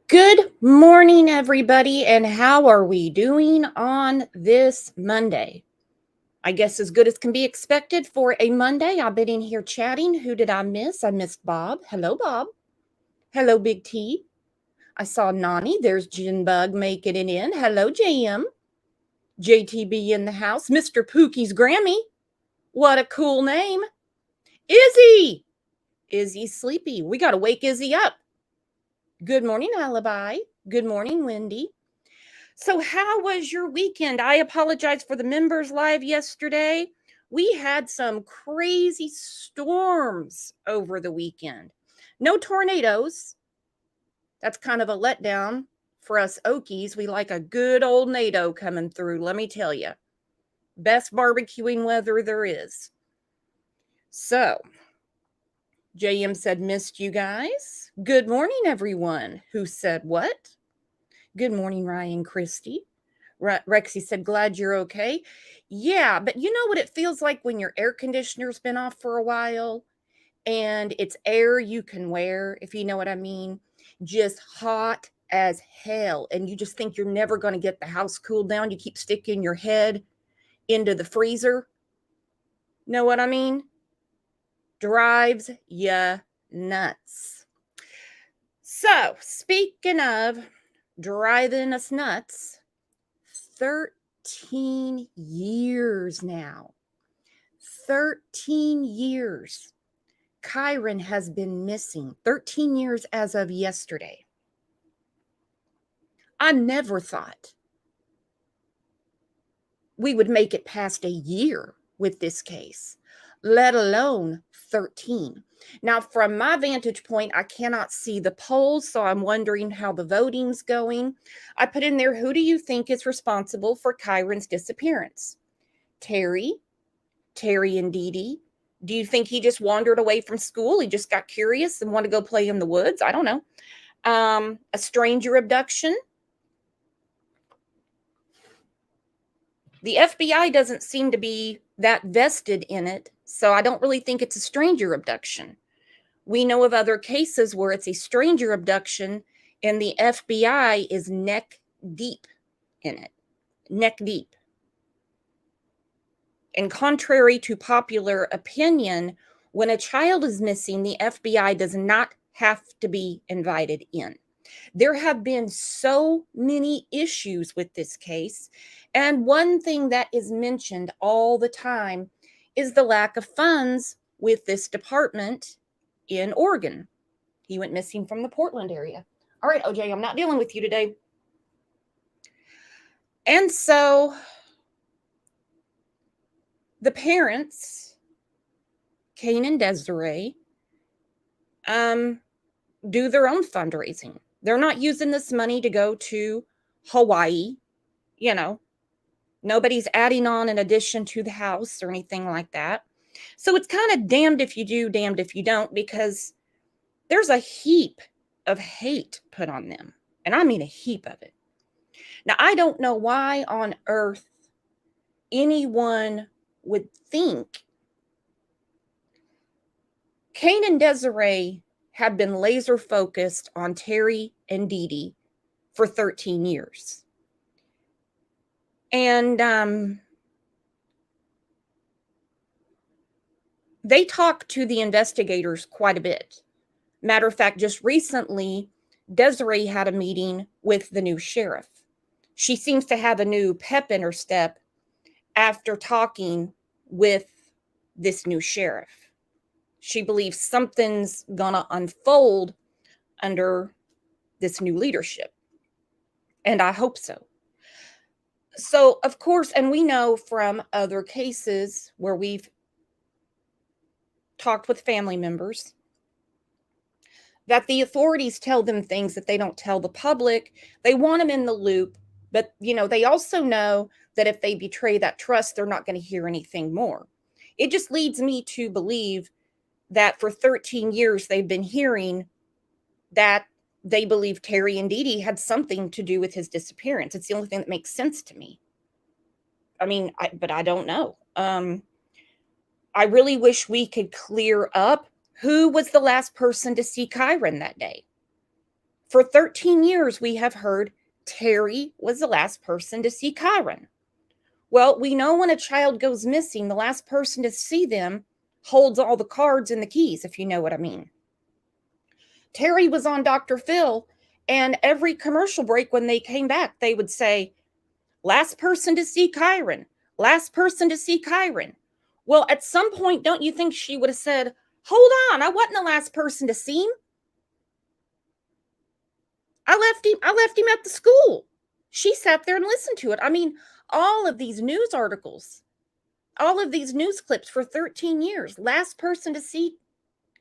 Good morning, everybody, and how are we doing on this Monday? I guess as good as can be expected for a Monday. I've been in here chatting. Who did I miss? I missed Bob. Hello, Bob. Hello, Big T. I saw Nani. There's Jinbug making it in. Hello, JM. JTB in the house. Mr. Pookie's Grammy. What a cool name. Izzy. Izzy's sleepy. We got to wake Izzy up. Good morning, Alibi. Good morning, Wendy. So, how was your weekend? I apologize for the members live yesterday. We had some crazy storms over the weekend. No tornadoes. That's kind of a letdown for us Okies. We like a good old NATO coming through, let me tell you. Best barbecuing weather there is. So, JM said, missed you guys. Good morning, everyone. Who said what? Good morning, Ryan Christie. Rexy said, glad you're okay. Yeah, but you know what it feels like when your air conditioner's been off for a while and it's air you can wear, if you know what I mean? Just hot as hell. And you just think you're never going to get the house cooled down. You keep sticking your head into the freezer. Know what I mean? Drives ya nuts. So, speaking of driving us nuts, 13 years now. 13 years. Kyron has been missing. 13 years as of yesterday. I never thought we would make it past a year with this case, let alone 13. Now, from my vantage point, I cannot see the polls, so I'm wondering how the voting's going. I put in there, who do you think is responsible for Kyron's disappearance? Terry and Dee Dee. Do you think he just wandered away from school? He just got curious and wanted to go play in the woods? I don't know. A stranger abduction? The FBI doesn't seem to be that vested in it, so I don't really think it's a stranger abduction. We know of other cases where it's a stranger abduction and the FBI is neck deep in it. Neck deep. And contrary to popular opinion, when a child is missing, the FBI does not have to be invited in. There have been so many issues with this case. And one thing that is mentioned all the time is the lack of funds with this department in Oregon. He went missing from the Portland area. All right, OJ, I'm not dealing with you today. And so the parents, Kane and Desiree, do their own fundraising. They're not using this money to go to Hawaii. You know, nobody's adding on an addition to the house or anything like that. So it's kind of damned if you do, damned if you don't, because there's a heap of hate put on them. And I mean a heap of it. Now, I don't know why on earth anyone would think Kane and Desiree have been laser focused on Terry and Dee Dee for 13 years. And they talk to the investigators quite a bit. Matter of fact, just recently, Desiree had a meeting with the new sheriff. She seems to have a new pep in her step after talking with this new sheriff. She believes something's gonna unfold under this new leadership. And I hope so. So, of course, and we know from other cases where we've talked with family members that the authorities tell them things that they don't tell the public. They want them in the loop, but they also know that if they betray that trust, they're not going to hear anything more. It just leads me to believe that for 13 years they've been hearing that they believe Terry and Dee Dee had something to do with his disappearance. It's the only thing that makes sense to me. I mean, but I don't know. I really wish we could clear up who was the last person to see Kyron that day. For 13 years, we have heard Terry was the last person to see Kyron. Well, we know when a child goes missing, the last person to see them holds all the cards and the keys, if you know what I mean. Terry was on Dr. Phil, and every commercial break when they came back, they would say, last person to see Kyron, last person to see Kyron. Well, at some point, don't you think she would have said, hold on, I wasn't the last person to see him. I left him at the school. She sat there and listened to it. I mean, all of these news articles, all of these news clips for 13 years, last person to see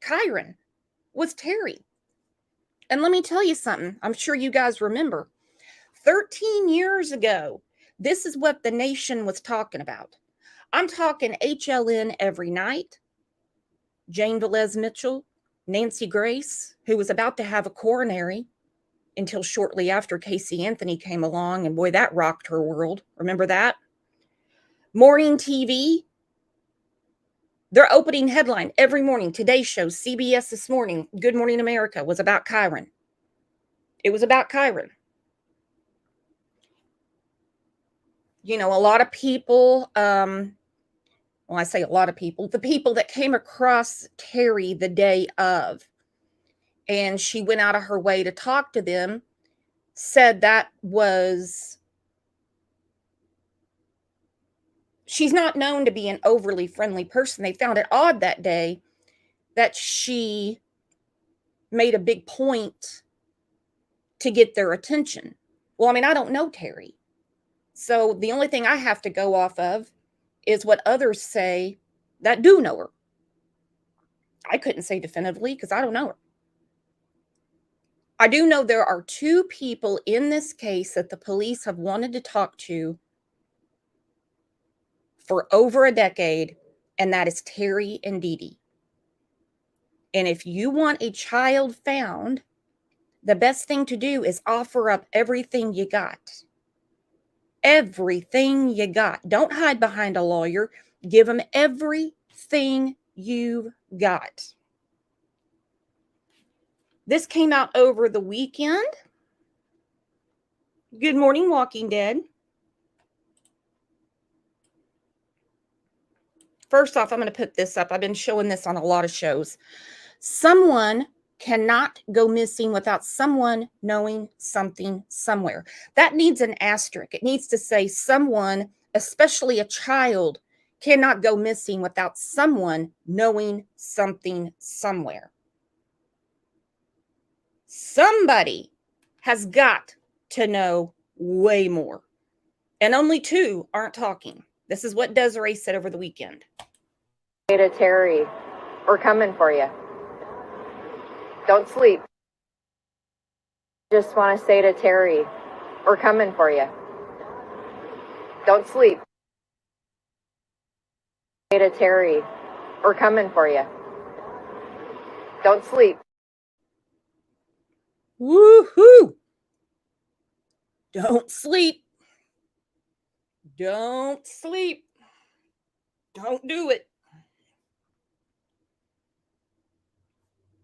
Kyron was Terry. And let me tell you something. I'm sure you guys remember. 13 years ago, this is what the nation was talking about. I'm talking HLN every night. Jane Velez Mitchell, Nancy Grace, who was about to have a coronary until shortly after Casey Anthony came along, and boy, that rocked her world. Remember that? Morning TV, their opening headline every morning, Today Show, CBS This Morning, Good Morning America, was about Kyron. It was about Kyron. You know, a lot of people, I say a lot of people, the people that came across Terry the day of, and she went out of her way to talk to them, said that was, she's not known to be an overly friendly person. They found it odd that day that she made a big point to get their attention. Well, I mean, I don't know Terry. So the only thing I have to go off of is what others say that do know her. I couldn't say definitively because I don't know her. I do know there are two people in this case that the police have wanted to talk to for over a decade, and that is Terry and Dee Dee. And if you want a child found, the best thing to do is offer up everything you got. Everything you got. Don't hide behind a lawyer. Give them everything you've got. This came out over the weekend. Good morning, Walking Dead. First off, I'm going to put this up. I've been showing this on a lot of shows. Someone cannot go missing without someone knowing something somewhere. That needs an asterisk. It needs to say someone, especially a child, cannot go missing without someone knowing something somewhere. Somebody has got to know way more. And only two aren't talking. This is what Desiree said over the weekend. Say to Terry, we're coming for you. Don't sleep. Just want to say to Terry, we're coming for you. Don't sleep. Say to Terry, we're coming for you. Don't sleep. Woohoo! Don't sleep. Don't sleep. Don't do it.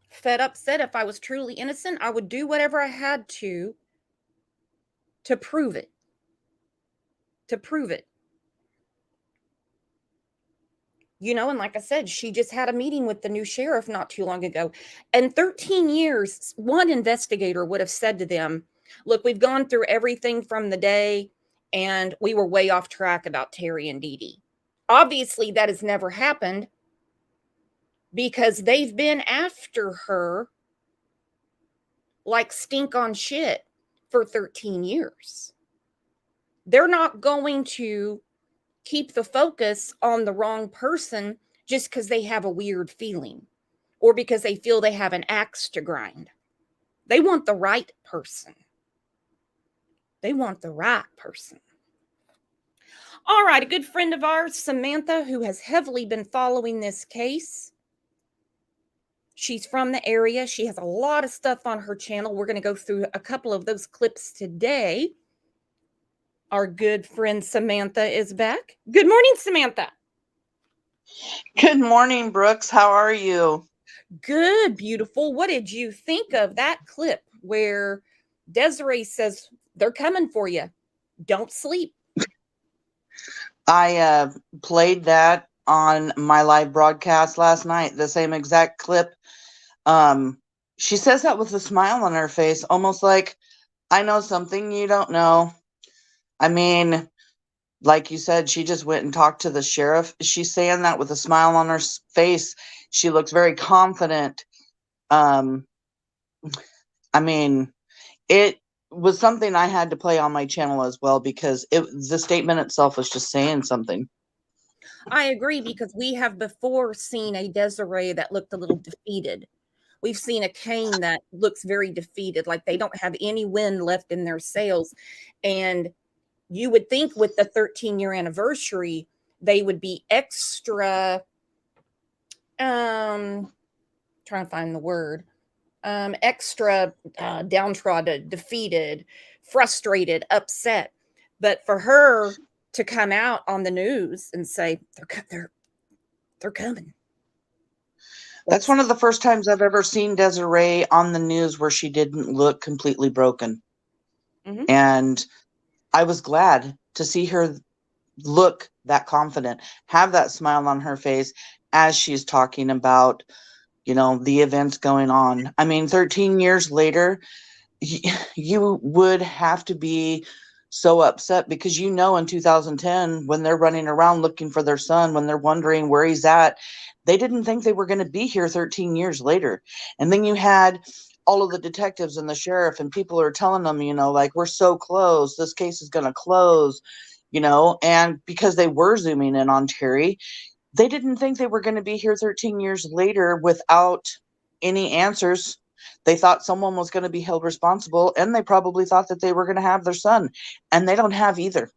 Fed Up said if I was truly innocent, I would do whatever I had to prove it. To prove it. You know, and like I said, she just had a meeting with the new sheriff not too long ago. And 13 years, one investigator would have said to them, look, we've gone through everything from the day, and we were way off track about Terry and Dee Dee. Obviously, that has never happened because they've been after her like stink on shit for 13 years. They're not going to keep the focus on the wrong person just because they have a weird feeling or because they feel they have an axe to grind. They want the right person. They want the right person. All right, a good friend of ours, Samantha, who has heavily been following this case. She's from the area. She has a lot of stuff on her channel. We're going to go through a couple of those clips today. Our good friend Samantha is back. Good morning, Samantha. Good morning, Brooks. How are you? Good, beautiful. What did you think of that clip? where Desiree says, they're coming for you. Don't sleep. I played that on my live broadcast last night, the same exact clip. She says that with a smile on her face, almost like, I know something you don't know. I mean, like you said, she just went and talked to the sheriff. She's saying that with a smile on her face. She looks very confident. I mean, it was something I had to play on my channel as well, because the statement itself was just saying something. I agree, because we have before seen a Desiree that looked a little defeated. We've seen a Kane that looks very defeated, like they don't have any wind left in their sails. And you would think with the 13-year anniversary, they would be extra, trying to find the word, extra downtrodden, defeated, frustrated, upset. But for her to come out on the news and say they're coming. That's one of the first times I've ever seen Desiree on the news where she didn't look completely broken. Mm-hmm. And I was glad to see her look that confident, have that smile on her face as she's talking about, the events going on. I mean, 13 years later, you would have to be so upset, because in 2010, when they're running around looking for their son, when they're wondering where he's at, they didn't think they were going to be here 13 years later. And then you had all of the detectives and the sheriff, and people are telling them, like, we're so close, this case is going to close, and because they were zooming in on Terry, they didn't think they were going to be here 13 years later without any answers. They thought someone was going to be held responsible, and they probably thought that they were going to have their son, and they don't have either.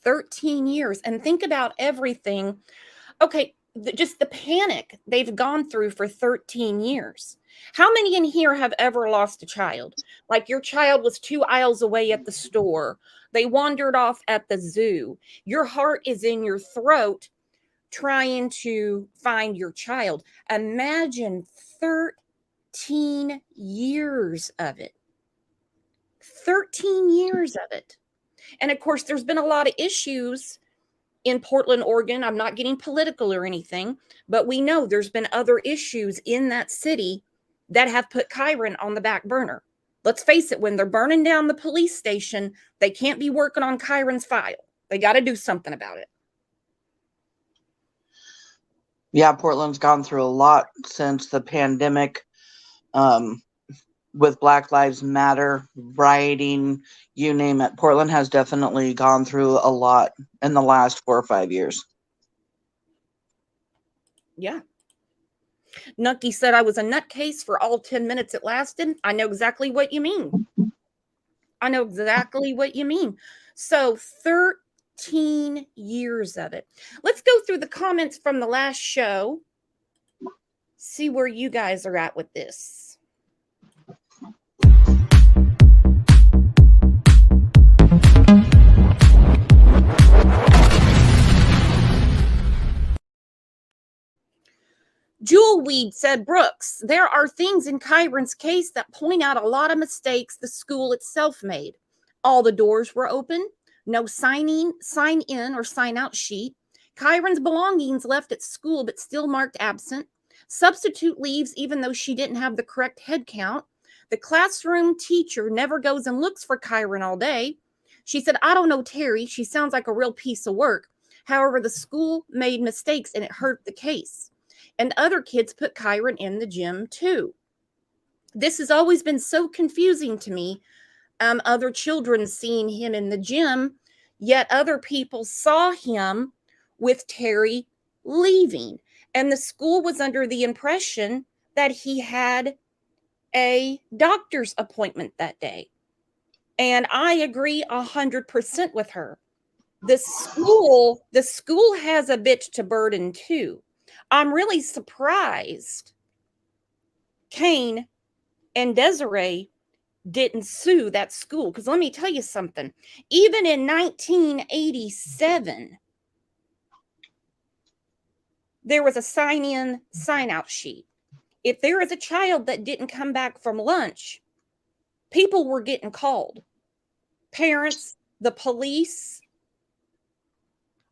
13 years. And think about everything. Okay, just the panic they've gone through for 13 years. How many in here have ever lost a child? Like, your child was 2 aisles away at the store. They wandered off at the zoo. Your heart is in your throat trying to find your child. Imagine 13 years of it. 13 years of it. And of course, there's been a lot of issues in Portland, Oregon. I'm not getting political or anything, but we know there's been other issues in that city that have put Kyron on the back burner. Let's face it, when they're burning down the police station, they can't be working on Kyron's file. They got to do something about it. Yeah, Portland's gone through a lot since the pandemic, with Black Lives Matter, rioting, you name it. Portland has definitely gone through a lot in the last 4 or 5 years. Yeah. Nucky said I was a nutcase for all 10 minutes it lasted. I know exactly what you mean. I know exactly what you mean. So 13 years of it. Let's go through the comments from the last show. See where you guys are at with this. Jewelweed said, Brooks, there are things in Kyron's case that point out a lot of mistakes the school itself made. All the doors were open, no sign in or sign out sheet. Kyron's belongings left at school but still marked absent. Substitute leaves even though she didn't have the correct head count. The classroom teacher never goes and looks for Kyron all day. She said, I don't know Terry. She sounds like a real piece of work. However, the school made mistakes and it hurt the case. And other kids put Kyron in the gym too. This has always been so confusing to me. Other children seeing him in the gym, yet other people saw him with Terry leaving. And the school was under the impression that he had a doctor's appointment that day. And I agree 100% with her. The school has a bit to burden too. I'm really surprised Kane and Desiree didn't sue that school, because let me tell you something. Even in 1987, there was a sign-in, sign-out sheet. If there is a child that didn't come back from lunch, people were getting called. Parents, the police.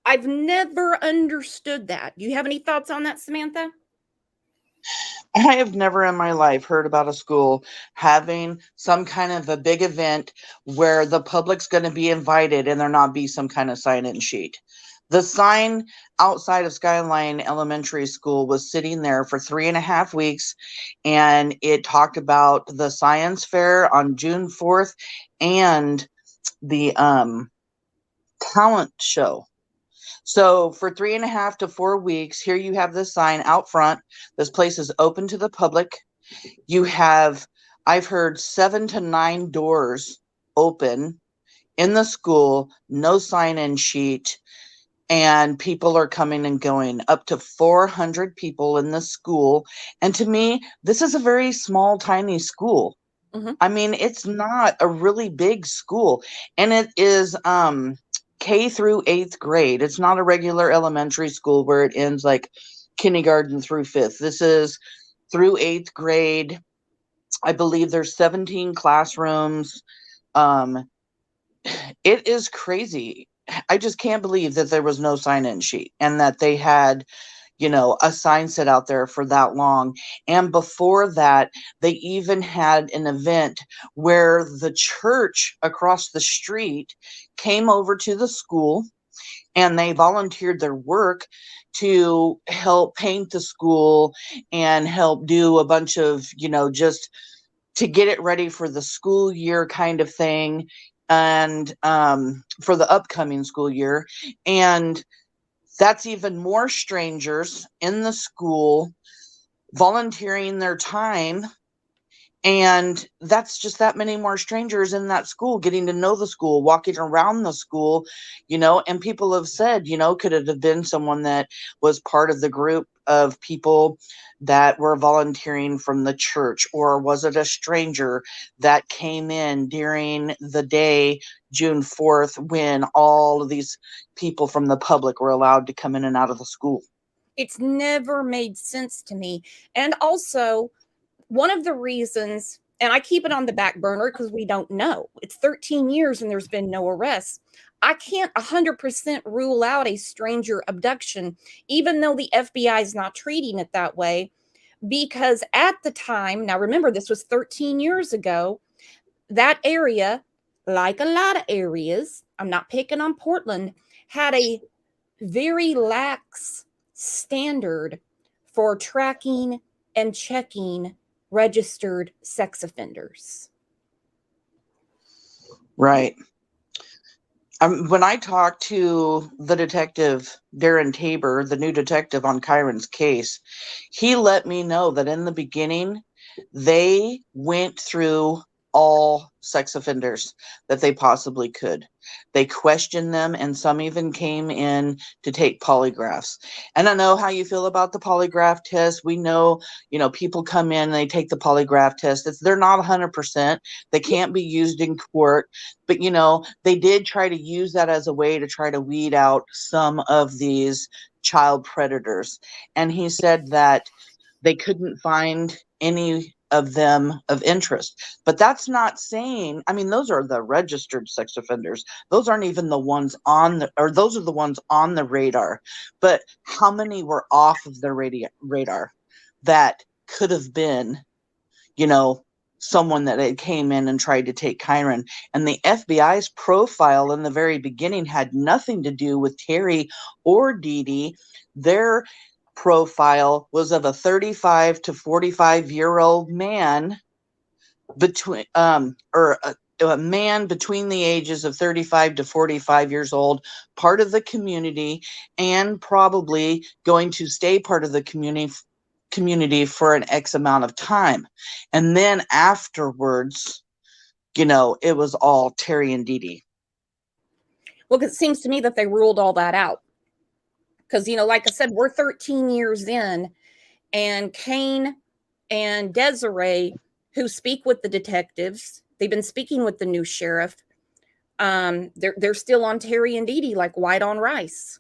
I've never understood that. Do you have any thoughts on that, Samantha? I have never in my life heard about a school having some kind of a big event where the public's going to be invited and there not be some kind of sign-in sheet. The sign outside of Skyline Elementary School was sitting there for 3.5 weeks, and it talked about the science fair on June 4th and the talent show. So for 3.5 to 4 weeks, here you have this sign out front. This place is open to the public. You have, I've heard 7 to 9 doors open in the school, no sign-in sheet, and people are coming and going, up to 400 people in the school. And to me, this is a very small, tiny school. Mm-hmm. I mean, it's not a really big school, and it is K through 8th grade. It's not a regular elementary school where it ends like kindergarten through 5th. This is through 8th grade. I believe there's 17 classrooms. It is crazy. I just can't believe that there was no sign-in sheet and that they had, a sign set out there for that long. And before that, they even had an event where the church across the street came over to the school and they volunteered their work to help paint the school and help do a bunch of, just to get it ready for the school year kind of thing, and for the upcoming school year. And that's even more strangers in the school volunteering their time. And that's just that many more strangers in that school getting to know the school, walking around the school, and people have said, could it have been someone that was part of the group of people that were volunteering from the church, or was it a stranger that came in during the day, June 4th, when all of these people from the public were allowed to come in and out of the school? It's never made sense to me. And also, one of the reasons, and I keep it on the back burner because we don't know, it's 13 years and there's been no arrests. I can't 100% rule out a stranger abduction, even though the FBI is not treating it that way. Because at the time, now remember, this was 13 years ago, that area, like a lot of areas, I'm not picking on Portland, had a very lax standard for tracking and checking registered sex offenders. Right. When I talked to the detective, Darren Tabor, the new detective on Kyron's case, he let me know that in the beginning, they went through all sex offenders that they possibly could. They questioned them, and some even came in to take polygraphs. And I know how you feel about the polygraph test. We know, people come in and they take the polygraph test. They're not 100%. They can't be used in court. But, they did try to use that as a way to try to weed out some of these child predators. And he said that they couldn't find any of them of interest. But that's not saying, those are the registered sex offenders. Those aren't even the ones those are the ones on the radar. But how many were off of the radar that could have been, someone that came in and tried to take Kyron? And the FBI's profile in the very beginning had nothing to do with Terry or Dee Dee. Their profile was of a 35 to 45-year-old man between a man between the ages of 35 to 45 years old, part of the community, and probably going to stay part of the community for an X amount of time. And then afterwards, it was all Terry and Dee Dee. Well, because it seems to me that they ruled all that out. Because, like I said, we're 13 years in, and Kane and Desiree, who speak with the detectives, they've been speaking with the new sheriff. They're still on Terry and Dee Dee like white on rice,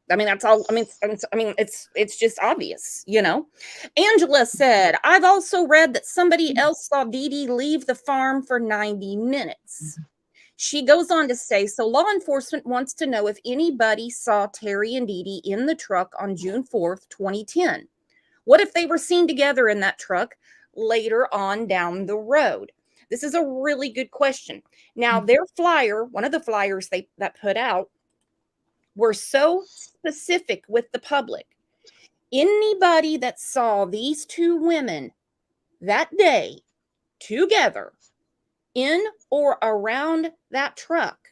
I mean, that's all. It's just obvious, you know. Angela said, I've also read that somebody else saw Dee Dee leave the farm for 90 minutes. She goes on to say, so law enforcement wants to know if anybody saw Terry and Dee Dee in the truck on June 4th, 2010. What if they were seen together in that truck later on down the road? This is a really good question. Now, their flyer, one of the flyers that put out, were so specific with the public. Anybody that saw these two women that day together in or around that truck,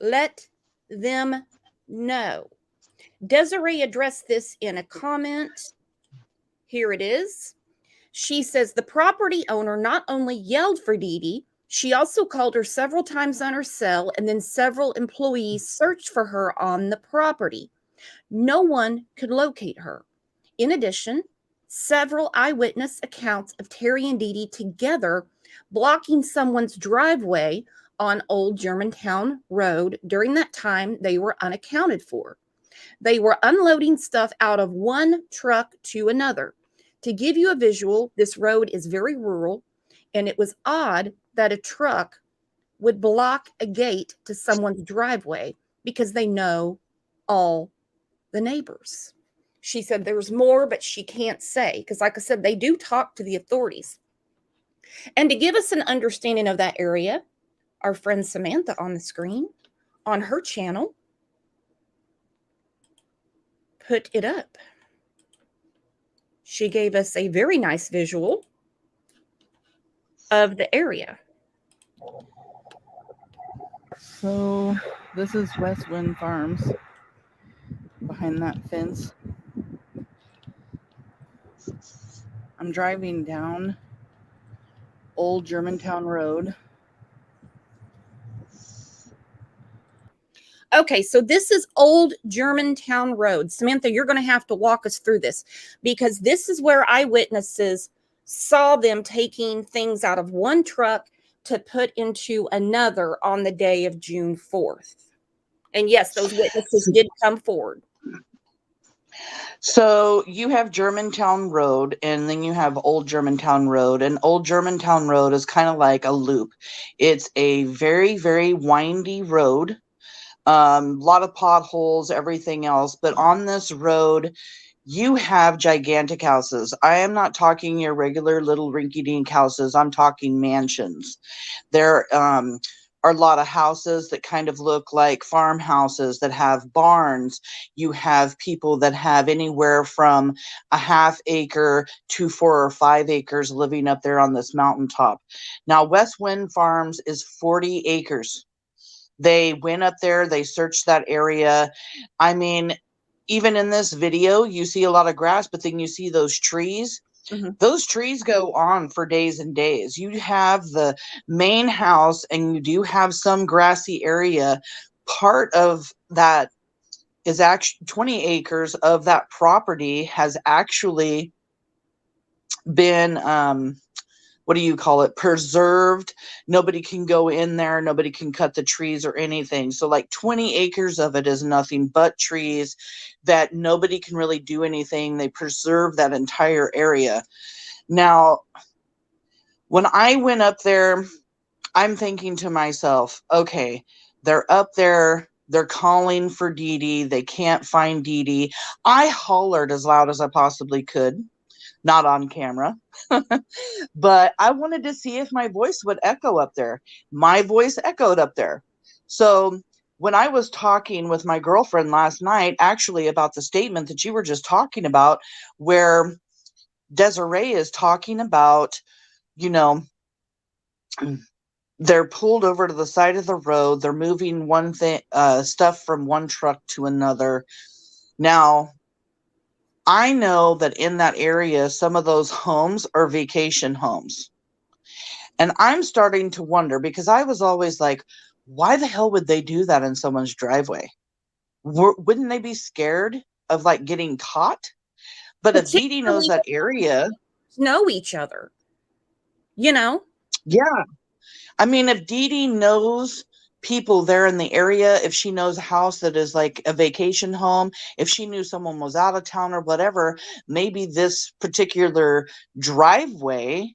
let them know. Desiree addressed this in a comment. Here it is. She says the property owner not only yelled for Dee Dee, she also called her several times on her cell, and then several employees searched for her on the property. No one could locate her. In addition, several eyewitness accounts of Terry and Dee Dee together blocking someone's driveway on Old Germantown Road during that time they were unaccounted for. They were unloading stuff out of one truck to another. To give you a visual, this road is very rural, and it was odd that a truck would block a gate to someone's driveway because they know all the neighbors. She said there's more, but she can't say because, like I said, they do talk to the authorities. And to give us an understanding of that area, our friend Samantha on the screen, on her channel, put it up. She gave us a very nice visual of the area. So this is West Wind Farms behind that fence. I'm driving down Old Germantown Road. Okay, so this is Old Germantown Road. Samantha, you're going to have to walk us through this because this is where eyewitnesses saw them taking things out of one truck to put into another on the day of June 4th. And yes, those witnesses did come forward. So you have Germantown Road, and then you have Old Germantown Road. And Old Germantown Road is kind of like a loop. It's a very, very windy road. Lot of potholes, everything else. But on this road, you have gigantic houses. I am not talking your regular little rinky-dink houses. I'm talking mansions. There are a lot of houses that kind of look like farmhouses that have barns. You have people that have anywhere from a half acre to 4 or 5 acres living up there on this mountaintop. Now, West Wind Farms is 40 acres. They went up there, they searched that area. I mean, even in this video, you see a lot of grass, but then you see those trees. Mm-hmm. Those trees go on for days and days. You have the main house, and you do have some grassy area. Part of that is actually 20 acres of that property has actually been what do you call it, preserved. Nobody can go in there, nobody can cut the trees or anything. So like 20 acres of it is nothing but trees that nobody can really do anything. They preserve that entire area. Now, when I went up there, I'm thinking to myself, okay, they're up there, they're calling for Dee Dee, they can't find Dee Dee. I hollered as loud as I possibly could. Not on camera, but I wanted to see if my voice would echo up there. My voice echoed up there. So when I was talking with my girlfriend last night, actually about the statement that you were just talking about, where Desiree is talking about, you know, they're pulled over to the side of the road. They're moving one thing, stuff from one truck to another. Now, I know that in that area, some of those homes are vacation homes. And I'm starting to wonder, because I was always like, why the hell would they do that in someone's driveway? Wouldn't they be scared of like getting caught? But if Dee Dee knows that area, know each other, you know? Yeah. I mean, if Dee Dee knows people there in the area, if she knows a house that is like a vacation home, if she knew someone was out of town or whatever, maybe this particular driveway,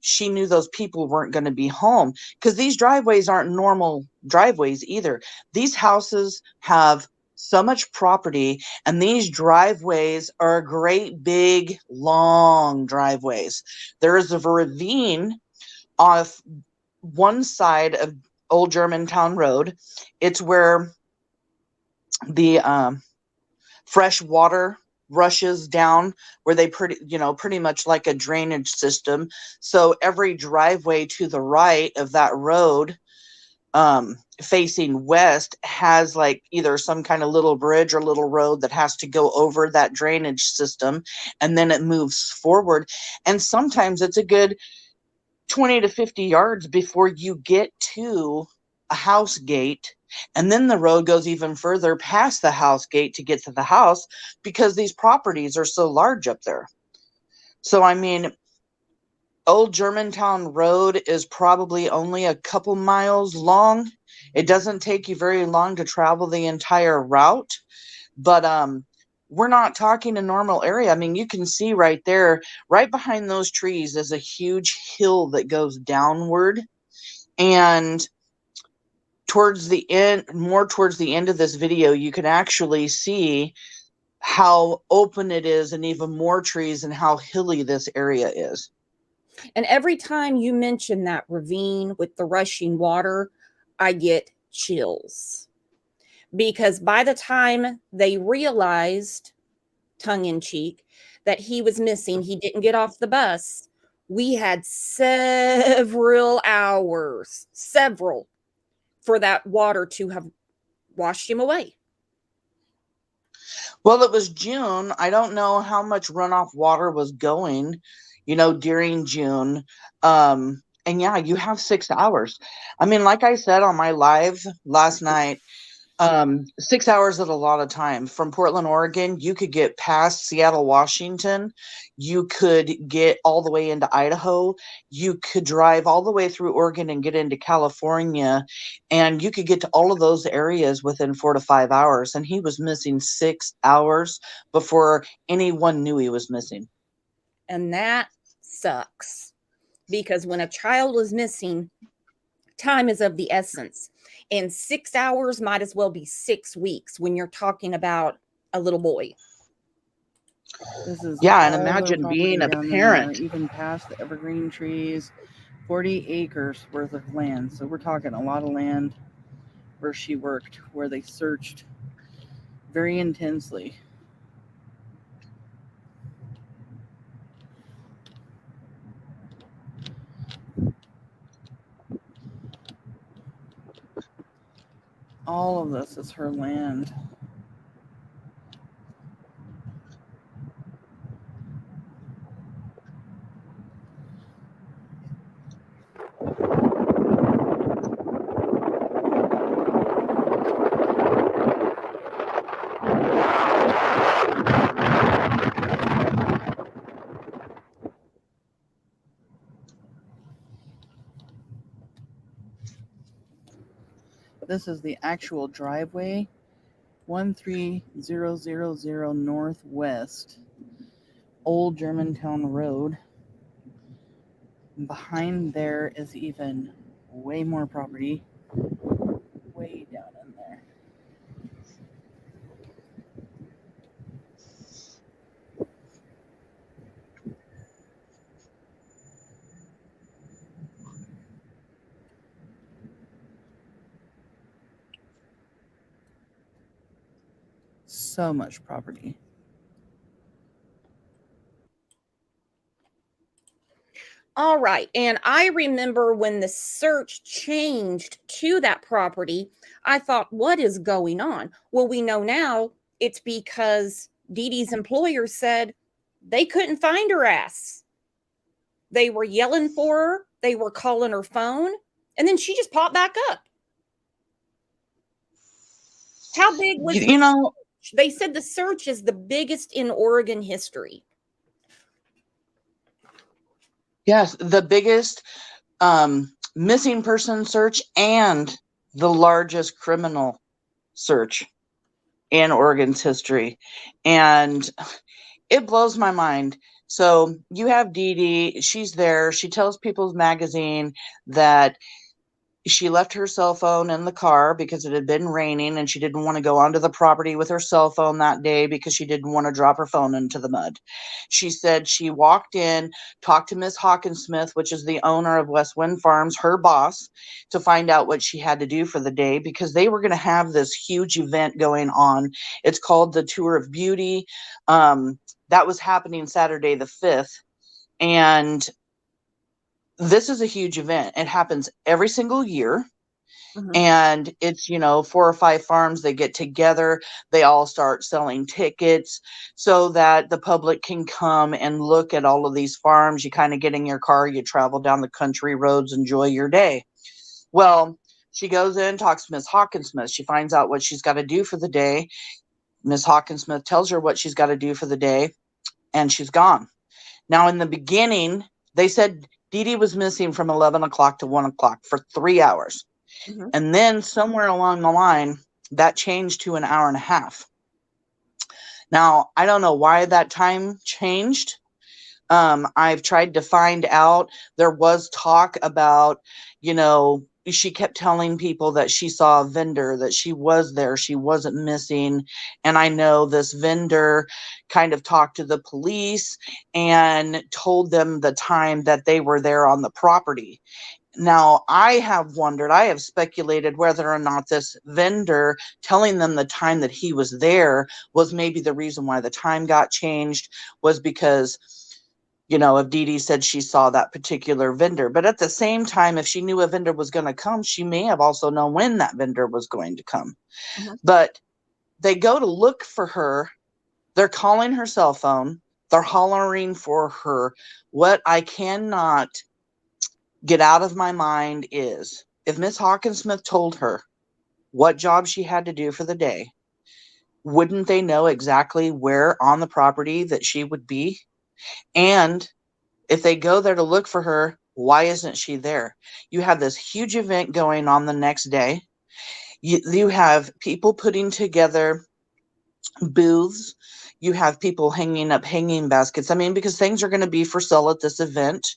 she knew those people weren't going to be home, because these driveways aren't normal driveways either. These houses have so much property, and these driveways are great big long driveways. There is a ravine off one side of Old Germantown Road. It's where the fresh water rushes down, where they pretty much like a drainage system. So every driveway to the right of that road, facing west, has like either some kind of little bridge or little road that has to go over that drainage system, and then it moves forward. And sometimes it's a good 20 to 50 yards before you get to a house gate. And then the road goes even further past the house gate to get to the house, because these properties are so large up there. So, I mean, Old Germantown Road is probably only a couple miles long. It doesn't take you very long to travel the entire route, but we're not talking a normal area. I mean, you can see right there, right behind those trees is a huge hill that goes downward. And towards the end of this video, you can actually see how open it is, and even more trees, and how hilly this area is. And every time you mention that ravine with the rushing water, I get chills. Because by the time they realized, tongue in cheek, that he was missing, he didn't get off the bus, we had several hours, for that water to have washed him away. Well, it was June. I don't know how much runoff water was going, during June. And yeah, you have 6 hours. I mean, like I said on my live last night, 6 hours is a lot of time. From Portland, Oregon, you could get past Seattle, Washington. You could get all the way into Idaho. You could drive all the way through Oregon and get into California. And you could get to all of those areas within 4 to 5 hours. And he was missing 6 hours before anyone knew he was missing. And that sucks, because when a child is missing, time is of the essence. And 6 hours might as well be 6 weeks when you're talking about a little boy. This is and imagine being a parent. There, even past the evergreen trees, 40 acres worth of land. So we're talking a lot of land where she worked, where they searched very intensely. All of this is her land. This is the actual driveway, 13000 Northwest, Old Germantown Road. Behind there is even way more property, way down in there. So much property. All right. And I remember when the search changed to that property, I thought, what is going on? Well, we know now it's because Dee Dee's employer said they couldn't find her ass. They were yelling for her. They were calling her phone. And then she just popped back up. How big was the search? They said the search is the biggest in Oregon history. Yes, the biggest missing person search and the largest criminal search in Oregon's history. And it blows my mind. So you have Dee Dee, she's there. She tells People's Magazine that she left her cell phone in the car because it had been raining and she didn't want to go onto the property with her cell phone that day because she didn't want to drop her phone into the mud. She said she walked in, talked to Miss Hawkinsmith, which is the owner of West Wind Farms, her boss, to find out what she had to do for the day because they were going to have this huge event going on. It's called the Tour of Beauty. That was happening Saturday the 5th. And this is a huge event. It happens every single year. Mhm. And it's, 4 or 5 farms, they get together, they all start selling tickets so that the public can come and look at all of these farms. You kind of get in your car, you travel down the country roads, enjoy your day. Well, she goes in, talks to Miss Hawkinsmith. She finds out what she's got to do for the day. Miss Hawkinsmith tells her what she's got to do for the day, and she's gone. Now, in the beginning, they said Dee Dee was missing from 11 o'clock to 1 o'clock for 3 hours. Mhm. And then somewhere along the line, that changed to an hour and a half. Now, I don't know why that time changed. I've tried to find out. There was talk about, she kept telling people that she saw a vendor, that she was there, she wasn't missing. And I know this vendor kind of talked to the police and told them the time that they were there on the property. Now, I have speculated whether or not this vendor telling them the time that he was there was maybe the reason why the time got changed, was because, if Dee Dee said she saw that particular vendor. But at the same time, if she knew a vendor was going to come, she may have also known when that vendor was going to come. Mhm. But they go to look for her. They're calling her cell phone. They're hollering for her. What I cannot get out of my mind is, if Miss Hawkinsmith told her what job she had to do for the day, wouldn't they know exactly where on the property that she would be? And if they go there to look for her, why isn't she there? You have this huge event going on the next day. You have people putting together booths. You have people hanging up hanging baskets. I mean, because things are going to be for sale at this event.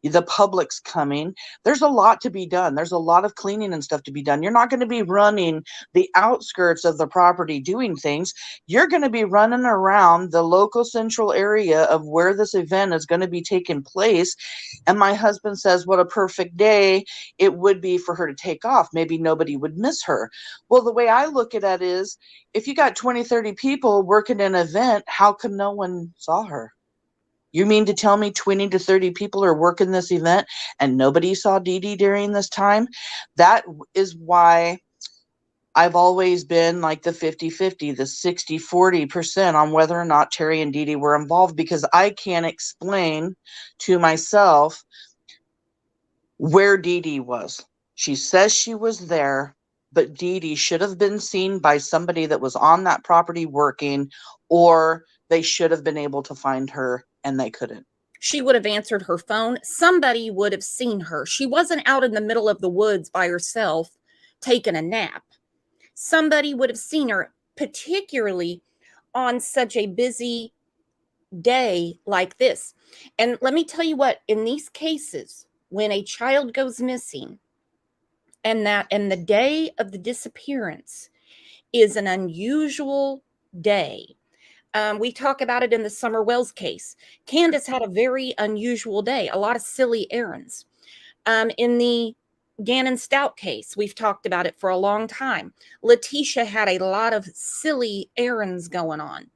The public's coming. There's a lot to be done. There's a lot of cleaning and stuff to be done. You're not going to be running the outskirts of the property doing things. You're going to be running around the local central area of where this event is going to be taking place. And my husband says, what a perfect day it would be for her to take off. Maybe nobody would miss her. Well, the way I look at it is, if you got 20, 30 people working an event, how come no one saw her? You mean to tell me 20 to 30 people are working this event and nobody saw Dee Dee during this time? That is why I've always been like the 50-50, the 60-40% on whether or not Terry and Dee Dee were involved, because I can't explain to myself where Dee Dee was. She says she was there, but Dee Dee should have been seen by somebody that was on that property working, or they should have been able to find her and they couldn't. She would have answered her phone. Somebody would have seen her. She wasn't out in the middle of the woods by herself taking a nap. Somebody would have seen her, particularly on such a busy day like this. And let me tell you what, in these cases, when a child goes missing and the day of the disappearance is an unusual day. We talk about it in the Summer Wells case. Candace had a very unusual day, a lot of silly errands. In the Gannon Stout case, we've talked about it for a long time. Letitia had a lot of silly errands going on.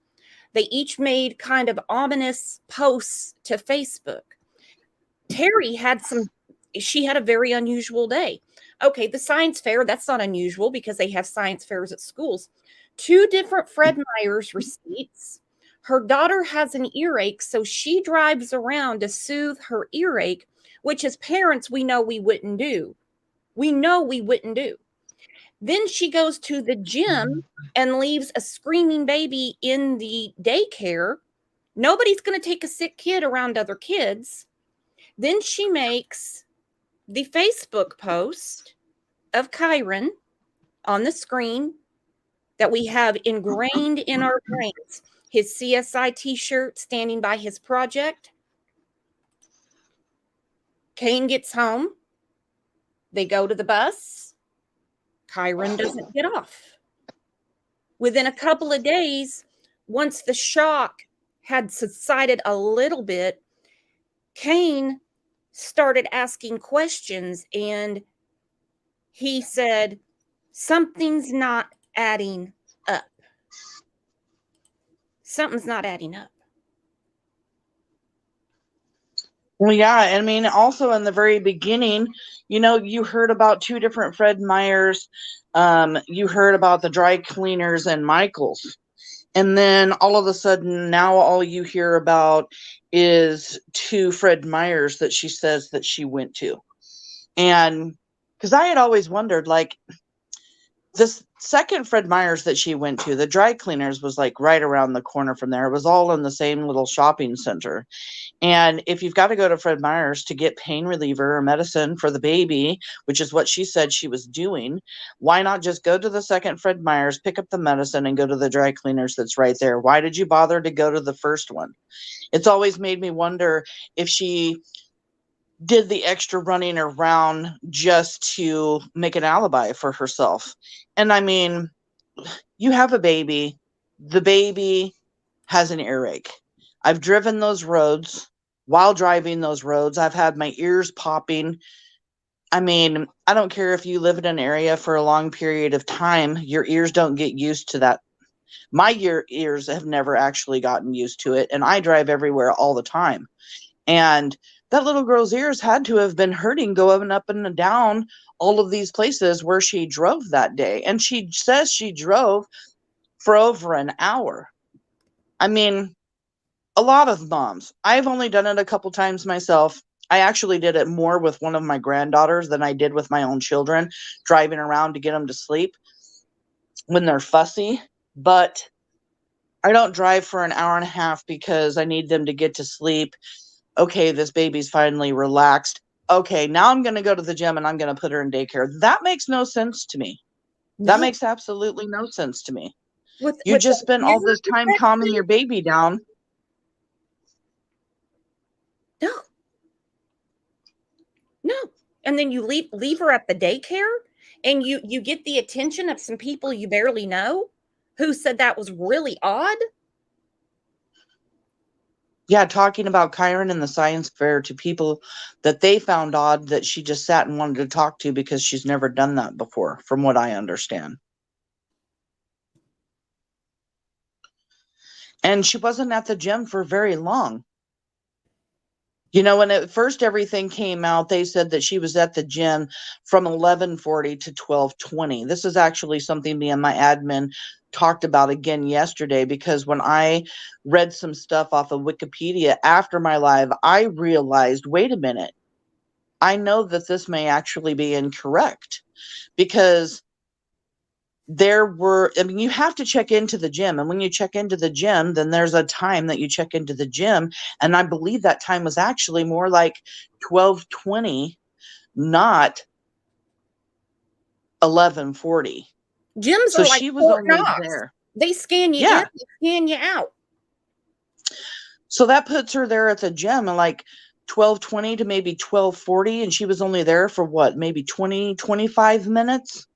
They each made kind of ominous posts to Facebook. Terry she had a very unusual day. Okay, the science fair, that's not unusual because they have science fairs at schools. 2 different Fred Meyer's receipts. Her daughter has an earache, so she drives around to soothe her earache, which as parents, we know we wouldn't do. We know we wouldn't do. Then she goes to the gym and leaves a screaming baby in the daycare. Nobody's going to take a sick kid around other kids. Then she makes the Facebook post of Kyron on the screen that we have ingrained in our brains. His CSI t-shirt standing by his project. Kane gets home. They go to the bus. Kyron doesn't get off. Within a couple of days, once the shock had subsided a little bit, Kane started asking questions, and he said, something's not adding up. Something's not adding up. Well, yeah. I mean, also in the very beginning, you heard about two different Fred Meyers. You heard about the dry cleaners and Michael's. And then all of a sudden, now all you hear about is two Fred Meyers that she says that she went to. And because I had always wondered, like, this second Fred Meyers that she went to, the dry cleaners, was like right around the corner from there. It was all in the same little shopping center. And if you've got to go to Fred Meyers to get pain reliever or medicine for the baby, which is what she said she was doing, why not just go to the second Fred Meyers, pick up the medicine, and go to the dry cleaners that's right there? Why did you bother to go to the first one? It's always made me wonder if she did the extra running around just to make an alibi for herself. And I mean, you have a baby. The baby has an earache. I've driven those roads. While driving those roads, I've had my ears popping. I mean, I don't care if you live in an area for a long period of time, your ears don't get used to that. My ears have never actually gotten used to it, and I drive everywhere all the time. And that little girl's ears had to have been hurting going up and down all of these places where she drove that day. And she says she drove for over an hour. I mean, a lot of moms. I've only done it a couple times myself. I actually did it more with one of my granddaughters than I did with my own children, driving around to get them to sleep when they're fussy. But I don't drive for an hour and a half because I need them to get to sleep. Okay, this baby's finally relaxed. Okay, now I'm going to go to the gym and I'm going to put her in daycare. That makes no sense to me. No. That makes absolutely no sense to me. With just spent all this time calming your baby down. No. No. And then you leave her at the daycare, and you get the attention of some people you barely know who said that was really odd. Yeah, talking about Kyron and the science fair to people that they found odd that she just sat and wanted to talk to because she's never done that before, from what I understand. And she wasn't at the gym for very long. When at first everything came out, they said that she was at the gym from 11:40 to 12:20. This is actually something me and my admin talked about again yesterday, because when I read some stuff off of Wikipedia after my live, I realized, wait a minute, I know that this may actually be incorrect, because you have to check into the gym. And when you check into the gym, then there's a time that you check into the gym. And I believe that time was actually more like 12:20, not 11:40. Gyms So are like she was Fort only Knox. there. They scan you in, they scan you out. So that puts her there at the gym at like 12:20 to maybe 12:40. And she was only there for what, maybe 20, 25 minutes?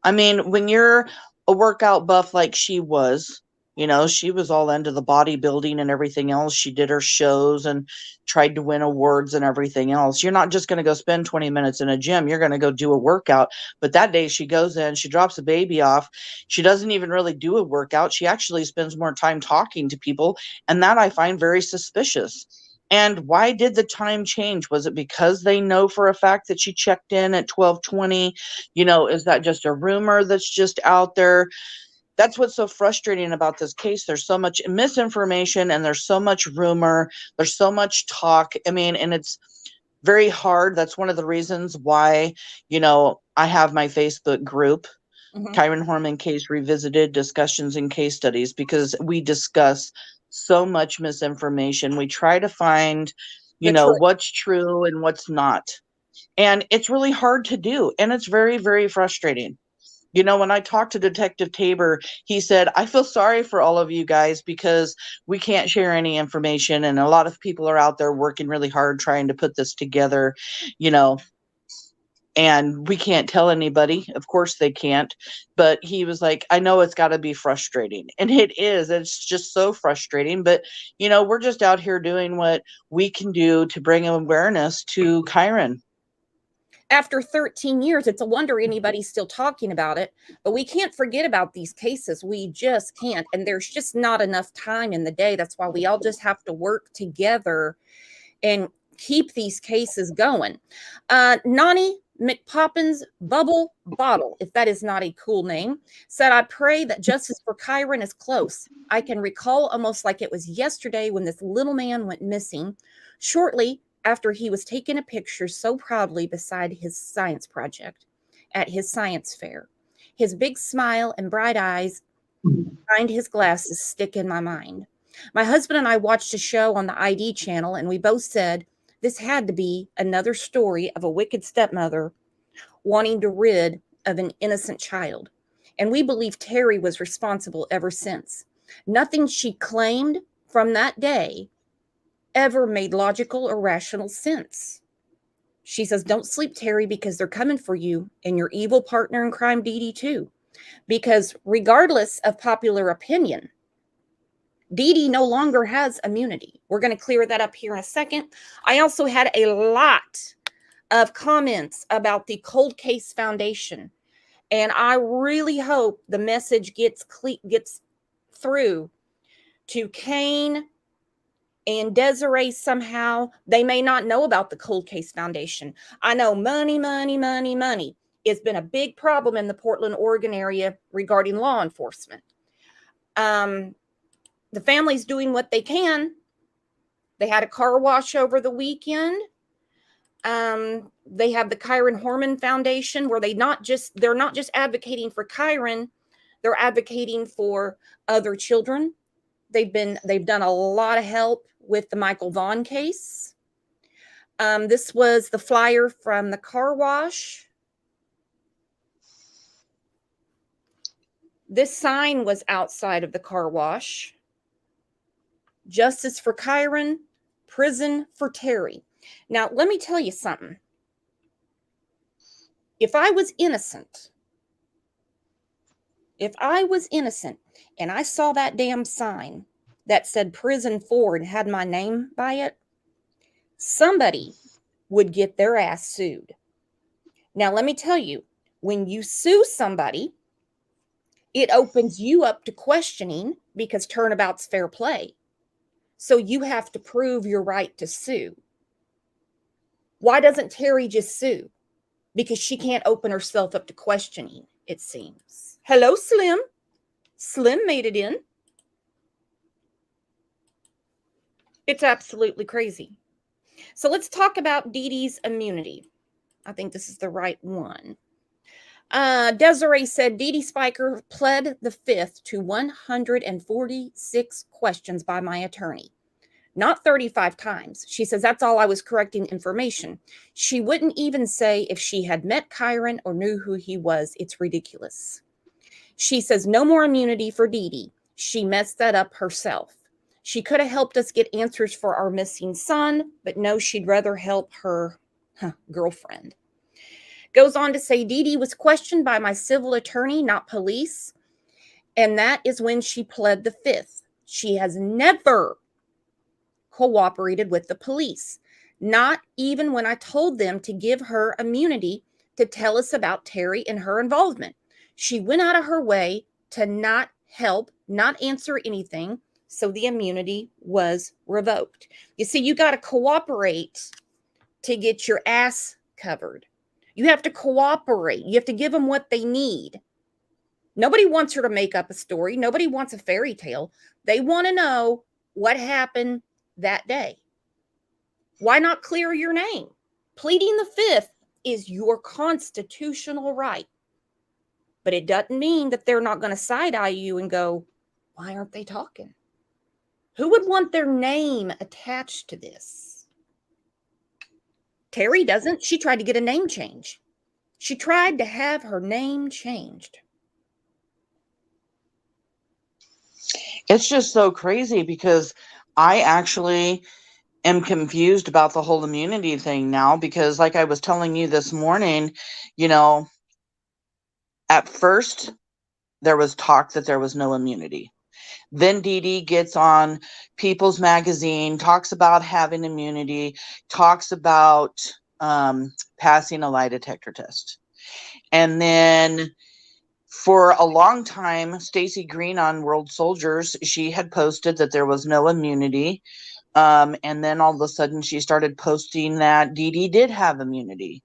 I mean, when you're a workout buff like she was, she was all into the bodybuilding and everything else. She did her shows and tried to win awards and everything else. You're not just going to go spend 20 minutes in a gym. You're going to go do a workout. But that day she goes in, she drops the baby off. She doesn't even really do a workout. She actually spends more time talking to people. And that I find very suspicious. And why did the time change? Was it because they know for a fact that she checked in at 12:20? Is that just a rumor that's just out there? That's what's so frustrating about this case. There's so much misinformation and there's so much rumor. There's so much talk. I mean, and it's very hard. That's one of the reasons why, I have my Facebook group, Kyron Horman Case Revisited, Discussions and Case Studies, because we discuss so much misinformation. We try to find, what's true and what's not. And it's really hard to do. And it's very, very frustrating. You know, when I talked to Detective Tabor, he said, I feel sorry for all of you guys because we can't share any information. And a lot of people are out there working really hard trying to put this together, you know, and we can't tell anybody. Of course they can't. But he was like, I know it's got to be frustrating. And it is. It's just so frustrating. But, you know, we're just out here doing what we can do to bring awareness to Kyron. After 13 years, it's a wonder anybody's still talking about it. But we can't forget about these cases. We just can't. And there's just not enough time in the day. That's why we all just have to work together and keep these cases going. Nani McPoppins Bubble Bottle, if that is not a cool name, said, I pray that justice for Kyron is close. I can recall almost like it was yesterday when this little man went missing shortly after he was taking a picture so proudly beside his science project at his science fair. His big smile and bright eyes behind his glasses stick in my mind. My husband and I watched a show on the ID channel, and we both said this had to be another story of a wicked stepmother wanting to rid of an innocent child. And we believe Terry was responsible ever since. Nothing she claimed from that day ever made logical or rational sense. She says, don't sleep, Terry, because they're coming for you and your evil partner in crime, Dee Dee, too. Because regardless of popular opinion, Dee Dee no longer has immunity. We're going to clear that up here in a second. I also had a lot of comments about the Cold Case Foundation, and I really hope the message gets through to Kane and Desiree somehow. They may not know about the Cold Case Foundation. I know money has been a big problem in the Portland, Oregon area regarding law enforcement. The family's doing what they can. They had a car wash over the weekend. They have the Kyron Horman Foundation, where they're not just advocating for Kyron, they're advocating for other children. They've done a lot of help with the Michael Vaughn case. This was the flyer from the car wash. This sign was outside of the car wash. Justice for Kyron, prison for Terry. Now, let me tell you something. If I was innocent and I saw that damn sign that said prison for and had my name by it, somebody would get their ass sued. Now, let me tell you, when you sue somebody, it opens you up to questioning because turnabout's fair play. So you have to prove your right to sue. Why doesn't Terry just sue? Because she can't open herself up to questioning, it seems. Hello, Slim. Slim made it in. It's absolutely crazy. So let's talk about Dee Dee's immunity. I think this is the right one. Desiree said Dee Dee Spiker pled the fifth to 146 questions by my attorney. Not 35 times. She says that's all I was correcting information. She wouldn't even say if she had met Kyron or knew who he was. It's ridiculous. She says no more immunity for Dee Dee. She messed that up herself. She could have helped us get answers for our missing son, but no, she'd rather help her girlfriend. Goes on to say Dee Dee was questioned by my civil attorney, not police. And that is when she pled the fifth. She has never cooperated with the police, not even when I told them to give her immunity to tell us about Terry and her involvement. She went out of her way to not help, not answer anything, so the immunity was revoked. You see, you got to cooperate to get your ass covered. You have to cooperate. You have to give them what they need. Nobody wants her to make up a story. Nobody wants a fairy tale. They want to know what happened that day. Why not clear your name? Pleading the fifth is your constitutional right. But it doesn't mean that they're not going to side-eye you and go, why aren't they talking? Who would want their name attached to this? Terry doesn't. She tried to get a name change. She tried to have her name changed. It's just so crazy because I actually am confused about the whole immunity thing now because, like I was telling you this morning, you know, at first there was talk that there was no immunity. Then Dee Dee gets on People's Magazine, talks about having immunity, talks about passing a lie detector test. And then for a long time, Stacey Green on World Soldiers, she had posted that there was no immunity. And then all of a sudden she started posting that Dee Dee did have immunity.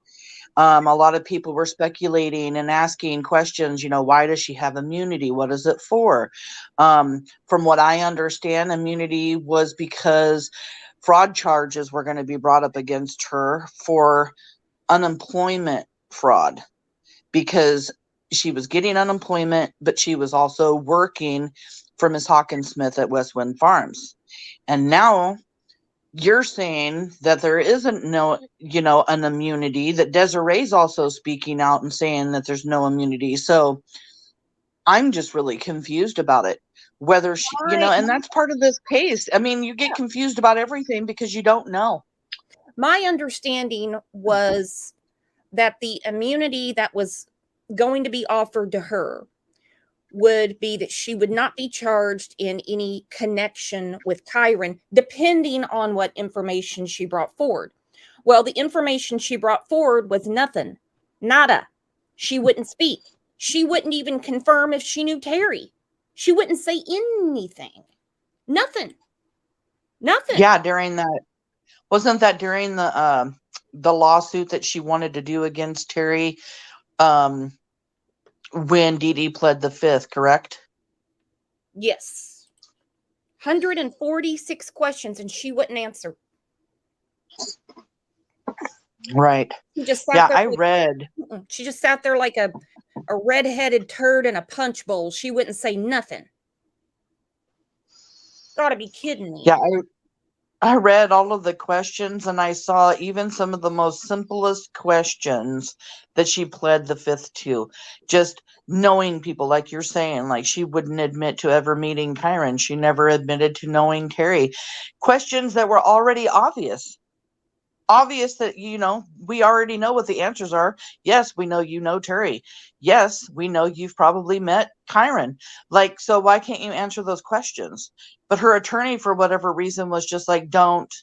A lot of people were speculating and asking questions, why does she have immunity? What is it for? From what I understand, immunity was because fraud charges were going to be brought up against her for unemployment fraud because she was getting unemployment, but she was also working for Ms. Hawkins Smith at West Wind Farms. And now you're saying that there isn't an immunity, that Desiree's also speaking out and saying that there's no immunity. So I'm just really confused about it. Whether she, and that's part of this case. I mean, you get confused about everything because you don't know. My understanding was that the immunity that was going to be offered to her would be that she would not be charged in any connection with Kyron, depending on what information she brought forward. Well, the information she brought forward was nothing. Nada. She wouldn't speak. She wouldn't even confirm if she knew Terry. She wouldn't say anything. Nothing. Yeah, wasn't that during the lawsuit that she wanted to do against Terry when Dee Dee pled the fifth, correct? Yes. 146 questions and she wouldn't answer. Right. She just sat there She just sat there like a red-headed turd in a punch bowl. She wouldn't say nothing. Gotta be kidding me. Yeah, I read all of the questions and I saw even some of the most simplest questions that she pled the fifth to. Just knowing people, like you're saying, like she wouldn't admit to ever meeting Kyron. She never admitted to knowing Terry. Questions that were already obvious. Obvious that, we already know what the answers are. Yes, we know you know Terry. Yes, we know you've probably met Kyron. Like, so why can't you answer those questions? But her attorney, for whatever reason, was just like, don't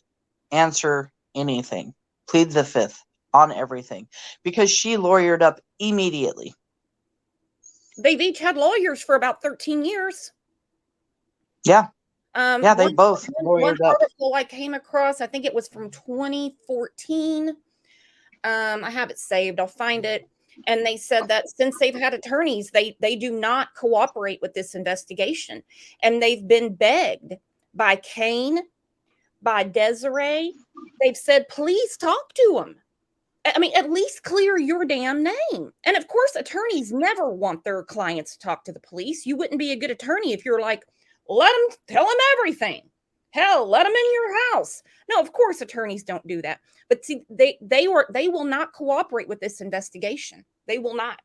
answer anything. Plead the fifth on everything. Because she lawyered up immediately. They've each had lawyers for about 13 years. Yeah. They both lawyered up. One article I came across, I think it was from 2014. I have it saved. I'll find it. And they said that since they've had attorneys, they do not cooperate with this investigation. And they've been begged by Kane, by Desiree. They've said, please talk to them. I mean, at least clear your damn name. And of course, attorneys never want their clients to talk to the police. You wouldn't be a good attorney if you're like, tell them everything. Hell, let them in your house. No, of course, attorneys don't do that. But see, they will not cooperate with this investigation. They will not.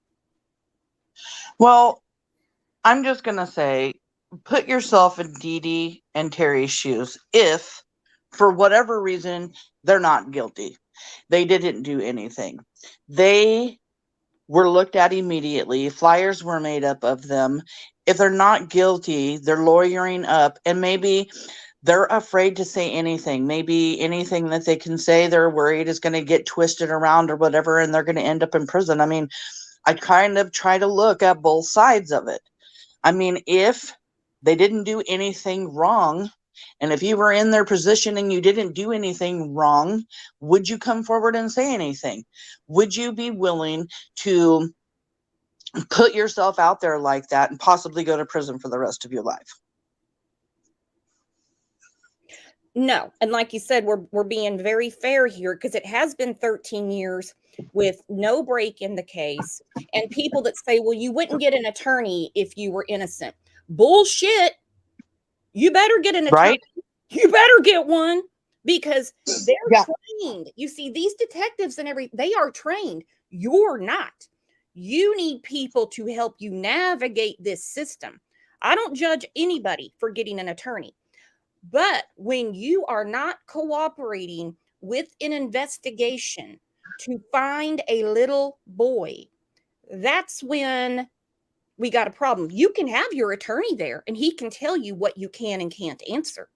Well, I'm just going to say, put yourself in Dee Dee and Terry's shoes. If, for whatever reason, they're not guilty, they didn't do anything. They were looked at immediately. Flyers were made up of them. If they're not guilty, they're lawyering up, and maybe they're afraid to say anything. Maybe anything that they can say, they're worried is going to get twisted around or whatever, and they're going to end up in prison. I mean, I kind of try to look at both sides of it. I mean, if they didn't do anything wrong, and if you were in their position and you didn't do anything wrong, would you come forward and say anything? Would you be willing to put yourself out there like that and possibly go to prison for the rest of your life? No. And like you said, we're being very fair here because it has been 13 years with no break in the case, and people that say, well, you wouldn't get an attorney if you were innocent. Bullshit. You better get an attorney. Right? You better get one. because they're Yeah. trained. You see, these detectives and they are trained. You're not. You need people to help you navigate this system. I don't judge anybody for getting an attorney. But when you are not cooperating with an investigation to find a little boy, that's when we got a problem. You can have your attorney there and he can tell you what you can and can't answer.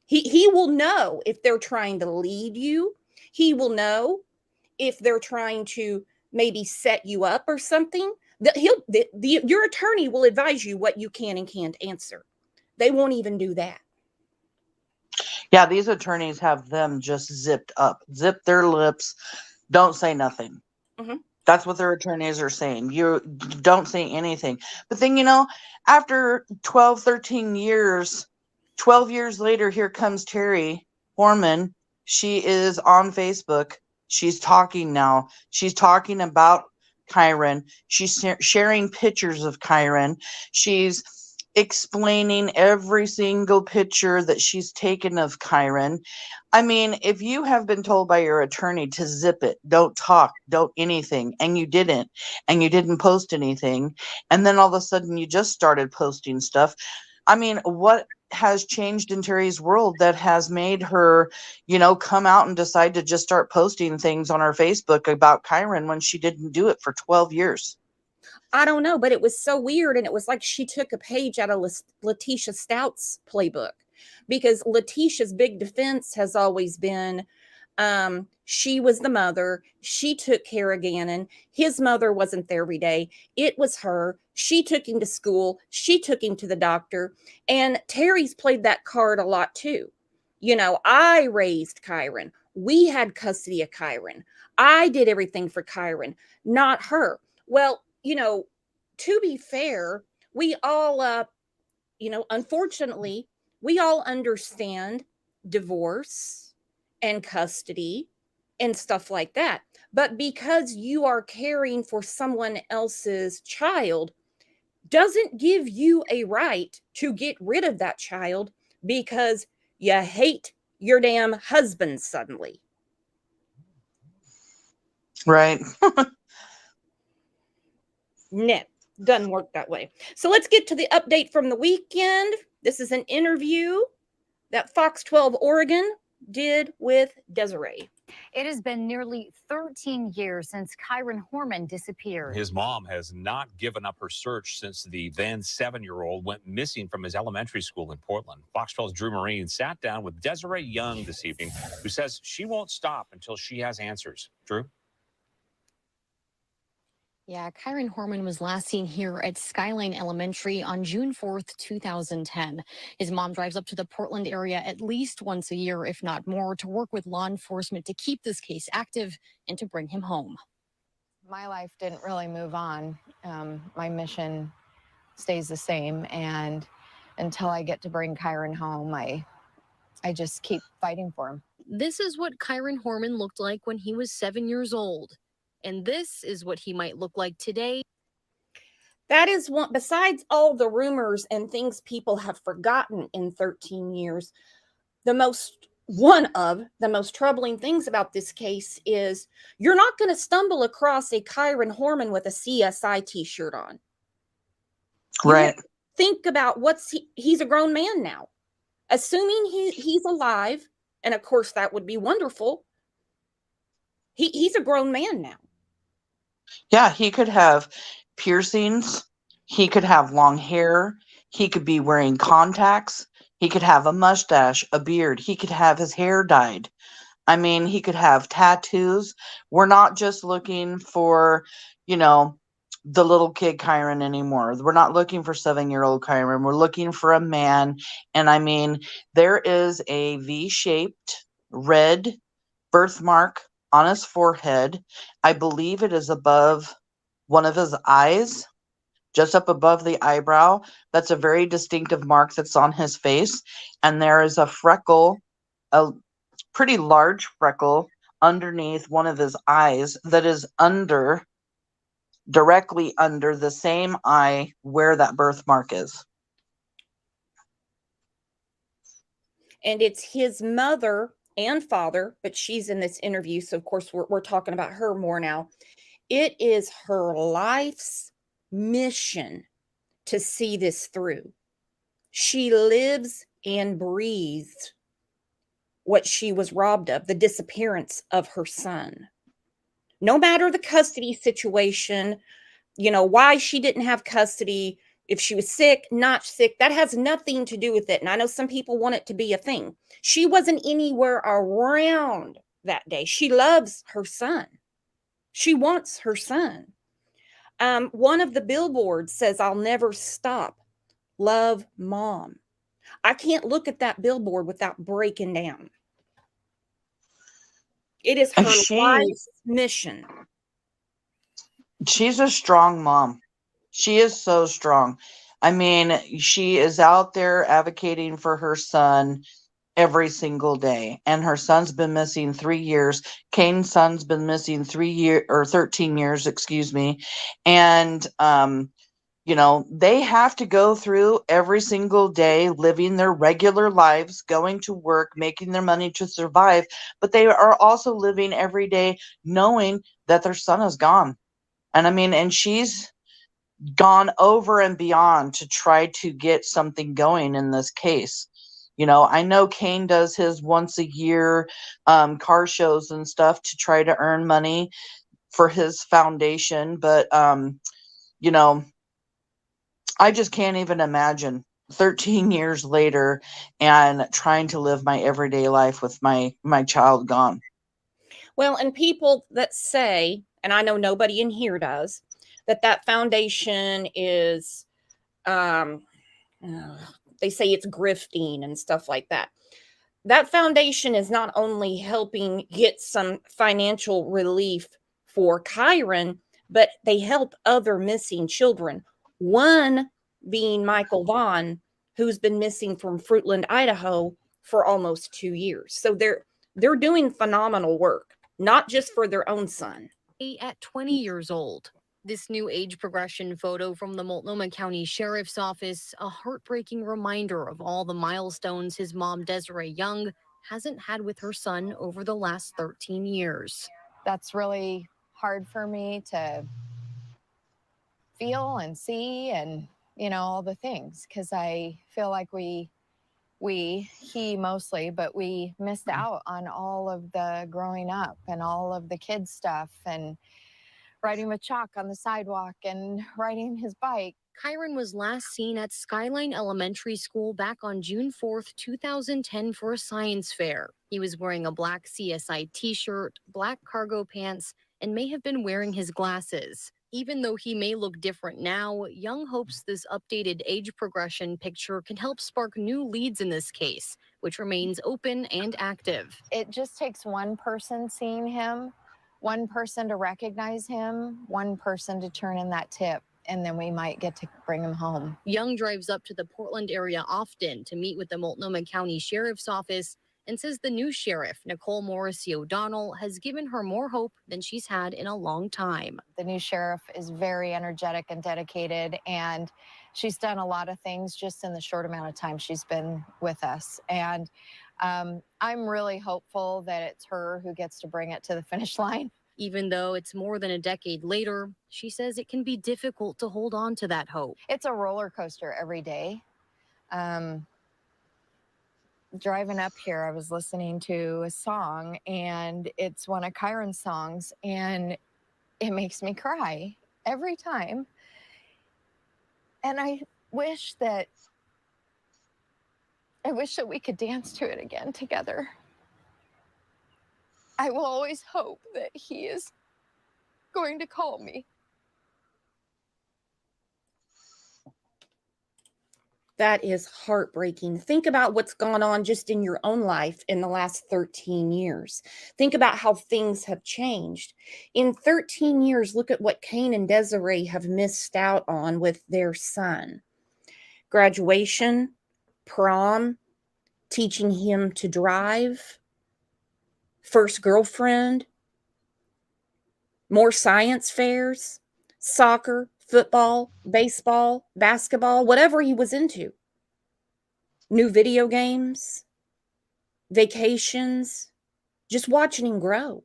He will know if they're trying to lead you. He will know if they're trying to maybe set you up or something. Your attorney will advise you what you can and can't answer. They won't even do that. Yeah, these attorneys have them just zipped up, zip their lips, don't say nothing. Mhm. That's what their attorneys are saying. You don't say anything. But then, you know, after 12, 13 years, 12 years later, here comes Terry Horman. She is on Facebook. She's talking now. She's talking about Kyron. She's sharing pictures of Kyron. She's explaining every single picture that she's taken of Kyron. I mean, if you have been told by your attorney to zip it, don't talk, don't anything, and you didn't post anything, and then all of a sudden you just started posting stuff. I mean, what has changed in Terry's world that has made her, you know, come out and decide to just start posting things on her Facebook about Kyron when she didn't do it for 12 years? I don't know, but it was so weird. And it was like she took a page out of Letitia Stout's playbook, because Letitia's big defense has always been she was the mother. She took care of Gannon. His mother wasn't there every day. It was her. She took him to school. She took him to the doctor. And Terry's played that card a lot too. You know, I raised Kyron. We had custody of Kyron. I did everything for Kyron, not her. Well, you know, to be fair, we all, unfortunately, we all understand divorce and custody and stuff like that. But because you are caring for someone else's child doesn't give you a right to get rid of that child because you hate your damn husband suddenly. Right. No, doesn't work that way. So let's get to the update from the weekend. This is an interview that Fox 12 Oregon did with Desiree. It has been nearly 13 years since Kyron Horman disappeared. His mom has not given up her search since the then 7-year-old went missing from his elementary school in Portland. Fox 12's Drew Marine sat down with Desiree Young this evening, who says she won't stop until she has answers. Drew? Yeah, Kyron Horman was last seen here at Skyline Elementary on June 4th, 2010. His mom drives up to the Portland area at least once a year, if not more, to work with law enforcement to keep this case active and to bring him home. My life didn't really move on. My mission stays the same, and until I get to bring Kyron home, I just keep fighting for him. This is what Kyron Horman looked like when he was 7 years old. And this is what he might look like today. That is one, besides all the rumors and things people have forgotten in 13 years, one of the most troubling things about this case is you're not going to stumble across a Kyron Horman with a CSI t-shirt on. Right. Think about he's a grown man now. Assuming he's alive, and of course that would be wonderful. He's a grown man now. Yeah, he could have piercings. He could have long hair. He could be wearing contacts. He could have a mustache, a beard. He could have his hair dyed. I mean, he could have tattoos. We're not just looking for, you know, the little kid Kyron anymore. We're not looking for 7-year-old Kyron. We're looking for a man. And I mean, there is a V-shaped red birthmark on his forehead. I believe it is above one of his eyes, just up above the eyebrow. That's a very distinctive mark that's on his face. And there is a freckle, a pretty large freckle underneath one of his eyes that is directly under the same eye where that birthmark is. and it's his mother and father, but she's in this interview, so of course we're talking about her more now. It is her life's mission to see this through. She lives and breathes what she was robbed of, the disappearance of her son. No matter the custody situation, why she didn't have custody, if she was sick, not sick, that has nothing to do with it. And I know some people want it to be a thing. She wasn't anywhere around that day. She loves her son. She wants her son. One of the billboards says, "I'll never stop. Love, Mom." I can't look at that billboard without breaking down. It is her life's mission. She's a strong mom. She is so strong. I mean, she is out there advocating for her son every single day. And her son's been missing 3 years. Kane's son's been missing 13 years, excuse me. And, they have to go through every single day living their regular lives, going to work, making their money to survive. But they are also living every day knowing that their son is gone. And she's gone over and beyond to try to get something going in this case. I know Kane does his once a year car shows and stuff to try to earn money for his foundation. But, I just can't even imagine 13 years later and trying to live my everyday life with my child gone. Well, and people that say, and I know nobody in here does, that foundation is, they say it's grifting and stuff like that. That foundation is not only helping get some financial relief for Kyron, but they help other missing children. One being Michael Vaughn, who's been missing from Fruitland, Idaho for almost 2 years. So they're doing phenomenal work, not just for their own son. At 20 years old. This new age progression photo from the Multnomah County Sheriff's Office, a heartbreaking reminder of all the milestones his mom, Desiree Young, hasn't had with her son over the last 13 years. That's really hard for me to feel and see and, all the things, because I feel like he mostly, but we missed out on all of the growing up and all of the kids stuff and riding with chalk on the sidewalk and riding his bike. Kyron was last seen at Skyline Elementary School back on June 4th, 2010 for a science fair. He was wearing a black CSI t-shirt, black cargo pants, and may have been wearing his glasses. Even though he may look different now, Young hopes this updated age progression picture can help spark new leads in this case, which remains open and active. It just takes one person seeing him, one person to recognize him, one person to turn in that tip, and then we might get to bring him home. Young drives up to the Portland area often to meet with the Multnomah County Sheriff's Office and says the new sheriff, Nicole Morrissey O'Donnell, has given her more hope than she's had in a long time. The new sheriff is very energetic and dedicated, and she's done a lot of things just in the short amount of time she's been with us. And I'm really hopeful that it's her who gets to bring it to the finish line. Even though it's more than a decade later, she says it can be difficult to hold on to that hope. It's a roller coaster every day. Driving up here, I was listening to a song, and it's one of Kyron's songs, and it makes me cry every time. And I wish that we could dance to it again together. I will always hope that he is going to call me. That is heartbreaking. Think about what's gone on just in your own life in the last 13 years. Think about how things have changed. In 13 years, look at what Kane and Desiree have missed out on with their son. Graduation, prom, teaching him to drive, first girlfriend, more science fairs, soccer, football, baseball, basketball, whatever he was into. New video games. vacations, just watching him grow.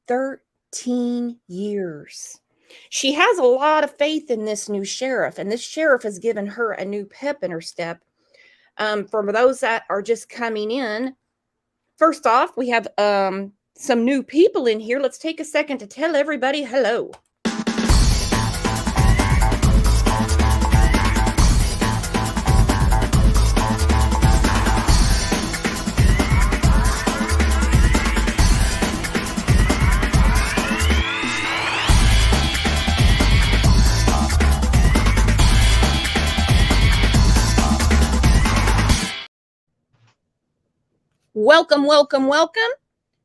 13 years. She has a lot of faith in this new sheriff, and this sheriff has given her a new pep in her step. For those that are just coming in, first off, we have some new people in here. Let's take a second to tell everybody hello. Welcome, welcome, welcome.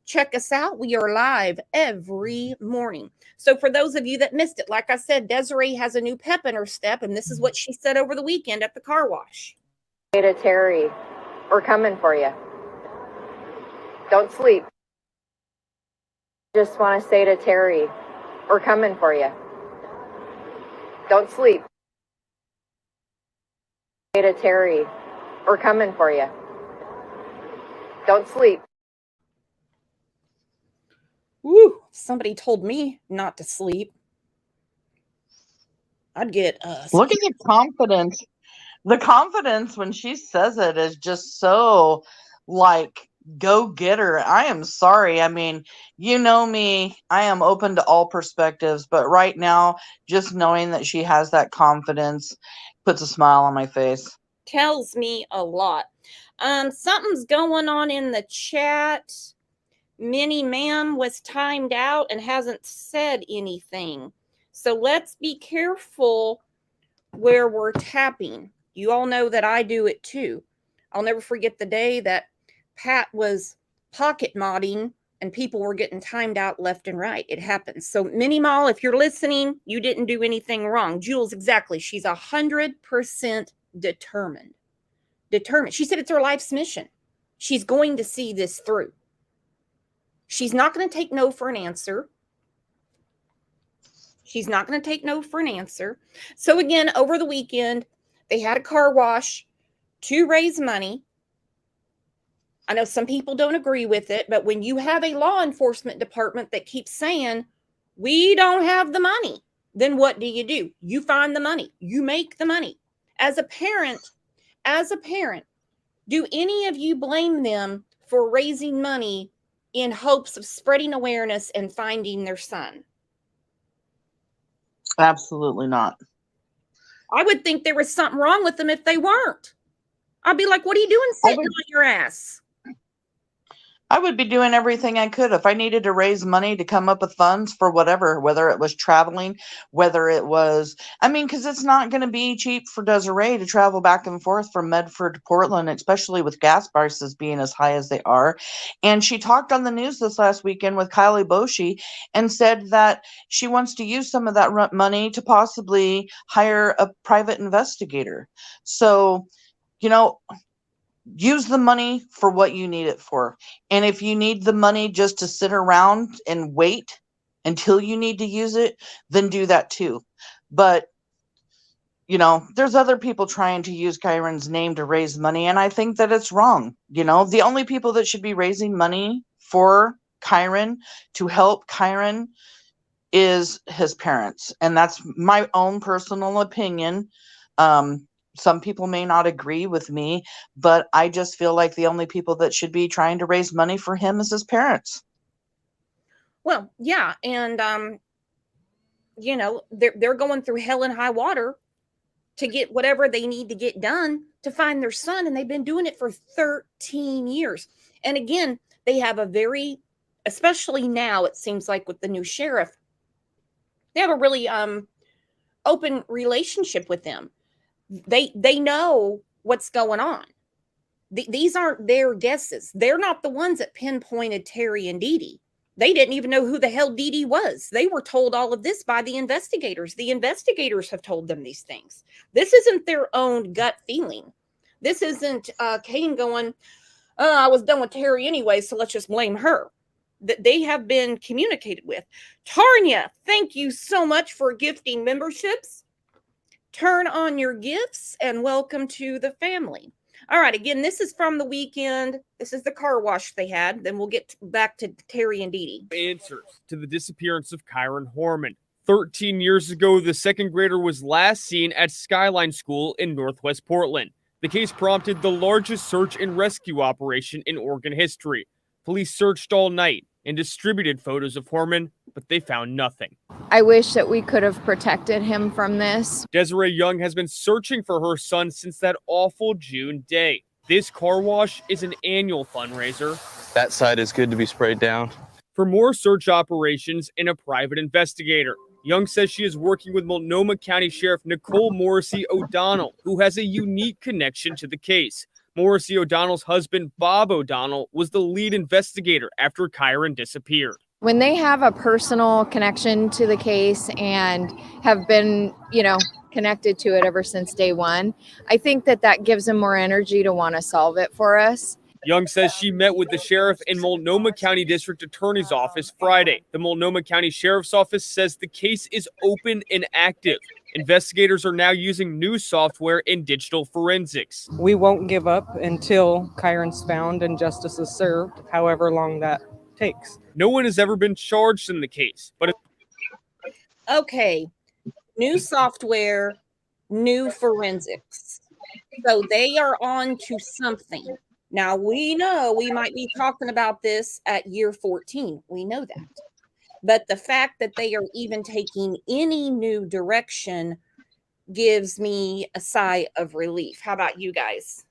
Check us out. We are live every morning. So for those of you that missed it, like I said, Desiree has a new pep in her step, and this is what she said over the weekend at the car wash. Say to Terry, we're coming for you. Don't sleep. Just want to say to Terry, we're coming for you. Don't sleep. Say to Terry, we're coming for you. Don't sleep. Woo, somebody told me not to sleep. I'd get Look at the confidence. The confidence when she says it is just so like, go get her. I am sorry. I mean, you know me, I am open to all perspectives, but right now, just knowing that she has that confidence puts a smile on my face. tells me a lot. Something's going on in the chat. Minnie Ma'am was timed out and hasn't said anything. So let's be careful where we're tapping. You all know that I do it too. I'll never forget the day that Pat was pocket modding and people were getting timed out left and right. It happens. So Minnie Mall, if you're listening, you didn't do anything wrong. Jules, exactly. She's 100% determined. She said it's her life's mission. She's going to see this through. She's not going to take no for an answer. She's not going to take no for an answer. So again, over the weekend, they had a car wash to raise money. I know some people don't agree with it, but when you have a law enforcement department that keeps saying, we don't have the money, then what do? You find the money. You make the money. As a parent, do any of you blame them for raising money in hopes of spreading awareness and finding their son? Absolutely not. I would think there was something wrong with them if they weren't. I'd be like, what are you doing sitting on your ass? I would be doing everything I could if I needed to raise money to come up with funds for whatever, whether it was traveling, whether it was, because it's not going to be cheap for Desiree to travel back and forth from Medford to Portland, especially with gas prices being as high as they are. And she talked on the news this last weekend with Kylie Boshi and said that she wants to use some of that money to possibly hire a private investigator. So, use the money for what you need it for. And if you need the money just to sit around and wait until you need to use it, then do that too. But, there's other people trying to use Kyron's name to raise money, and I think that it's wrong. The only people that should be raising money for Kyron to help Kyron is his parents. And that's my own personal opinion. Some people may not agree with me, but I just feel like the only people that should be trying to raise money for him is his parents. Well, yeah. And, they're going through hell and high water to get whatever they need to get done to find their son. And they've been doing it for 13 years. And again, they have a very, especially now, it seems like with the new sheriff, they have a really open relationship with them. They know what's going on. These aren't their guesses. They're not the ones that pinpointed Terry and Dee Dee. They didn't even know who the hell Dee Dee was. They were told all of this by the investigators. The investigators have told them these things. This isn't their own gut feeling. This isn't Kane going, I was done with Terry anyway, so let's just blame her. That they have been communicated with. Tarnia, thank you so much for gifting memberships. Turn on your gifts and welcome to the family. All right, again, this is from the weekend. This is the car wash they had. Then we'll get back to Terry and Dee Dee. Answers to the disappearance of Kyron Horman. 13 years ago, the second grader was last seen at Skyline School in Northwest Portland. The case prompted the largest search and rescue operation in Oregon history. Police searched all night and distributed photos of Horman, but they found nothing. I wish that we could have protected him from this. Desiree Young has been searching for her son since that awful June day. This car wash is an annual fundraiser. That side is good to be sprayed down. For more search operations and a private investigator. Young says she is working with Multnomah County Sheriff Nicole Morrissey O'Donnell, who has a unique connection to the case. Morrissey O'Donnell's husband, Bob O'Donnell, was the lead investigator after Kyron disappeared. When they have a personal connection to the case and have been, connected to it ever since day one, I think that gives them more energy to want to solve it for us. Young says she met with the sheriff in Multnomah County District Attorney's Office Friday. The Multnomah County Sheriff's Office says the case is open and active. Investigators are now using new software in digital forensics. We won't give up until Kyron's found and justice is served, however long that takes. No one has ever been charged in the case, but Okay, new software, new forensics. So they are on to something. Now, we know we might be talking about this at year 14. We know that. But the fact that they are even taking any new direction gives me a sigh of relief. How about you guys?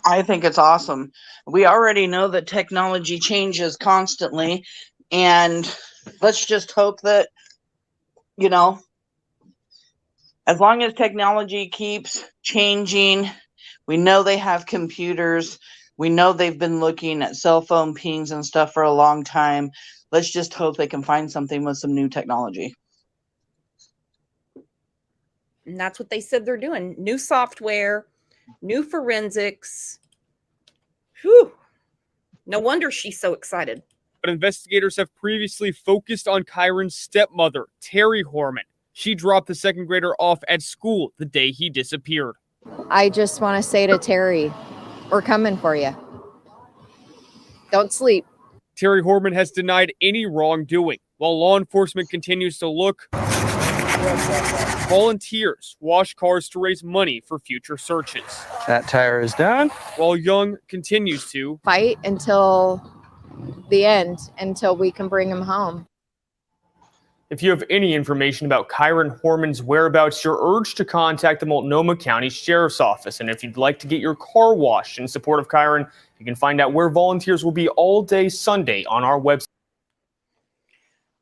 I think it's awesome. We already know that technology changes constantly, and let's just hope that, as long as technology keeps changing, we know they have computers. We know they've been looking at cell phone pings and stuff for a long time. Let's just hope they can find something with some new technology. And that's what they said they're doing. New software, new forensics. Whew. No wonder she's so excited. But investigators have previously focused on Kyron's stepmother, Terry Horman. She dropped the second grader off at school the day he disappeared. I just want to say to Terry, we're coming for you. Don't sleep. Terry Horman has denied any wrongdoing. While law enforcement continues to look, volunteers wash cars to raise money for future searches. That tire is done. While Young continues to Fight until the end, until we can bring him home. If you have any information about Kyron Horman's whereabouts, you're urged to contact the Multnomah County Sheriff's Office. And if you'd like to get your car washed in support of Kyron, you can find out where volunteers will be all day Sunday on our website.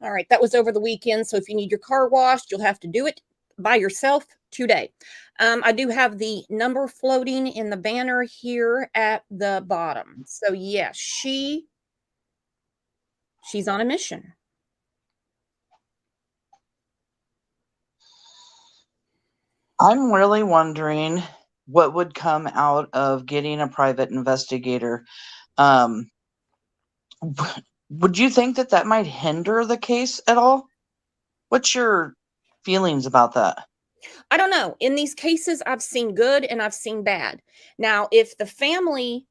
All right, that was over the weekend. So if you need your car washed, you'll have to do it by yourself today. I do have the number floating in the banner here at the bottom. So yes, she's on a mission. I'm really wondering what would come out of getting a private investigator. Would you think that might hinder the case at all? What's your feelings about that? I don't know. In these cases, I've seen good and I've seen bad. Now, if the family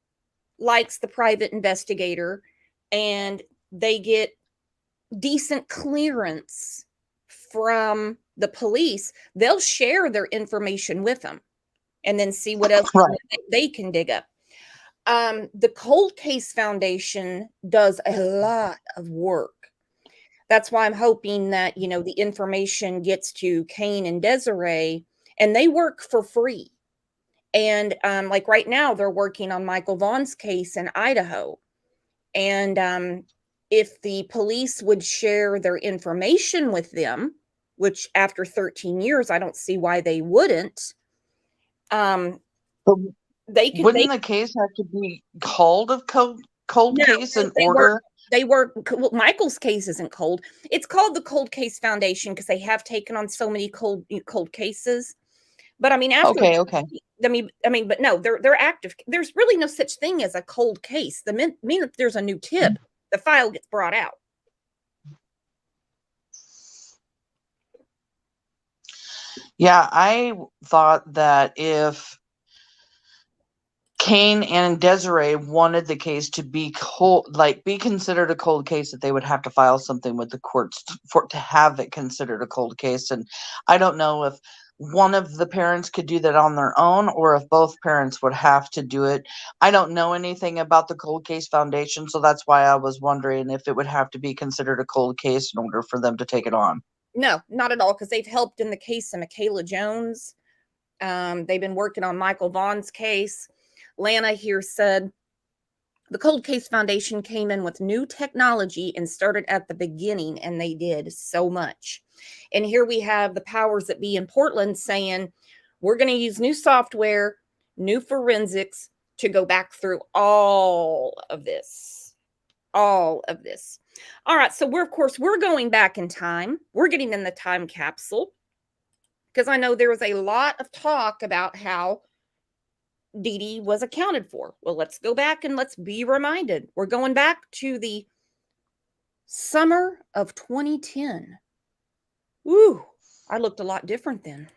likes the private investigator and they get decent clearance from the police, they'll share their information with them and then see what else they can dig up. The Cold Case Foundation does a lot of work. That's why I'm hoping that, the information gets to Kane and Desiree, and they work for free. And like right now, they're working on Michael Vaughn's case in Idaho. And if the police would share their information with them, which after 13 years, I don't see why they wouldn't. Wouldn't the case have to be called a cold case in order? Well, Michael's case isn't cold. It's called the Cold Case Foundation because they have taken on so many cold cases. But I mean, okay. But no, they're active. There's really no such thing as a cold case. The minute there's a new tip, the file gets brought out. Yeah, I thought that if Kane and Desiree wanted the case to be be considered a cold case, that they would have to file something with the courts to have it considered a cold case. And I don't know if one of the parents could do that on their own or if both parents would have to do it. I don't know anything about the Cold Case Foundation, so that's why I was wondering if it would have to be considered a cold case in order for them to take it on. No, not at all, because they've helped in the case of Michaela Jones. They've been working on Michael Vaughn's case. Lana here said, the Cold Case Foundation came in with new technology and started at the beginning, and they did so much. And here we have the powers that be in Portland saying, we're going to use new software, new forensics to go back through all of this. All of this. All right, so of course, we're going back in time. We're getting in the time capsule, because I know there was a lot of talk about how Dee Dee was accounted for. Well, let's go back and let's be reminded. We're going back to the summer of 2010. Woo, I looked a lot different then.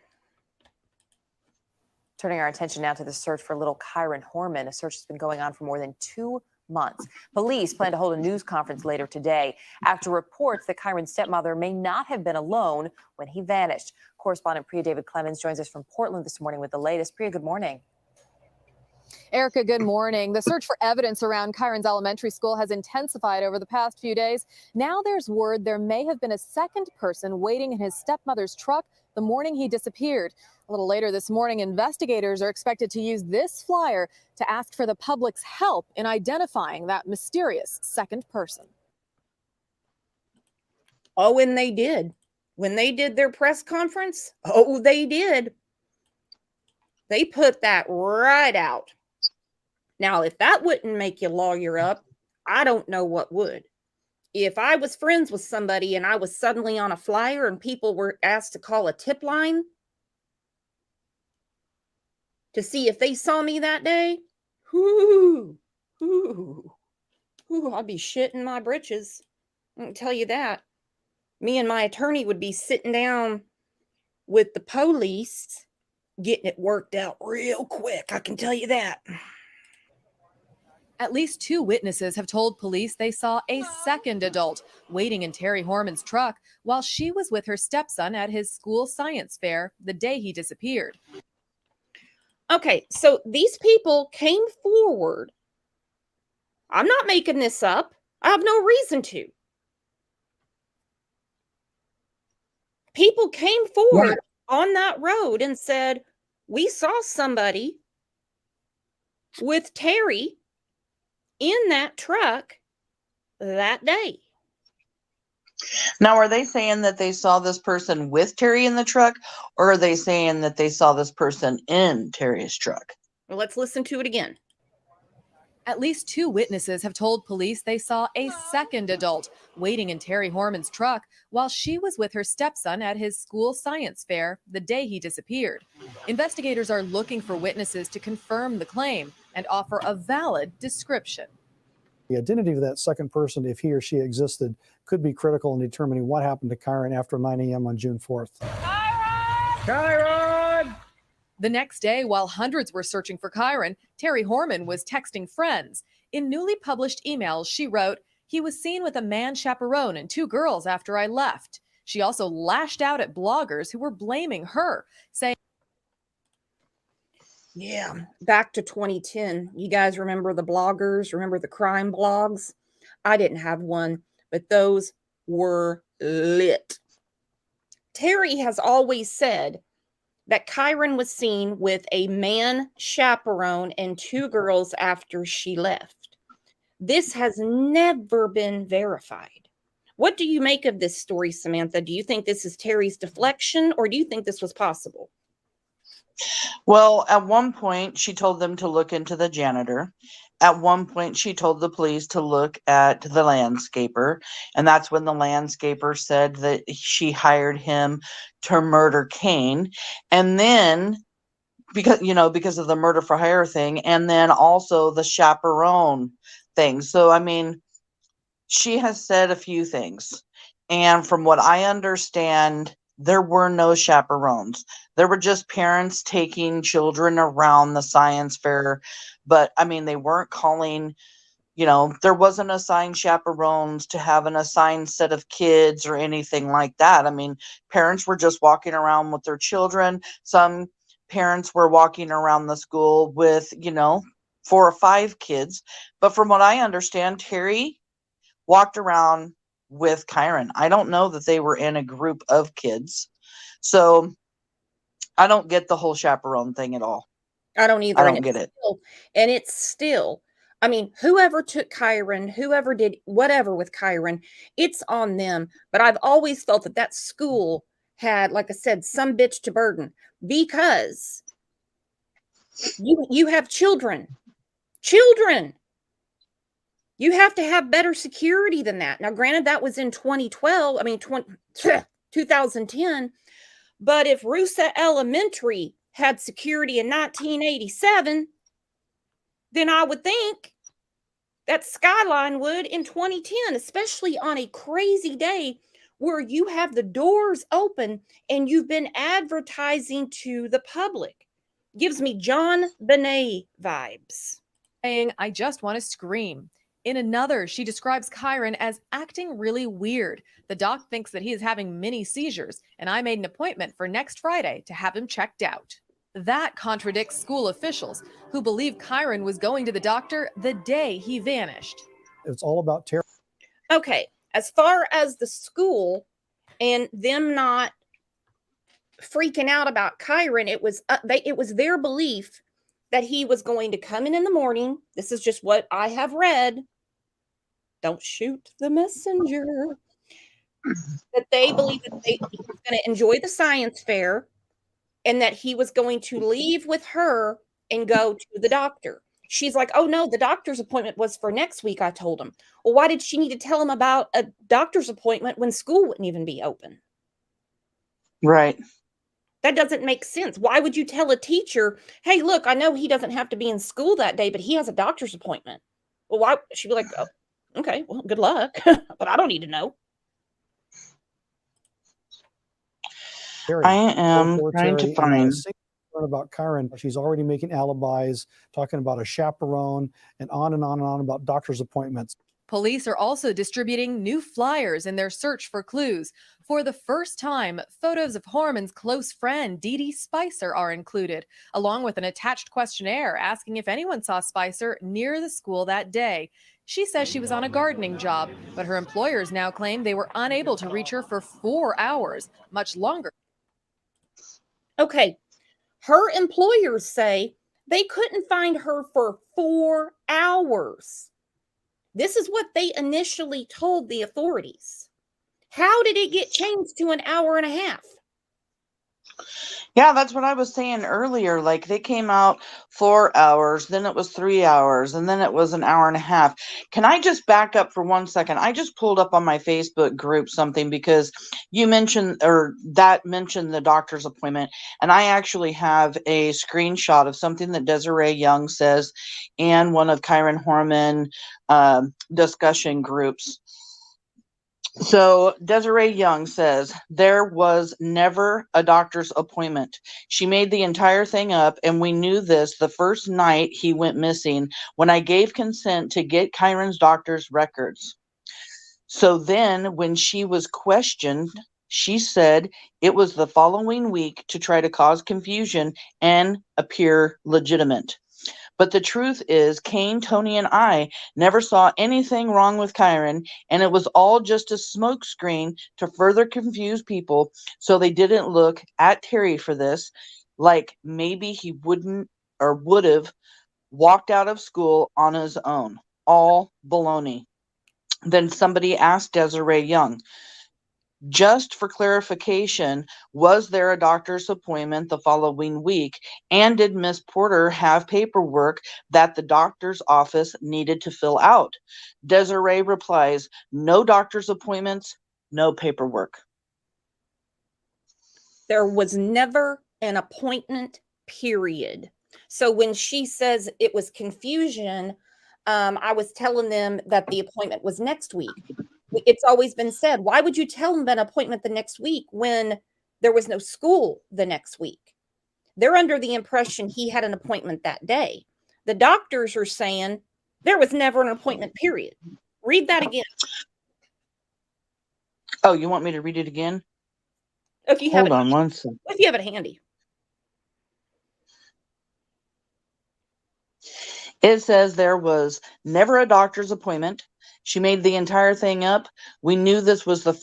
Turning our attention now to the search for little Kyron Horman. A search has been going on for more than 2 months. Police plan to hold a news conference later today after reports that Kyron's stepmother may not have been alone when he vanished. Correspondent Priya David Clemens joins us from Portland this morning with the latest. Priya, good morning. Erica, good morning. The search for evidence around Kyron's elementary school has intensified over the past few days. Now there's word there may have been a second person waiting in his stepmother's truck the morning he disappeared. A little later this morning, investigators are expected to use this flyer to ask for the public's help in identifying that mysterious second person. Oh, and they did. When they did their press conference, oh, they did. They put that right out. Now, if that wouldn't make you lawyer up, I don't know what would. If I was friends with somebody and I was suddenly on a flyer and people were asked to call a tip line to see if they saw me that day, I'd be shitting my britches. I can tell you that. Me and my attorney would be sitting down with the police, getting it worked out real quick. I can tell you that. At least 2 witnesses have told police they saw a second adult waiting in Terry Horman's truck while she was with her stepson at his school science fair the day he disappeared. Okay, so these people came forward. I'm not making this up. I have no reason to. People came forward on that road and said, we saw somebody with Terry in that truck that day. Now, are they saying that they saw this person with Terry in the truck, or are they saying that they saw this person in Terry's truck? Well, let's listen to it again. At least 2 witnesses have told police they saw a second adult waiting in Terry Horman's truck while she was with her stepson at his school science fair the day he disappeared. Investigators are looking for witnesses to confirm the claim and offer a valid description. The identity of that second person, if he or she existed, could be critical in determining what happened to Kyron after 9 a.m. on June 4th. Kyron! The next day, while hundreds were searching for Kyron, Terry Horman was texting friends. In newly published emails, she wrote, "He was seen with a man chaperone and 2 girls after I left." She also lashed out at bloggers who were blaming her, saying, Yeah, back to 2010. You guys remember the bloggers? Remember the crime blogs? I didn't have one, but those were lit. Terry has always said that Kyron was seen with a man chaperone and 2 girls after she left. This has never been verified. What do you make of this story, Samantha? Do you think this is Terry's deflection, or do you think this was possible? Well, at one point, she told them to look into the janitor. At one point, she told the police to look at the landscaper. And that's when the landscaper said that she hired him to murder Kane. And then, because of the murder for hire thing, and then also the chaperone thing. So, I mean, she has said a few things. And from what I understand, there were no chaperones. There were just parents taking children around the science fair. But I mean, they weren't calling, there wasn't assigned chaperones to have an assigned set of kids or anything like that. I mean, parents were just walking around with their children. Some parents were walking around the school with, 4 or 5 kids. But from what I understand, Terry walked around with Kyron. I don't know that they were in a group of kids. So I don't get the whole chaperone thing at all. I don't either. I don't get it. And it's still, I mean, whoever took Kyron, whoever did whatever with Kyron, it's on them. But I've always felt that that school had, like I said, some bitch to burden, because you have children. You have to have better security than that. Now, granted, that was in 2010. But if Rusa Elementary had security in 1987, then I would think that Skyline would in 2010, especially on a crazy day where you have the doors open and you've been advertising to the public. Gives me John Bonet vibes. Saying, I just want to scream. In another, she describes Kyron as acting really weird. The doc thinks that he is having mini seizures, and I made an appointment for next Friday to have him checked out. That contradicts school officials who believe Kyron was going to the doctor the day he vanished. It's all about terror. Okay, as far as the school and them not freaking out about Kyron, it was their belief that he was going to come in the morning. This is just what I have read. Don't shoot the messenger. That they believe that he was going to enjoy the science fair and that he was going to leave with her and go to the doctor. She's like, oh no, the doctor's appointment was for next week, I told him. Well, why did she need to tell him about a doctor's appointment when school wouldn't even be open? Right. That doesn't make sense. Why would you tell a teacher, hey, look, I know he doesn't have to be in school that day, but he has a doctor's appointment? Well, why? She'd be like, oh, okay, well, good luck, but I don't need to know. I am trying to find about Kyron. She's already making alibis, talking about a chaperone, and on and on and on about doctor's appointments. Police are also distributing new flyers in their search for clues. For the first time, photos of Horman's close friend, Dee Dee Spicer, are included, along with an attached questionnaire asking if anyone saw Spicer near the school that day. She says she was on a gardening job, but her employers now claim they were unable to reach her for 4 hours, much longer. Okay, her employers say they couldn't find her for 4 hours. This is what they initially told the authorities. How did it get changed to an hour and a half? Yeah, that's what I was saying earlier. Like, they came out 4 hours, then it was 3 hours, and then it was an hour and a half. Can I just back up for 1 second? I just pulled up on my Facebook group something because you mentioned, or that mentioned the doctor's appointment. And I actually have a screenshot of something that Desiree Young says in one of Kyron Horman discussion groups. So Desiree Young says, there was never a doctor's appointment. She made the entire thing up, and we knew this the first night he went missing when I gave consent to get Kyron's doctor's records. So then when she was questioned, she said it was the following week to try to cause confusion and appear legitimate. But the truth is, Kane, Tony, and I never saw anything wrong with Kyron, and it was all just a smokescreen to further confuse people so they didn't look at Terry for this, like maybe he wouldn't or would have walked out of school on his own. All baloney. Then somebody asked Desiree Young, just for clarification, was there a doctor's appointment the following week? And did Miss Porter have paperwork that the doctor's office needed to fill out? Desiree replies, no doctor's appointments, no paperwork. There was never an appointment, period. So when she says it was confusion, I was telling them that the appointment was next week. It's always been said, why would you tell them an appointment the next week when there was no school the next week. They're under the impression he had an appointment that day. The doctors are saying there was never an appointment, period. Read that again. Oh, you want me to read it again? If you have Hold on one second. If you have it handy. It says there was never a doctor's appointment. She made the entire thing up. We knew this was the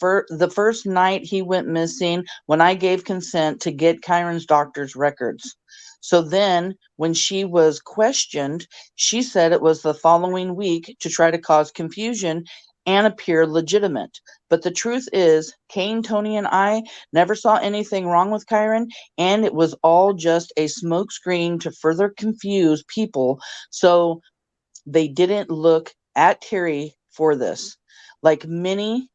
first night he went missing when I gave consent to get Kyron's doctor's records. So then when she was questioned, she said it was the following week to try to cause confusion and appear legitimate. But the truth is, Kane, Tony, and I never saw anything wrong with Kyron, and it was all just a smokescreen to further confuse people. So they didn't look at Terry for this. Like maybe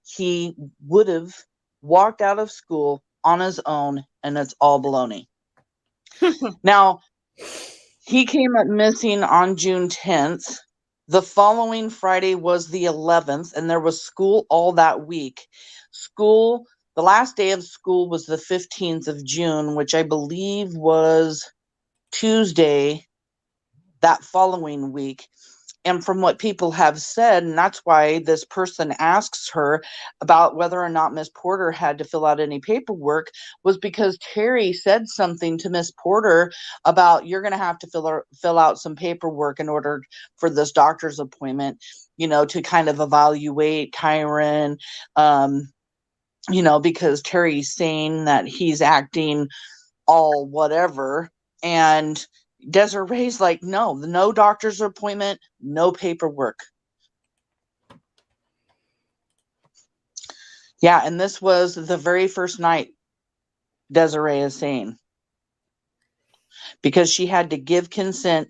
he would have walked out of school on his own, and it's all baloney. Now, he came up missing on June 10th. The following Friday was the 11th, and there was school all that week. The last day of school was the 15th of June, which I believe was Tuesday that following week. And from what people have said, and that's why this person asks her about whether or not Miss Porter had to fill out any paperwork, was because Terry said something to Miss Porter about, you're going to have to fill out some paperwork in order for this doctor's appointment, to kind of evaluate Kyron, because Terry's saying that he's acting all whatever. And Desiree's like, no doctor's appointment, no paperwork. Yeah, and this was the very first night, Desiree is saying, because she had to give consent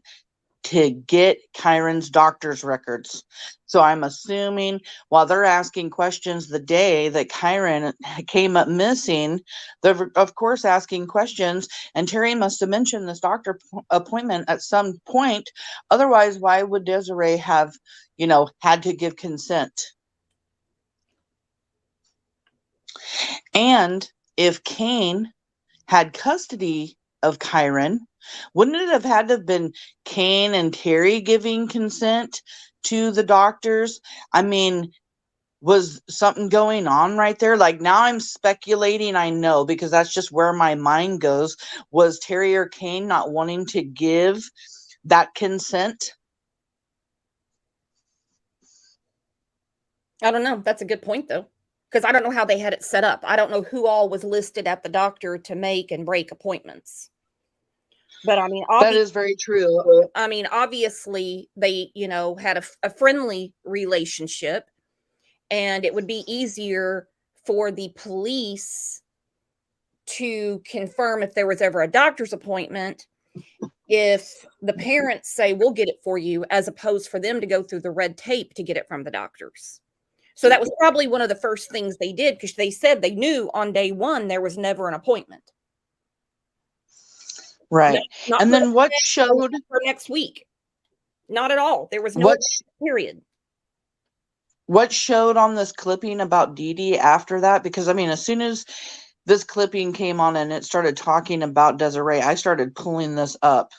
to get Kyron's doctor's records. So I'm assuming while they're asking questions the day that Kyron came up missing, they're of course asking questions, and Terry must have mentioned this doctor appointment at some point. Otherwise, why would Desiree have, had to give consent? And if Kane had custody of Kyron, wouldn't it have had to have been Kane and Terry giving consent to the doctors? I mean, was something going on right there? Like, now I'm speculating, I know, because that's just where my mind goes. Was Terry or Kane not wanting to give that consent? I don't know. That's a good point, though, because I don't know how they had it set up. I don't know who all was listed at the doctor to make and break appointments. But I mean, that is very true. I mean, obviously they, had a friendly relationship, and it would be easier for the police to confirm if there was ever a doctor's appointment if the parents say, we'll get it for you, as opposed for them to go through the red tape to get it from the doctors. So that was probably one of the first things they did, because they said they knew on day one there was never an appointment. Right. Not and then what showed for next week? Not at all. There was no period. What showed on this clipping about Dee Dee after that? Because I mean, as soon as this clipping came on and it started talking about Desiree, I started pulling this up.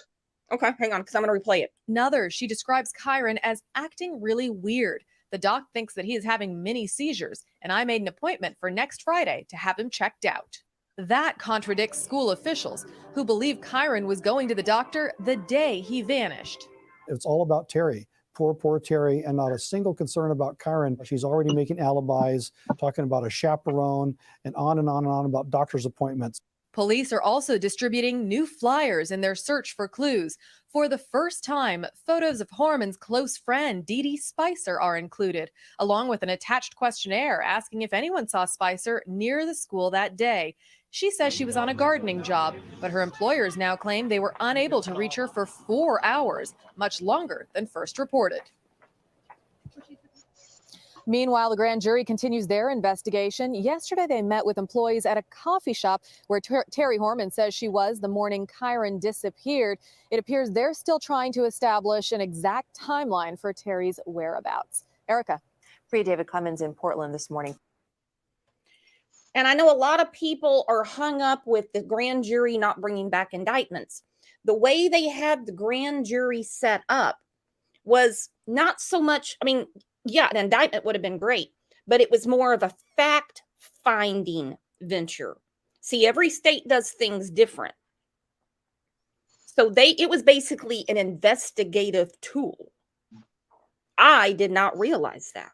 Okay, hang on, because I'm going to replay it. She describes Kyron as acting really weird. The doc thinks that he is having mini seizures, and I made an appointment for next Friday to have him checked out. That contradicts school officials who believe Kyron was going to the doctor the day he vanished. It's all about Terry. Poor Terry, and not a single concern about Kyron. She's already making alibis, talking about a chaperone, and on and on and on about doctor's appointments. Police are also distributing new flyers in their search for clues. For the first time, photos of Horman's close friend, Dee Dee Spicer, are included, along with an attached questionnaire asking if anyone saw Spicer near the school that day. She says she was on a gardening job, but her employers now claim they were unable to reach her for 4 hours, much longer than first reported. Meanwhile, the grand jury continues their investigation. Yesterday, they met with employees at a coffee shop where Terry Horman says she was the morning Kyron disappeared. It appears they're still trying to establish an exact timeline for Terry's whereabouts. Erica. Priya, David Clemens in Portland this morning. And I know a lot of people are hung up with the grand jury not bringing back indictments. The way they had the grand jury set up was not so much, I mean, yeah, an indictment would have been great, but it was more of a fact finding venture. See, every state does things different. So it was basically an investigative tool. I did not realize that.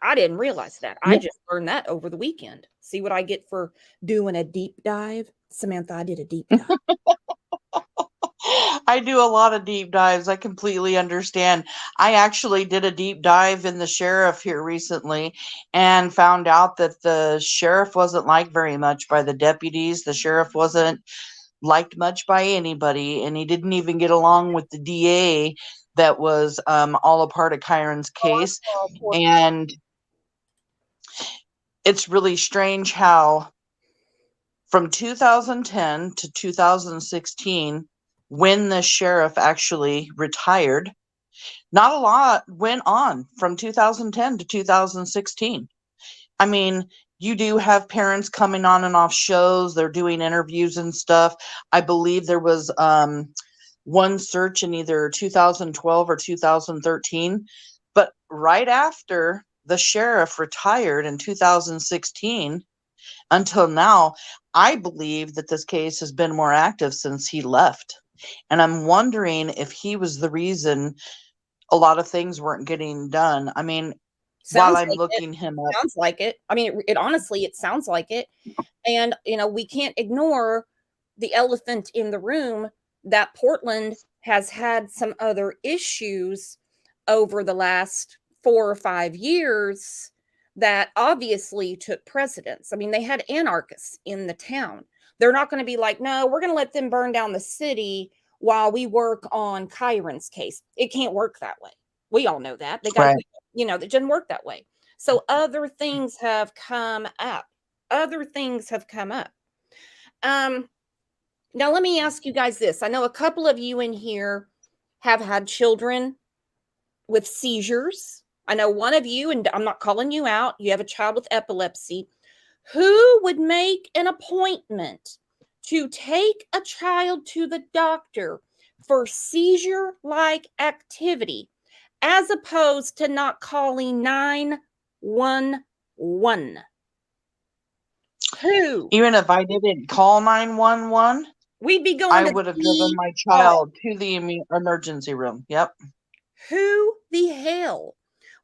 I didn't realize that. I just learned that over the weekend. See what I get for doing a deep dive? Samantha, I did a deep dive. I do a lot of deep dives. I completely understand. I actually did a deep dive in the sheriff here recently and found out that the sheriff wasn't liked very much by the deputies. The sheriff wasn't liked much by anybody, and he didn't even get along with the DA that was all a part of Kyron's case. And it's really strange how from 2010 to 2016, when the sheriff actually retired, not a lot went on from 2010 to 2016. I mean, you do have parents coming on and off shows. They're doing interviews and stuff. I believe there was one search in either 2012 or 2013. But right after the sheriff retired in 2016 until now, I believe that this case has been more active since he left. And I'm wondering if he was the reason a lot of things weren't getting done. I mean, while I'm looking him up. Sounds like it. I mean, it honestly, it sounds like it. And, you know, we can't ignore the elephant in the room that Portland has had some other issues over the last 4 or 5 years that obviously took precedence. I mean, they had anarchists in the town. They're not going to be like, no, we're going to let them burn down the city while we work on Kyron's case. It can't work that way. We all know that. They got, Right. you know, it didn't work that way. So other things have come up. Other things have come up. Now let me ask you guys this. I know a couple of you in here have had children with seizures. I know one of you, and I'm not calling you out, you have a child with epilepsy. Who would make an appointment to take a child to the doctor for seizure-like activity as opposed to not calling 911? Who? Even if I didn't call 911, we'd be going I to would have driven my child to the emergency room. Yep. Who the hell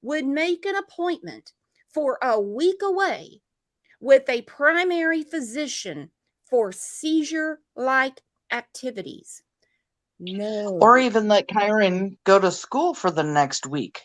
would make an appointment for a week away with a primary physician for seizure-like activities? No. Or even let Kyron go to school for the next week.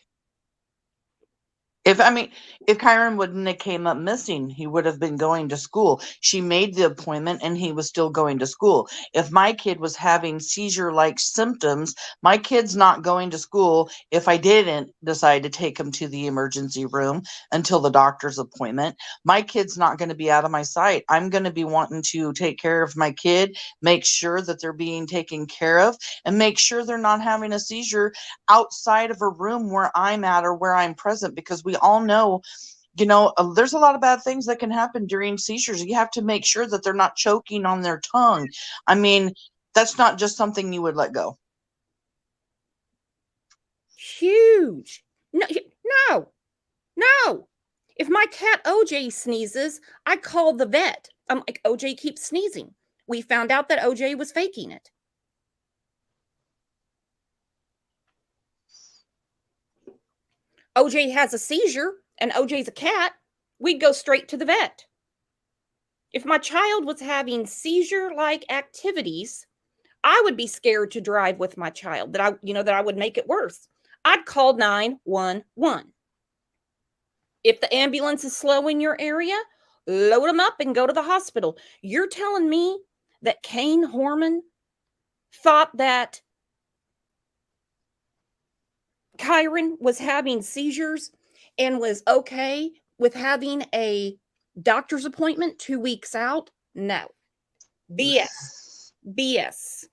If Kyron wouldn't have came up missing, he would have been going to school. She made the appointment and he was still going to school. If my kid was having seizure-like symptoms, my kid's not going to school if I didn't decide to take him to the emergency room until the doctor's appointment. My kid's not going to be out of my sight. I'm going to be wanting to take care of my kid, make sure that they're being taken care of, and make sure they're not having a seizure outside of a room where I'm at or where I'm present, because we all know, there's a lot of bad things that can happen during seizures. You have to make sure that they're not choking on their tongue. I mean, that's not just something you would let go. Huge. No. If my cat OJ sneezes, I call the vet. I'm like, OJ keeps sneezing. We found out that OJ was faking it. OJ has a seizure and OJ's a cat, we'd go straight to the vet. If my child was having seizure-like activities, I would be scared to drive with my child, that I would make it worse. I'd call 911. If the ambulance is slow in your area, load them up and go to the hospital. You're telling me that Kane Horman thought that Kyron was having seizures and was okay with having a doctor's appointment 2 weeks out? No. BS.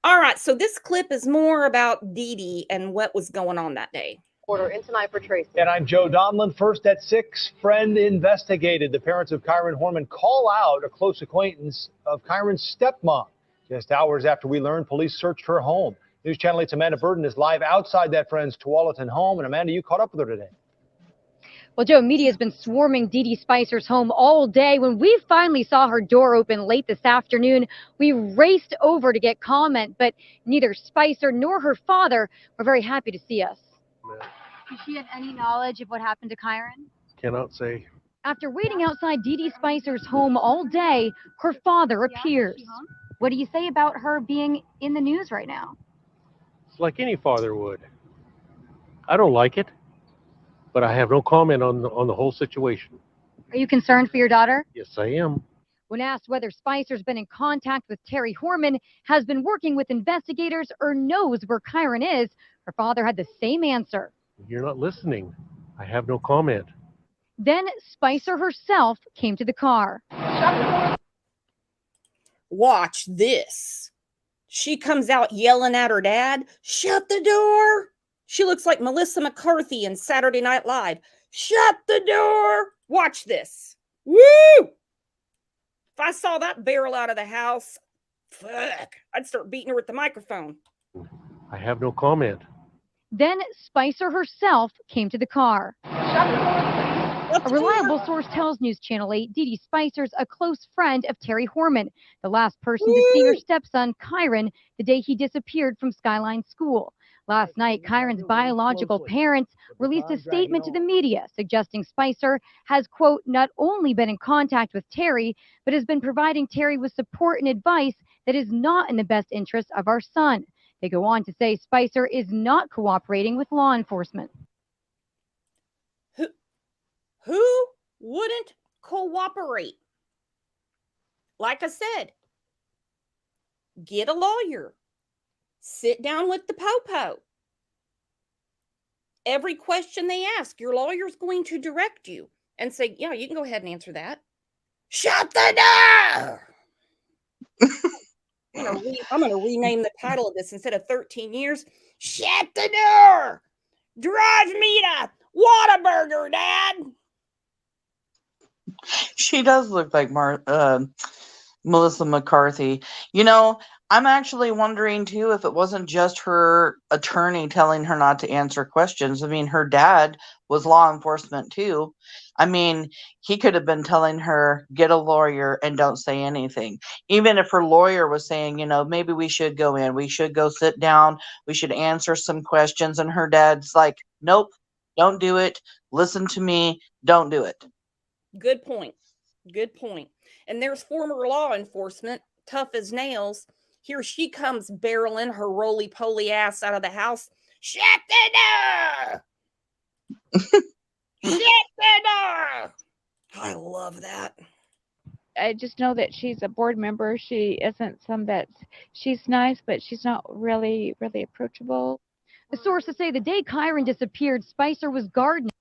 All right, so this clip is more about Dee Dee and what was going on that day. Order in tonight for Tracy. And I'm Joe Donlin. First at 6, friend investigated. The parents of Kyron Horman call out a close acquaintance of Kyron's stepmom. Just hours after we learned, police searched her home. News Channel 8's Amanda Burden is live outside that friend's Tualatin home. And Amanda, you caught up with her today. Well, Joe, media has been swarming Dee Dee Spicer's home all day. When we finally saw her door open late this afternoon, we raced over to get comment, but neither Spicer nor her father were very happy to see us. Does she have any knowledge of what happened to Kyron? Cannot say. After waiting outside Dee Dee Spicer's home all day, her father appears. What do you say about her being in the news right now? It's like any father would. I don't like it, but I have no comment on the whole situation. Are you concerned for your daughter? Yes, I am. When asked whether Spicer's been in contact with Terry Horman, has been working with investigators, or knows where Kyron is, her father had the same answer. You're not listening. I have no comment. Then Spicer herself came to the car. Watch this. She comes out yelling at her dad, "Shut the door." She looks like Melissa McCarthy in Saturday Night Live. "Shut the door." Watch this. Woo! If I saw that barrel out of the house, fuck, I'd start beating her with the microphone. I have no comment. Then Spicer herself came to the car. A reliable source tells News Channel 8 Dee Dee Spicer's a close friend of Terry Horman, the last person to see her stepson, Kyron, the day he disappeared from Skyline School. Last night, Kyron's biological parents released a statement to the media suggesting Spicer has, quote, not only been in contact with Terry, but has been providing Terry with support and advice that is not in the best interest of our son. They go on to say Spicer is not cooperating with law enforcement. Who wouldn't cooperate? Like I said, get a lawyer. Sit down with the popo. Every question they ask, your lawyer's going to direct you and say, yeah, you can go ahead and answer that. Shut the door! I'm going to rename the title of this instead of 13 years. Shut the door! Drive me to Whataburger, Dad! She does look like Melissa McCarthy. You know, I'm actually wondering too if it wasn't just her attorney telling her not to answer questions. I mean, her dad was law enforcement too. I mean, he could have been telling her, get a lawyer and don't say anything. Even if her lawyer was saying, you know, maybe we should go in, we should go sit down, we should answer some questions. And her dad's like, nope, don't do it. Listen to me. Don't do it. Good point. Good point. And there's former law enforcement, tough as nails. Here she comes barreling her roly-poly ass out of the house. Shut the door! Shut the door! I love that. I just know that she's a board member. She isn't she's nice, but she's not really approachable. The sources say the day Kyron disappeared, Spicer was gardening.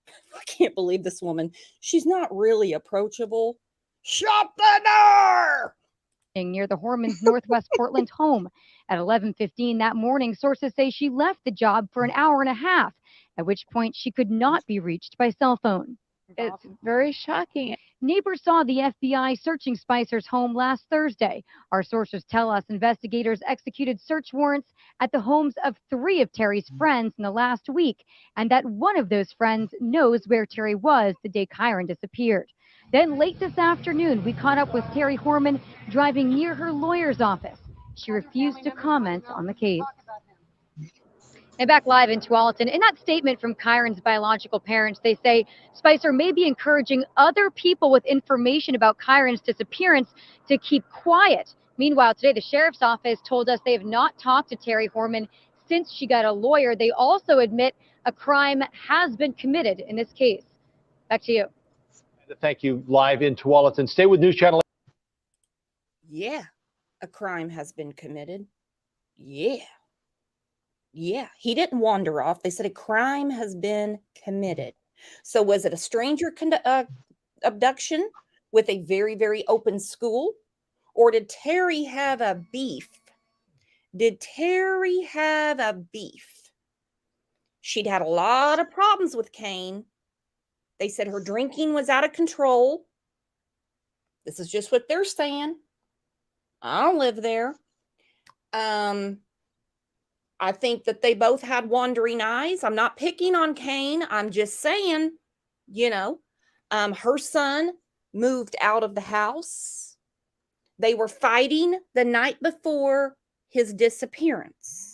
I can't believe this woman. She's not really approachable. Shut the door! Near the Hormans' Northwest Portland home. At 11:15 that morning, sources say she left the job for an hour and a half, at which point she could not be reached by cell phone. It's very shocking. Neighbors saw the FBI searching Spicer's home last Thursday. Our sources tell us investigators executed search warrants at the homes of 3 of Terry's friends in the last week, and that one of those friends knows where Terry was the day Kyron disappeared. Then late this afternoon, we caught up with Terry Horman driving near her lawyer's office. She refused to comment on the case. And back live in Tualatin, in that statement from Kyron's biological parents, they say Spicer may be encouraging other people with information about Kyron's disappearance to keep quiet. Meanwhile, today the sheriff's office told us they have not talked to Terry Horman since she got a lawyer. They also admit a crime has been committed in this case. Back to you. Thank you. Live in Tualatin. Stay with News Channel. Yeah, a crime has been committed. Yeah, he didn't wander off. They said a crime has been committed. So was it a stranger abduction with a very, very open school? Or did Terry have a beef? She'd had a lot of problems with Kane. They said her drinking was out of control. This is just what they're saying. I don't live there. I think that they both had wandering eyes. I'm not picking on Kane. I'm just saying, her son moved out of the house. They were fighting the night before his disappearance.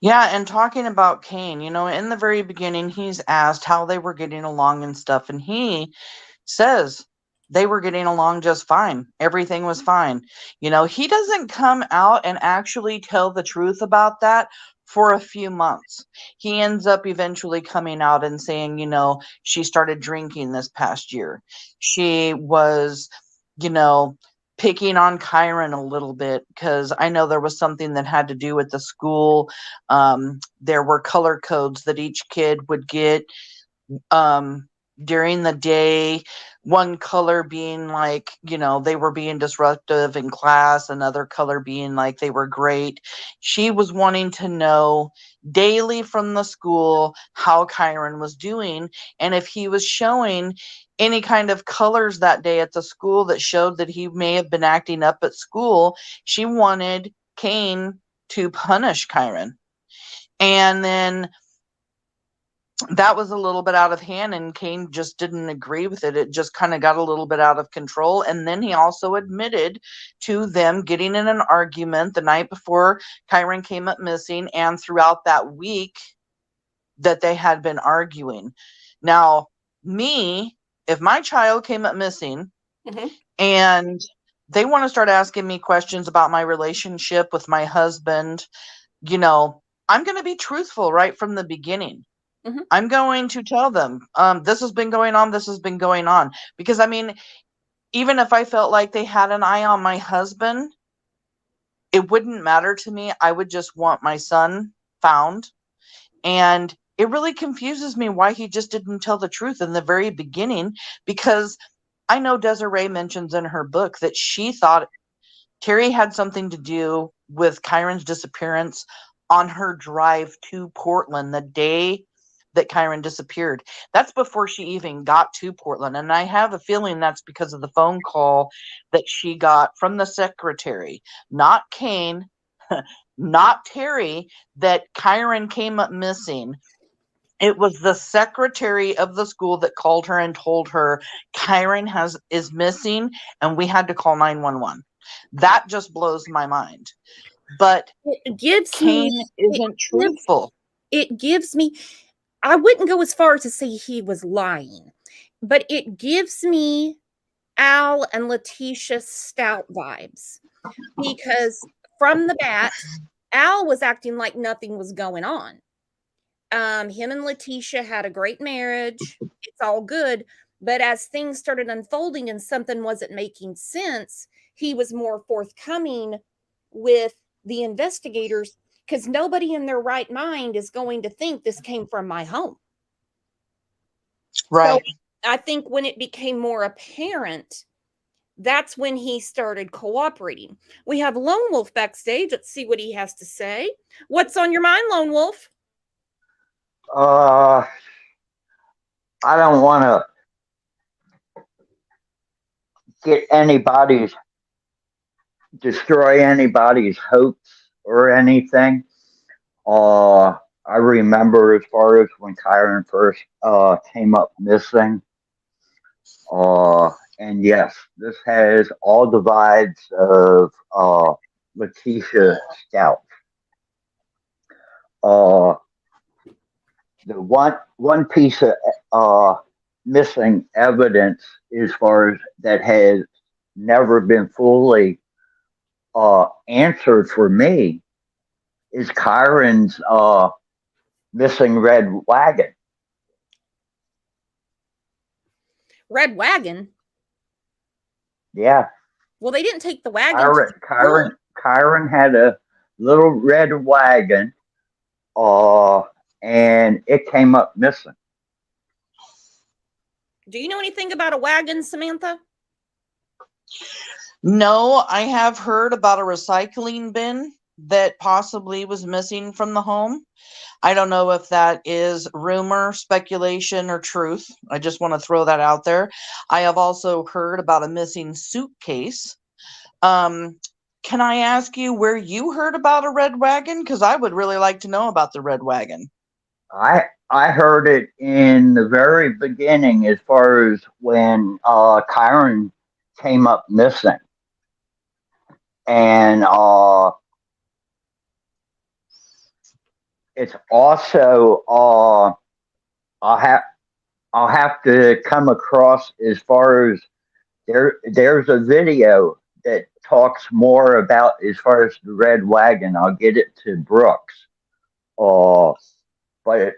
Yeah, and talking about Kane, in the very beginning, he's asked how they were getting along and stuff, and he says they were getting along just fine. Everything was fine. He doesn't come out and actually tell the truth about that for a few months. He ends up eventually coming out and saying, she started drinking this past year. She was, picking on Kyron a little bit because I know there was something that had to do with the school. There were color codes that each kid would get during the day, one color being like, they were being disruptive in class, another color being like they were great. She was wanting to know daily from the school how Kyron was doing, and if he was showing any kind of colors that day at the school that showed that he may have been acting up at school, she wanted Kane to punish Kyron. And then that was a little bit out of hand, and Kane just didn't agree with it. It just kind of got a little bit out of control. And then he also admitted to them getting in an argument the night before Kyron came up missing, and throughout that week that they had been arguing. Now, if my child came up missing and they want to start asking me questions about my relationship with my husband, I'm going to be truthful right from the beginning. I'm going to tell them, this has been going on. This has been going on. Because, even if I felt like they had an eye on my husband, it wouldn't matter to me. I would just want my son found. And it really confuses me why he just didn't tell the truth in the very beginning, because I know Desiree mentions in her book that she thought Terry had something to do with Kyron's disappearance on her drive to Portland the day that Kyron disappeared. That's before she even got to Portland. And I have a feeling that's because of the phone call that she got from the secretary, not Kane, not Terry, that Kyron came up missing. It was the secretary of the school that called her and told her Kyron is missing and we had to call 911. That just blows my mind. But Kane isn't truthful. It gives me, I wouldn't go as far as to say he was lying, but it gives me Al and Letitia Stout vibes, because from the bat, Al was acting like nothing was going on. Him and Letitia had a great marriage. It's all good. But as things started unfolding and something wasn't making sense, he was more forthcoming with the investigators, because nobody in their right mind is going to think this came from my home. Right. So I think when it became more apparent, that's when he started cooperating. We have Lone Wolf backstage. Let's see what he has to say. What's on your mind, Lone Wolf? I don't want to destroy anybody's hopes or anything. I remember as far as when Kyron first came up missing. And yes, this has all the vibes of Letitia Stout. The one piece of missing evidence as far as that has never been fully answered for me is Kyron's missing red wagon. Red wagon? Yeah. Well, they didn't take the wagon. Kyron had a little red wagon, and it came up missing. Do you know anything about a wagon, Samantha? No, I have heard about a recycling bin that possibly was missing from the home. I don't know if that is rumor, speculation, or truth. I just want to throw that out there. I have also heard about a missing suitcase. Can I ask you where you heard about a red wagon? Because I would really like to know about the red wagon. I heard it in the very beginning, as far as when Kyron came up missing, and it's also I'll have to come across, as far as there's a video that talks more about, as far as the red wagon. I'll get it to Brooks. But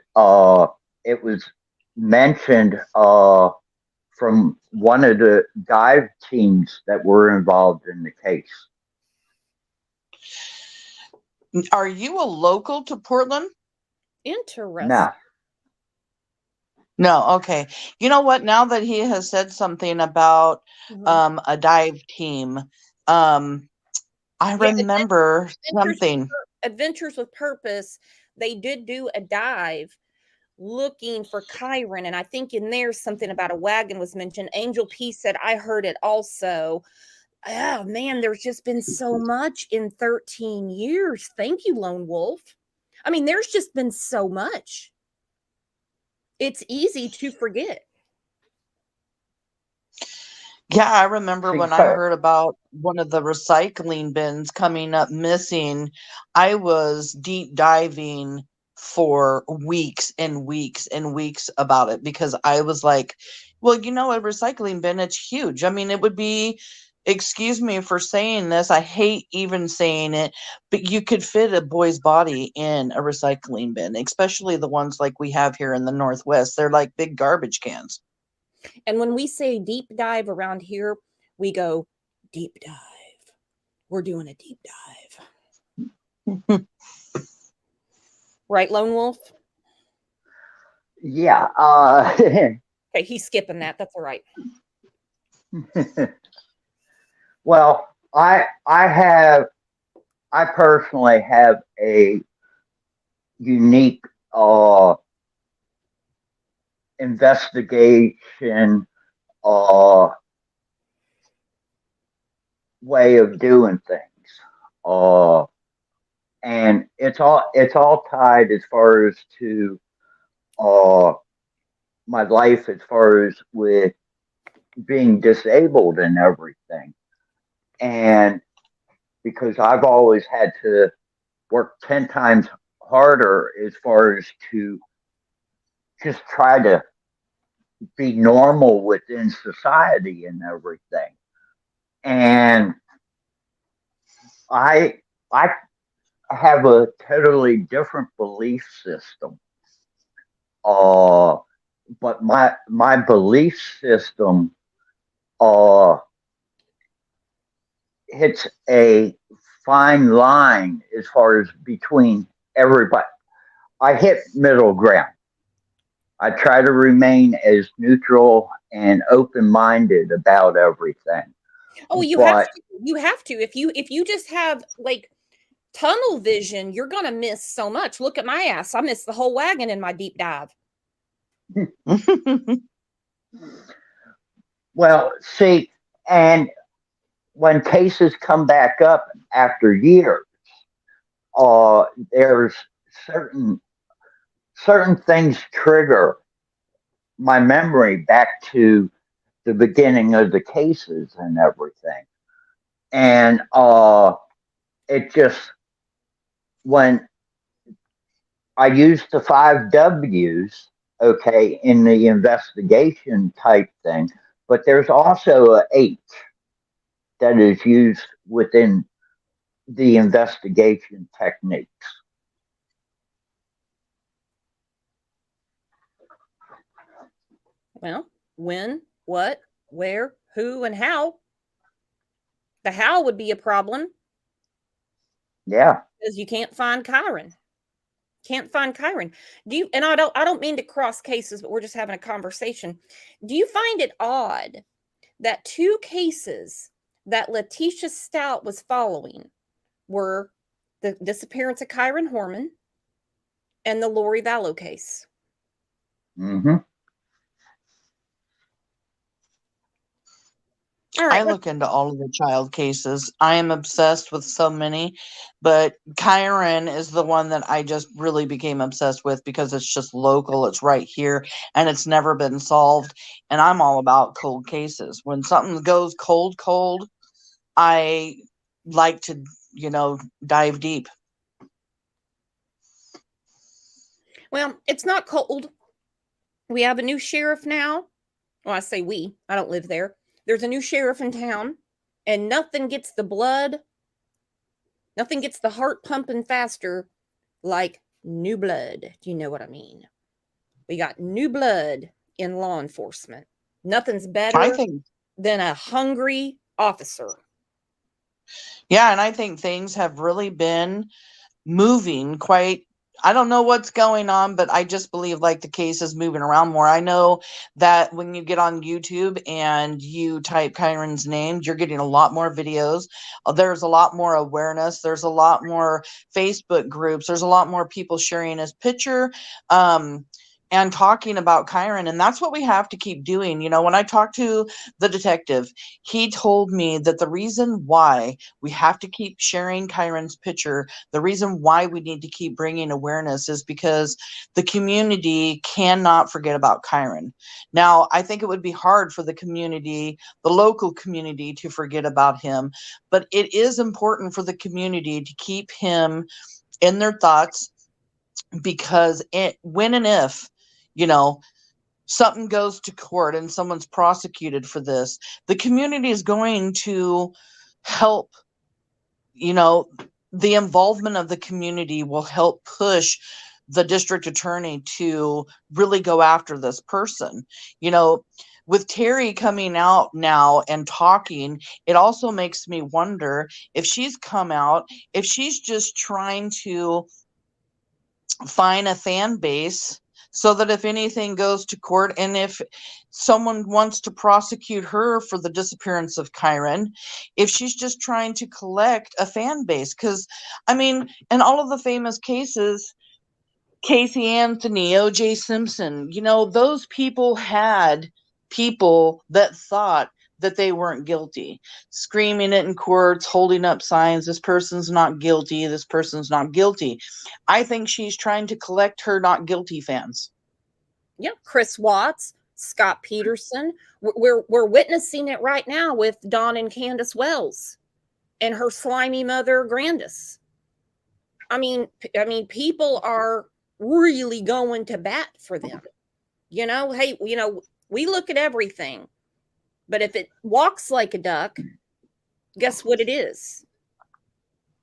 it was mentioned from one of the dive teams that were involved in the case. Are you a local to Portland? Interesting. No. No, okay. You know what? Now that he has said something about a dive team, I remember something. Adventures with Purpose, they did do a dive looking for Kyron, and I think in there something about a wagon was mentioned. Angel P said, I heard it also. Oh man, there's just been so much in 13 years. Thank you, Lone Wolf. I mean, there's just been so much. It's easy to forget. Yeah, I remember when I heard about one of the recycling bins coming up missing, I was deep diving for weeks and weeks and weeks about it, because I was like, well, you know, a recycling bin, it's huge. I mean, it would be, excuse me for saying this, I hate even saying it, but you could fit a boy's body in a recycling bin, especially the ones like we have here in the Northwest. They're like big garbage cans. And when we say deep dive around here, we go deep dive. We're doing a deep dive. Right, Lone Wolf? Yeah. Okay, he's skipping that. That's all right. Well, I personally have a unique investigation way of doing things. And it's all tied, as far as to my life, as far as with being disabled and everything. And because I've always had to work 10 times harder, as far as to just try to be normal within society and everything. And I have a totally different belief system. But my belief system hits a fine line, as far as between everybody. I hit middle ground. I try to remain as neutral and open-minded about everything. Oh, you have to. You have to. If you just have like tunnel vision, you're gonna miss so much. Look at my ass. I missed the whole wagon in my deep dive. Well, see, and when cases come back up after years, there's certain things trigger my memory back to the beginning of the cases and everything. And it just, when I used the 5 W's, okay, in the investigation type thing, but there's also a H that is used within the investigation techniques. Well, when, what, where, who, and how. The how would be a problem. Yeah. Because you can't find Kyron. Can't find Kyron. Do you? And I don't mean to cross cases, but we're just having a conversation. Do you find it odd that 2 cases that Letitia Stout was following were the disappearance of Kyron Horman and the Lori Vallow case. Mm-hmm. All right, I look into all of the child cases. I am obsessed with so many, but Kyron is the one that I just really became obsessed with because it's just local, it's right here, and it's never been solved. And I'm all about cold cases. When something goes cold, I like to, dive deep. well, it's not cold. We have a new sheriff now. Well, I say we. I don't live there. There's a new sheriff in town, and nothing gets the heart pumping faster like new blood. Do you know what I mean? We got new blood in law enforcement. Nothing's better than a hungry officer. Yeah, and I think things have really been moving quite. I don't know what's going on, but I just believe like the case is moving around more. I know that when you get on YouTube and you type Kyron's name, you're getting a lot more videos. There's a lot more awareness. There's a lot more Facebook groups. There's a lot more people sharing his picture. And talking about Kyron, and that's what we have to keep doing. When I talked to the detective, he told me that the reason why we have to keep sharing Kyron's picture, the reason why we need to keep bringing awareness is because the community cannot forget about Kyron. Now, I think it would be hard for the community, the local community, to forget about him, but it is important for the community to keep him in their thoughts, because when and if something goes to court and someone's prosecuted for this, the community is going to help. The involvement of the community will help push the district attorney to really go after this person. With Terry coming out now and talking, it also makes me wonder if she's come out, if she's just trying to find a fan base so that if anything goes to court, and if someone wants to prosecute her for the disappearance of Kyron, if she's just trying to collect a fan base. Because, in all of the famous cases, Casey Anthony, O.J. Simpson, those people had people that thought that they weren't guilty, screaming it in courts, holding up signs, this person's not guilty, this person's not guilty. I think she's trying to collect her not guilty fans. Yeah, Chris Watts, Scott Peterson. We're witnessing it right now with Dawn and Candace Wells and her slimy mother, Grandis. People are really going to bat for them. Hey, we look at everything, but if it walks like a duck, guess what it is?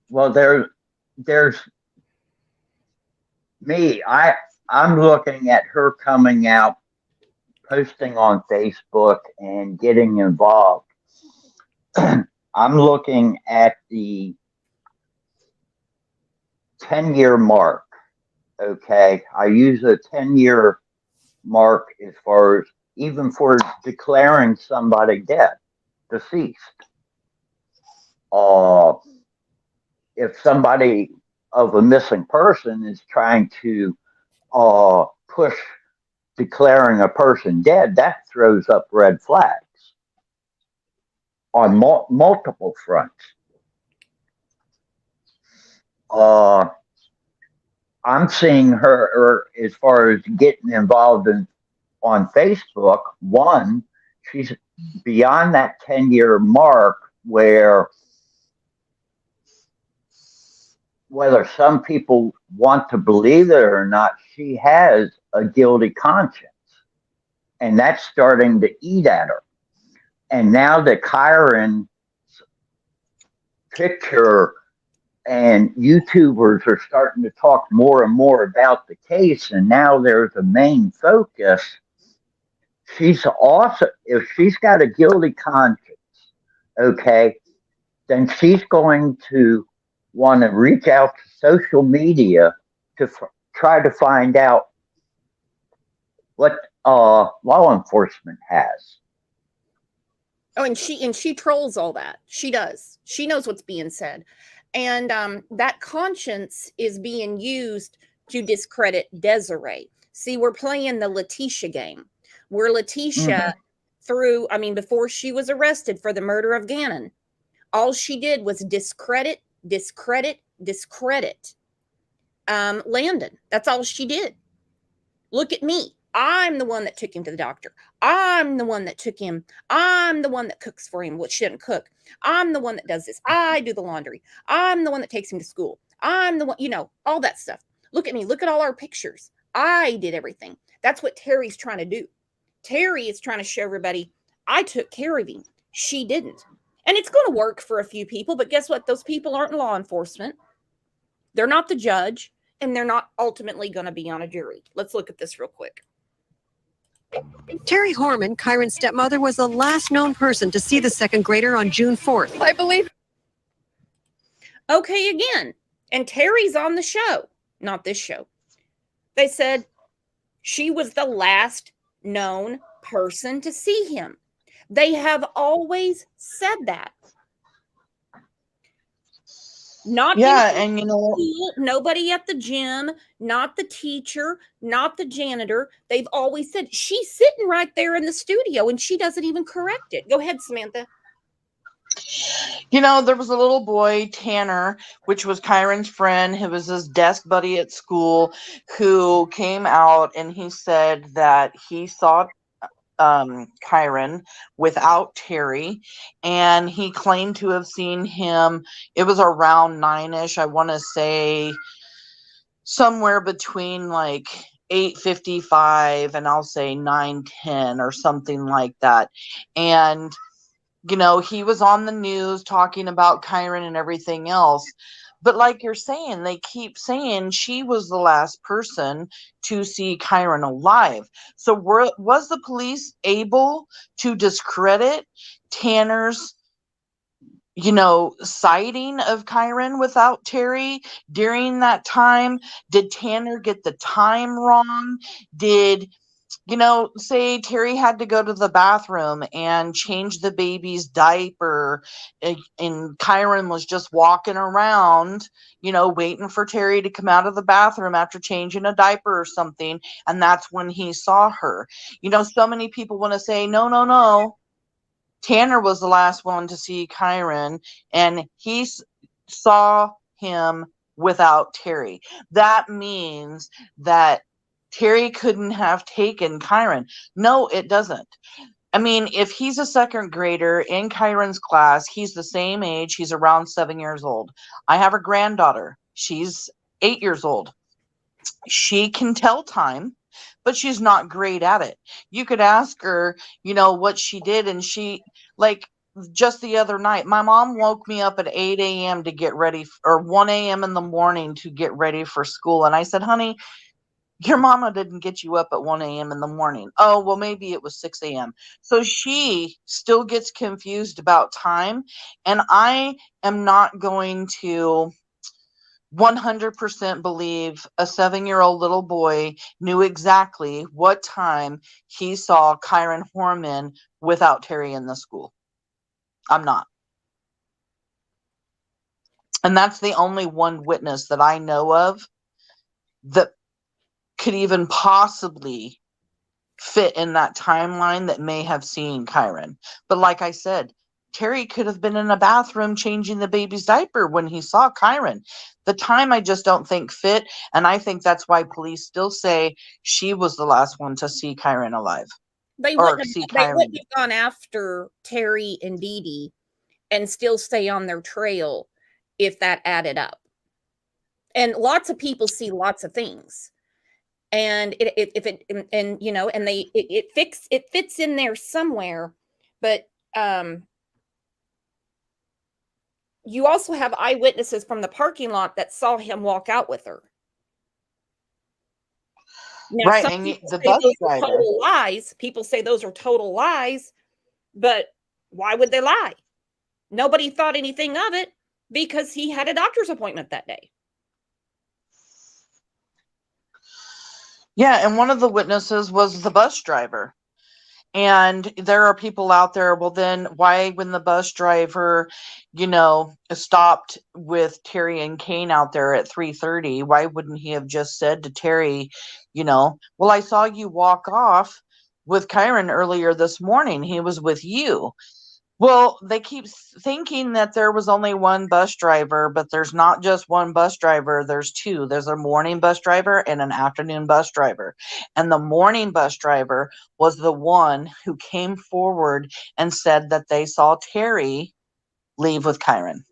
Well, there's me. I'm looking at her coming out, posting on Facebook and getting involved. I'm looking at the 10-year mark. Okay. I use a 10-year mark as far as even for declaring somebody dead, deceased. If somebody of a missing person is trying to push declaring a person dead, that throws up red flags on multiple fronts. I'm seeing her as far as getting involved on Facebook. One, she's beyond that 10-year mark where, whether some people want to believe it or not, she has a guilty conscience. And that's starting to eat at her. And now that Kyron's picture and YouTubers are starting to talk more and more about the case, and now there's a main focus, she's also, if she's got a guilty conscience, okay, then she's going to want to reach out to social media to try to find out what law enforcement has. Oh, and she trolls all that. She does. She knows what's being said. And that conscience is being used to discredit Desiree. See, we're playing the Letitia game, where Letitia before she was arrested for the murder of Gannon, all she did was discredit Landon. That's all she did. Look at me. I'm the one that took him to the doctor. I'm the one that took him. I'm the one that cooks for him, which shouldn't cook. I'm the one that does this. I do the laundry. I'm the one that takes him to school. I'm the one, all that stuff. Look at me. Look at all our pictures. I did everything. That's what Terry's trying to do. Terry is trying to show everybody, I took care of him. She didn't. And it's going to work for a few people, but guess what? Those people aren't law enforcement. They're not the judge, and they're not ultimately going to be on a jury. Let's look at this real quick. Terry Horman, Kyron's stepmother, was the last known person to see the second grader on June 4th. I believe. Okay, again. And Terry's on the show, not this show. They said she was the last known person to see him. They have always said that. Not and nobody at the gym, not the teacher, not the janitor. They've always said she's sitting right there in the studio and she doesn't even correct it. Go ahead, Samantha. There was a little boy, Tanner, which was Kyron's friend, who was his desk buddy at school, who came out and he said that he saw Kyron without Terry, and he claimed to have seen him. It was around 9ish. I want to say somewhere between like 8:55 and I'll say 9:10 or something like that. And he was on the news talking about Kyron and everything else. But like you're saying, they keep saying she was the last person to see Kyron alive. So was the police able to discredit Tanner's, sighting of Kyron without Terry during that time? Did Tanner get the time wrong? Did say Terry had to go to the bathroom and change the baby's diaper, and Kyron was just walking around, waiting for Terry to come out of the bathroom after changing a diaper or something, and that's when he saw her. So many people want to say, no. Tanner was the last one to see Kyron, and he saw him without Terry. That means that Terry couldn't have taken Kyron. No, it doesn't. I mean, if he's a second grader in Kyron's class, he's the same age. He's around 7 years old. I have a granddaughter. She's 8 years old. She can tell time, but she's not great at it. You could ask her, what she did, and she, like, just the other night, my mom woke me up at 8 a.m. to get ready, or 1 a.m. in the morning to get ready for school. And I said, honey, your mama didn't get you up at 1 a.m. in the morning. Oh, well, maybe it was 6 a.m. So she still gets confused about time. And I am not going to 100% believe a 7-year-old little boy knew exactly what time he saw Kyron Horman without Terry in the school. I'm not. And that's the only one witness that I know of that could even possibly fit in that timeline that may have seen Kyron. But like I said, Terry could have been in a bathroom changing the baby's diaper when he saw Kyron. The time I just don't think fit, and I think that's why police still say she was the last one to see Kyron alive. They wouldn't have gone after Terry and Dee Dee and still stay on their trail if that added up. And lots of people see lots of things. And it fits in there somewhere, but you also have eyewitnesses from the parking lot that saw him walk out with her. Now, right, and the bus driver. Total lies. People say those are total lies, but why would they lie? Nobody thought anything of it because he had a doctor's appointment that day. Yeah, and one of the witnesses was the bus driver. And there are people out there, well, then why, when the bus driver, stopped with Terry and Kane out there at 3:30, why wouldn't he have just said to Terry, well, I saw you walk off with Kyron earlier this morning. He was with you. Well, they keep thinking that there was only one bus driver, but there's not just one bus driver. There's two. There's a morning bus driver and an afternoon bus driver. And the morning bus driver was the one who came forward and said that they saw Terry leave with Kyron.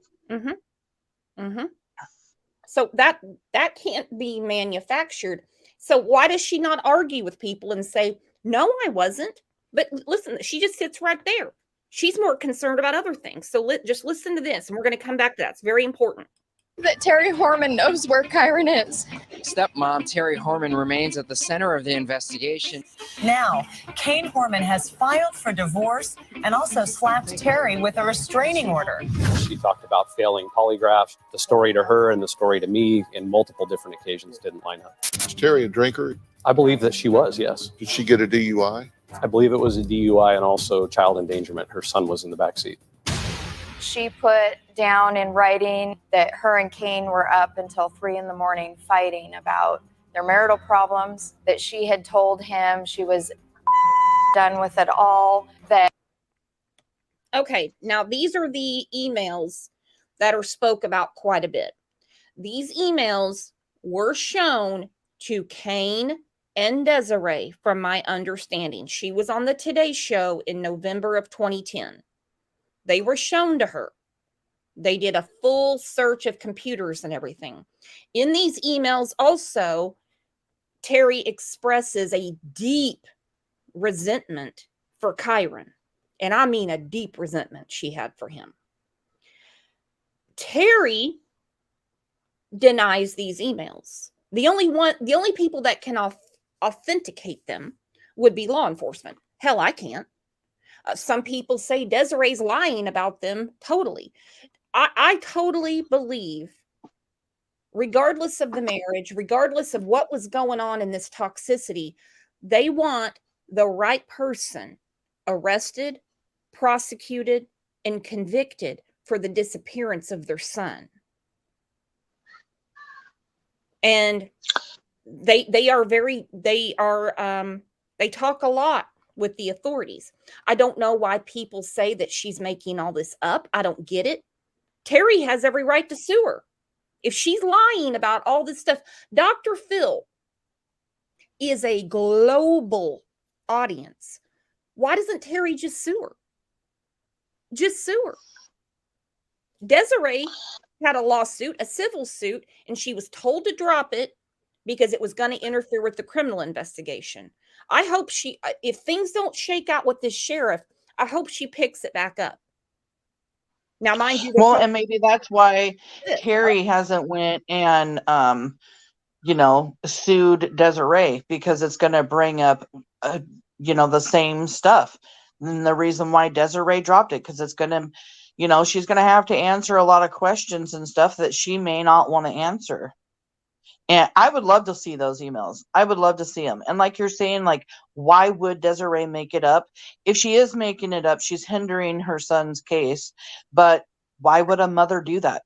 So that can't be manufactured. So why does she not argue with people and say, no, I wasn't? But listen, she just sits right there. She's more concerned about other things. So just listen to this, and we're going to come back to that. It's very important. That Terry Horman knows where Kyron is. Stepmom Terry Horman remains at the center of the investigation. Now, Kane Horman has filed for divorce and also slapped Terry with a restraining order. She talked about failing polygraph. The story to her and the story to me in multiple different occasions didn't line up. Is Terry a drinker? I believe that she was, yes. Did she get a DUI? I believe it was a DUI and also child endangerment. Her son was in the backseat. She put down in writing that her and Kane were up until 3 a.m. fighting about their marital problems, that she had told him she was done with it all. Okay, now these are the emails that are spoke about quite a bit. These emails were shown to Kane and Desiree, from my understanding. She was on the Today Show in November of 2010. They were shown to her. They did a full search of computers and everything. In these emails also, Terry expresses a deep resentment for Kyron. And I mean a deep resentment she had for him. Terry denies these emails. The only people that can authenticate them would be law enforcement. Hell, I can't. Some people say Desiree's lying about them. Totally. I totally believe, regardless of the marriage, regardless of what was going on in this toxicity, they want the right person arrested, prosecuted, and convicted for the disappearance of their son. And they talk a lot with the authorities. I don't know why people say that she's making all this up. I don't get it. Terry has every right to sue her. If she's lying about all this stuff, Dr. Phil is a global audience. Why doesn't Terry just sue her? Just sue her. Desiree had a lawsuit, a civil suit, and she was told to drop it because it was going to interfere with the criminal investigation. I hope if things don't shake out with this sheriff, I hope she picks it back up. Now, mind you, well, and maybe that's why Terry hasn't went and, sued Desiree, because it's going to bring up, the same stuff. And the reason why Desiree dropped it, because it's going to, she's going to have to answer a lot of questions and stuff that she may not want to answer. And I would love to see those emails. I would love to see them. And like you're saying, why would Desiree make it up? If she is making it up, she's hindering her son's case. But why would a mother do that?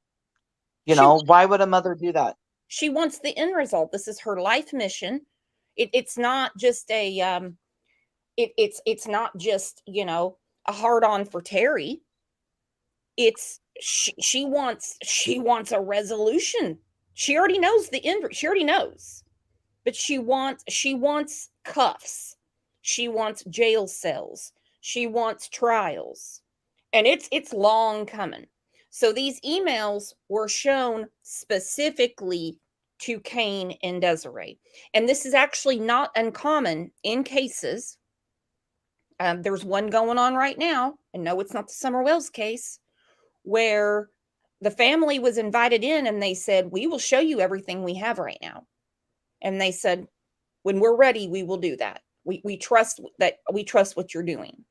Why would a mother do that? She wants the end result. This is her life mission. It's not just a it's not just, a hard on for Terry. It's she wants a resolution. She already knows the end. She already knows, but she wants cuffs. She wants jail cells. She wants trials, and it's long coming. So these emails were shown specifically to Kane and Desiree, and this is actually not uncommon in cases. There's one going on right now, and no, it's not the Summer Wells case, where the family was invited in and they said, we will show you everything we have right now. And they said, when we're ready, we will do that. We trust what you're doing.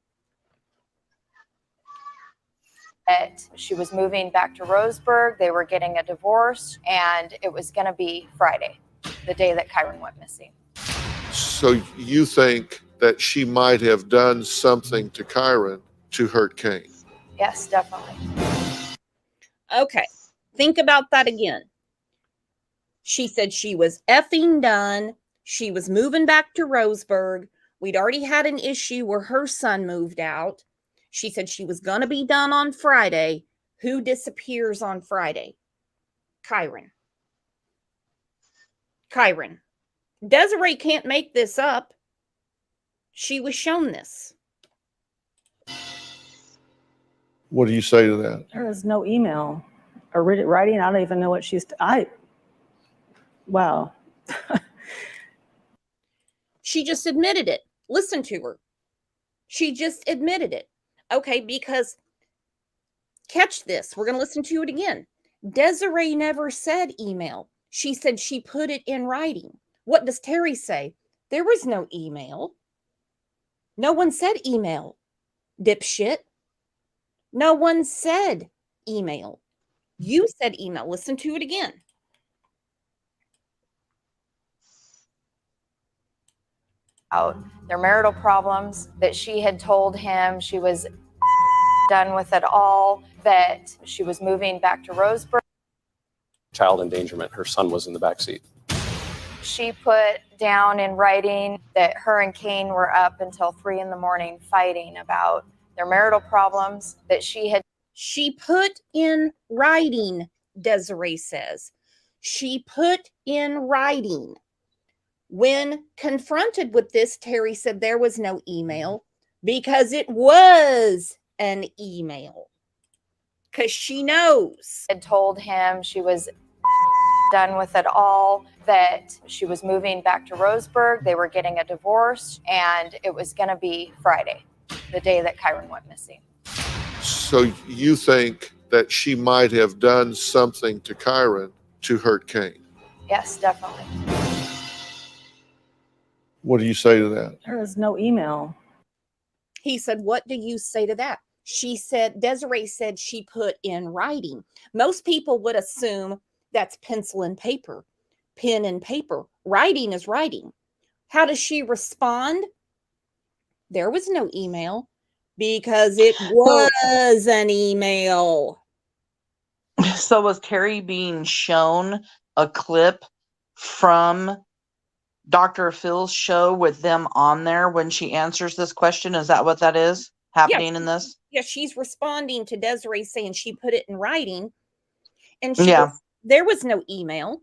She was moving back to Roseburg. They were getting a divorce, and it was going to be Friday, the day that Kyron went missing. So you think that she might have done something to Kyron to hurt Kane? Yes, definitely. Okay, think about that again. She said she was effing done. She was moving back to Roseburg. We'd already had an issue where her son moved out. She said she was going to be done on Friday. Who disappears on Friday? Kyron. Kyron. Desiree can't make this up. She was shown this. What do you say to that? There is no email or writing. I don't even know what she's. Wow. She just admitted it. Listen to her. She just admitted it. Okay, because catch this. We're going to listen to it again. Desiree never said email. She said she put it in writing. What does Terry say? There was no email. No one said email, dipshit. No one said email. You said email. Listen to it again. Out their marital problems, that she had told him she was done with it all, that she was moving back to Roseburg. Child endangerment. Her son was in the back seat. She put down in writing that her and Kane were up until 3 a.m. fighting about their marital problems, that she put in writing, Desiree says. She put in writing. When confronted with this, Terry said there was no email because it was an email. Because she knows. Had told him she was done with it all, that she was moving back to Roseburg. They were getting a divorce, and it was going to be Friday, the day that Kyron went missing. So you think that she might have done something to Kyron to hurt Kane? Yes, definitely. What do you say to that? There is no email. He said, what do you say to that? She said, Desiree said she put in writing. Most people would assume that's pencil and paper, pen and paper. Writing is writing. How does she respond? There was no email because it was an email. So was Terry being shown a clip from Dr. Phil's show with them on there when she answers this question? Is that what that is happening in this? Yeah, she's responding to Desiree saying she put it in writing. And she Yeah. There was no email.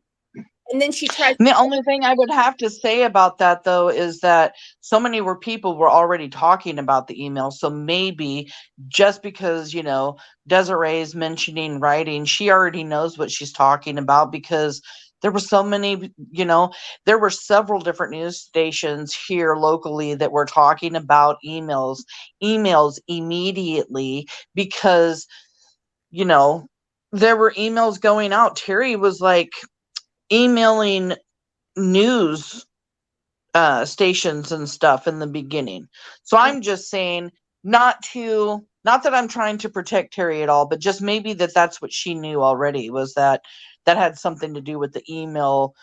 And then she tries. And the only thing I would have to say about that, though, is that so many people were already talking about the email. So maybe just because, Desiree's mentioning writing, she already knows what she's talking about, because there were so many, there were several different news stations here locally that were talking about emails immediately, because, there were emails going out. Terry was like emailing news stations and stuff in the beginning. So I'm just saying, not that I'm trying to protect Terry at all, but just maybe that's what she knew already, was that had something to do with the email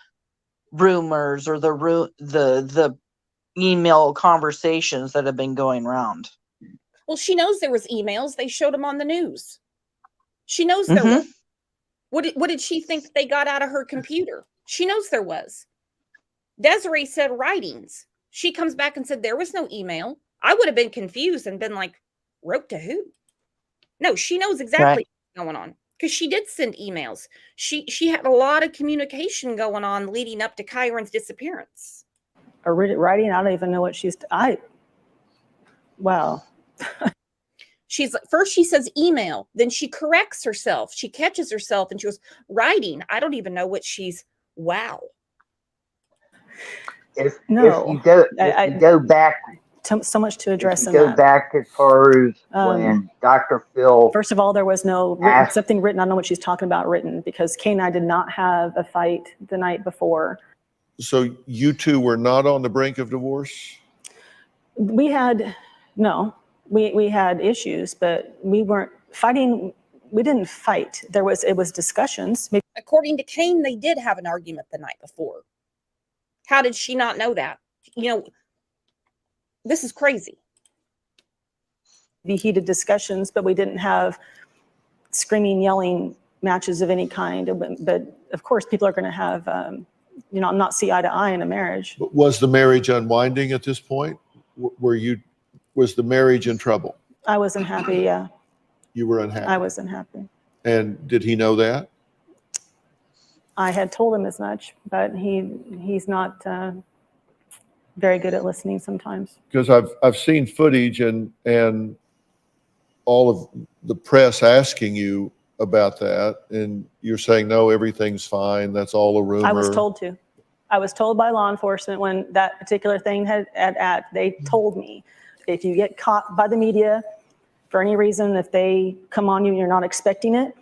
rumors or the email conversations that have been going around. Well, she knows there was emails. They showed them on the news. She knows there was. What did she think they got out of her computer? She knows there was. Desiree said writings. She comes back and said there was no email. I would have been confused and been like, wrote to who? No, she knows exactly what's going on, because she did send emails. She had a lot of communication going on leading up to Kyron's disappearance. Or writing, I don't even know what she's. Wow. She's first she says email, then she corrects herself. She catches herself and she goes, writing. I don't even know what she's. Wow. If you go back, so much to address. If you go back as far as when Dr. Phil. First of all, there was no something written. I don't know what she's talking about written, because Kane and I did not have a fight the night before. So you two were not on the brink of divorce? We had issues, but we weren't fighting. We didn't fight. It was discussions. According to Kane, they did have an argument the night before. How did she not know that? This is crazy. The heated discussions, but we didn't have screaming, yelling matches of any kind. But of course, people are going to have, not see eye to eye in a marriage. Was the marriage unwinding at this point? Was the marriage in trouble? I wasn't happy. Yeah. You were unhappy. I wasn't happy. And did he know that? I had told him as much, but he's not very good at listening sometimes. Because I've seen footage and all of the press asking you about that, and you're saying no, everything's fine. That's all a rumor. I was told to. I was told by law enforcement when that particular thing they told me, if you get caught by the media for any reason, if they come on you and you're not expecting it,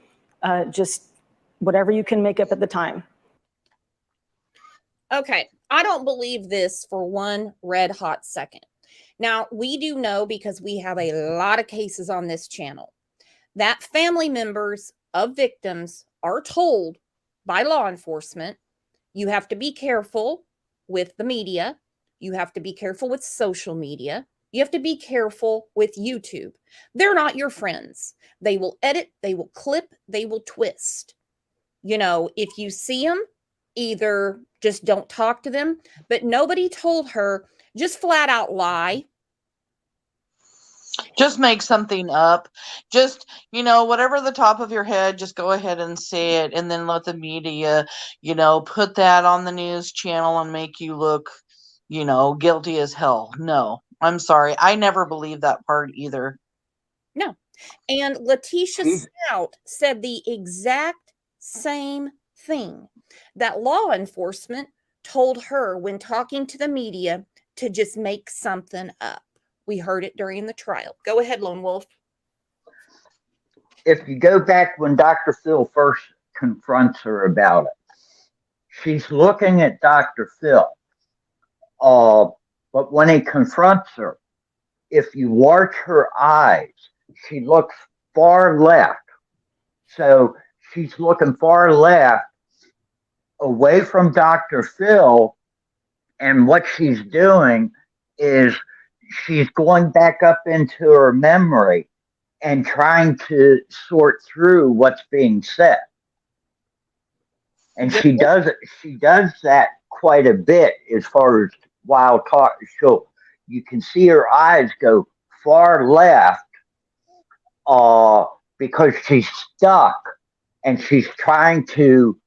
just whatever you can make up at the time. Okay, I don't believe this for one red hot second. Now, we do know, because we have a lot of cases on this channel, that family members of victims are told by law enforcement, you have to be careful with the media. You have to be careful with social media. You have to be careful with YouTube. They're not your friends. They will edit, they will clip, they will twist. If you see them, either just don't talk to them, but nobody told her, just flat out lie. Just make something up. Just, whatever the top of your head, just go ahead and say it, and then let the media, put that on the news channel and make you look, guilty as hell. No, I'm sorry. I never believed that part either. No. And Letitia Stout said the exact same thing, that law enforcement told her when talking to the media to just make something up. We heard it during the trial. Go ahead, Lone Wolf. If you go back when Dr. Phil first confronts her about it, she's looking at Dr. Phil. But when he confronts her, if you watch her eyes, she looks far left. So she's looking far left away from Dr. Phil. And what she's doing is she's going back up into her memory and trying to sort through what's being said. And she does that quite a bit as far as while talking. So you can see her eyes go far left because she's stuck and she's trying to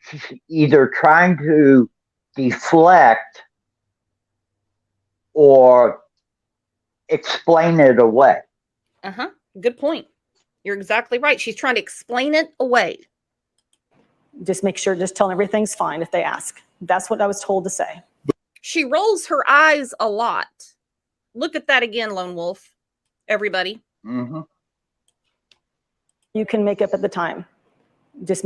she's either trying to deflect or explain it away. Good point. You're exactly right. She's trying to explain it away. Just tell them everything's fine if they ask. That's what I was told to say. She rolls her eyes a lot. Look at that again, Lone Wolf. Everybody. Mm-hmm. You can make up at the time. Just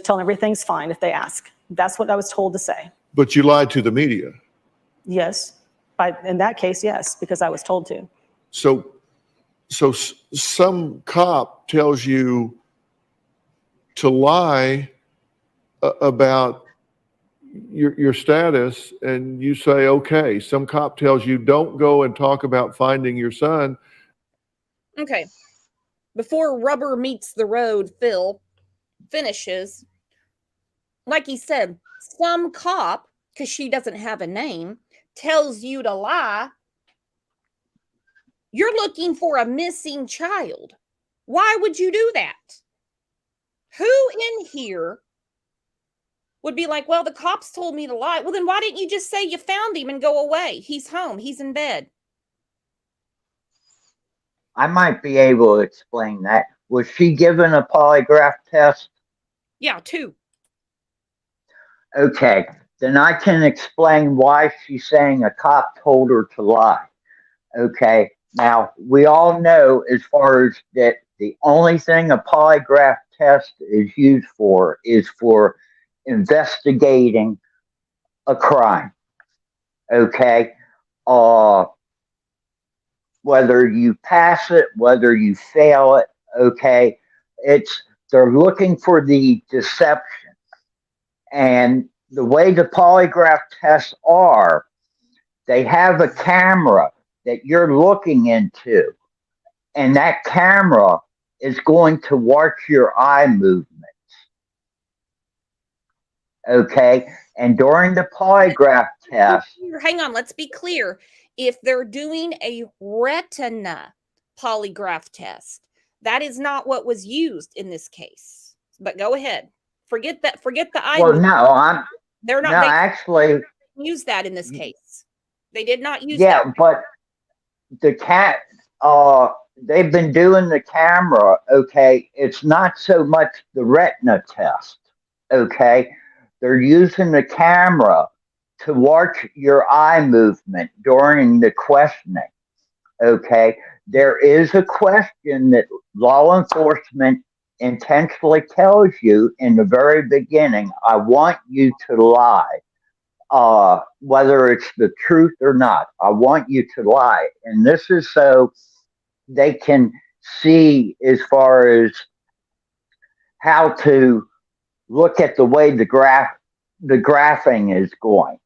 tell them everything's fine if they ask. That's what I was told to say. But you lied to the media. Yes. In that case, yes, because I was told to. So some cop tells you to lie about your status, and you say, okay. Some cop tells you don't go and talk about finding your son. Okay. Before rubber meets the road, Phil finishes. Like he said, some cop, because she doesn't have a name, tells you to lie. You're looking for a missing child. Why would you do that? Who in here would be like, well, the cops told me to lie? Well, then why didn't you just say you found him and go away? He's home. He's in bed. I might be able to explain that. Was she given a polygraph test? Yeah, 2. Okay, then I can explain why she's saying a cop told her to lie. Okay, now we all know as far as that the only thing a polygraph test is used for is for investigating a crime. Okay, whether you pass it, whether you fail it, okay, they're looking for the deception. And the way the polygraph tests are, They have a camera that you're looking into, and that camera is going to watch your eye movements. Okay? And during the polygraph test, Hang on, let's be clear. If they're doing a retina polygraph test, that is not what was used in this case. But go ahead. Forget the eye well, movement. no, They're not. no, They actually, use that in this case. They did not use yeah, that. but the they've been doing the camera, okay? It's not so much the retina test, okay? They're using the camera to watch your eye movement during the questioning, okay? There is a question that law enforcement intentionally tells you in the very beginning, I want you to lie. Whether it's the truth or not, I want you to lie. And this is so they can see as far as how to look at the way the graphing is going.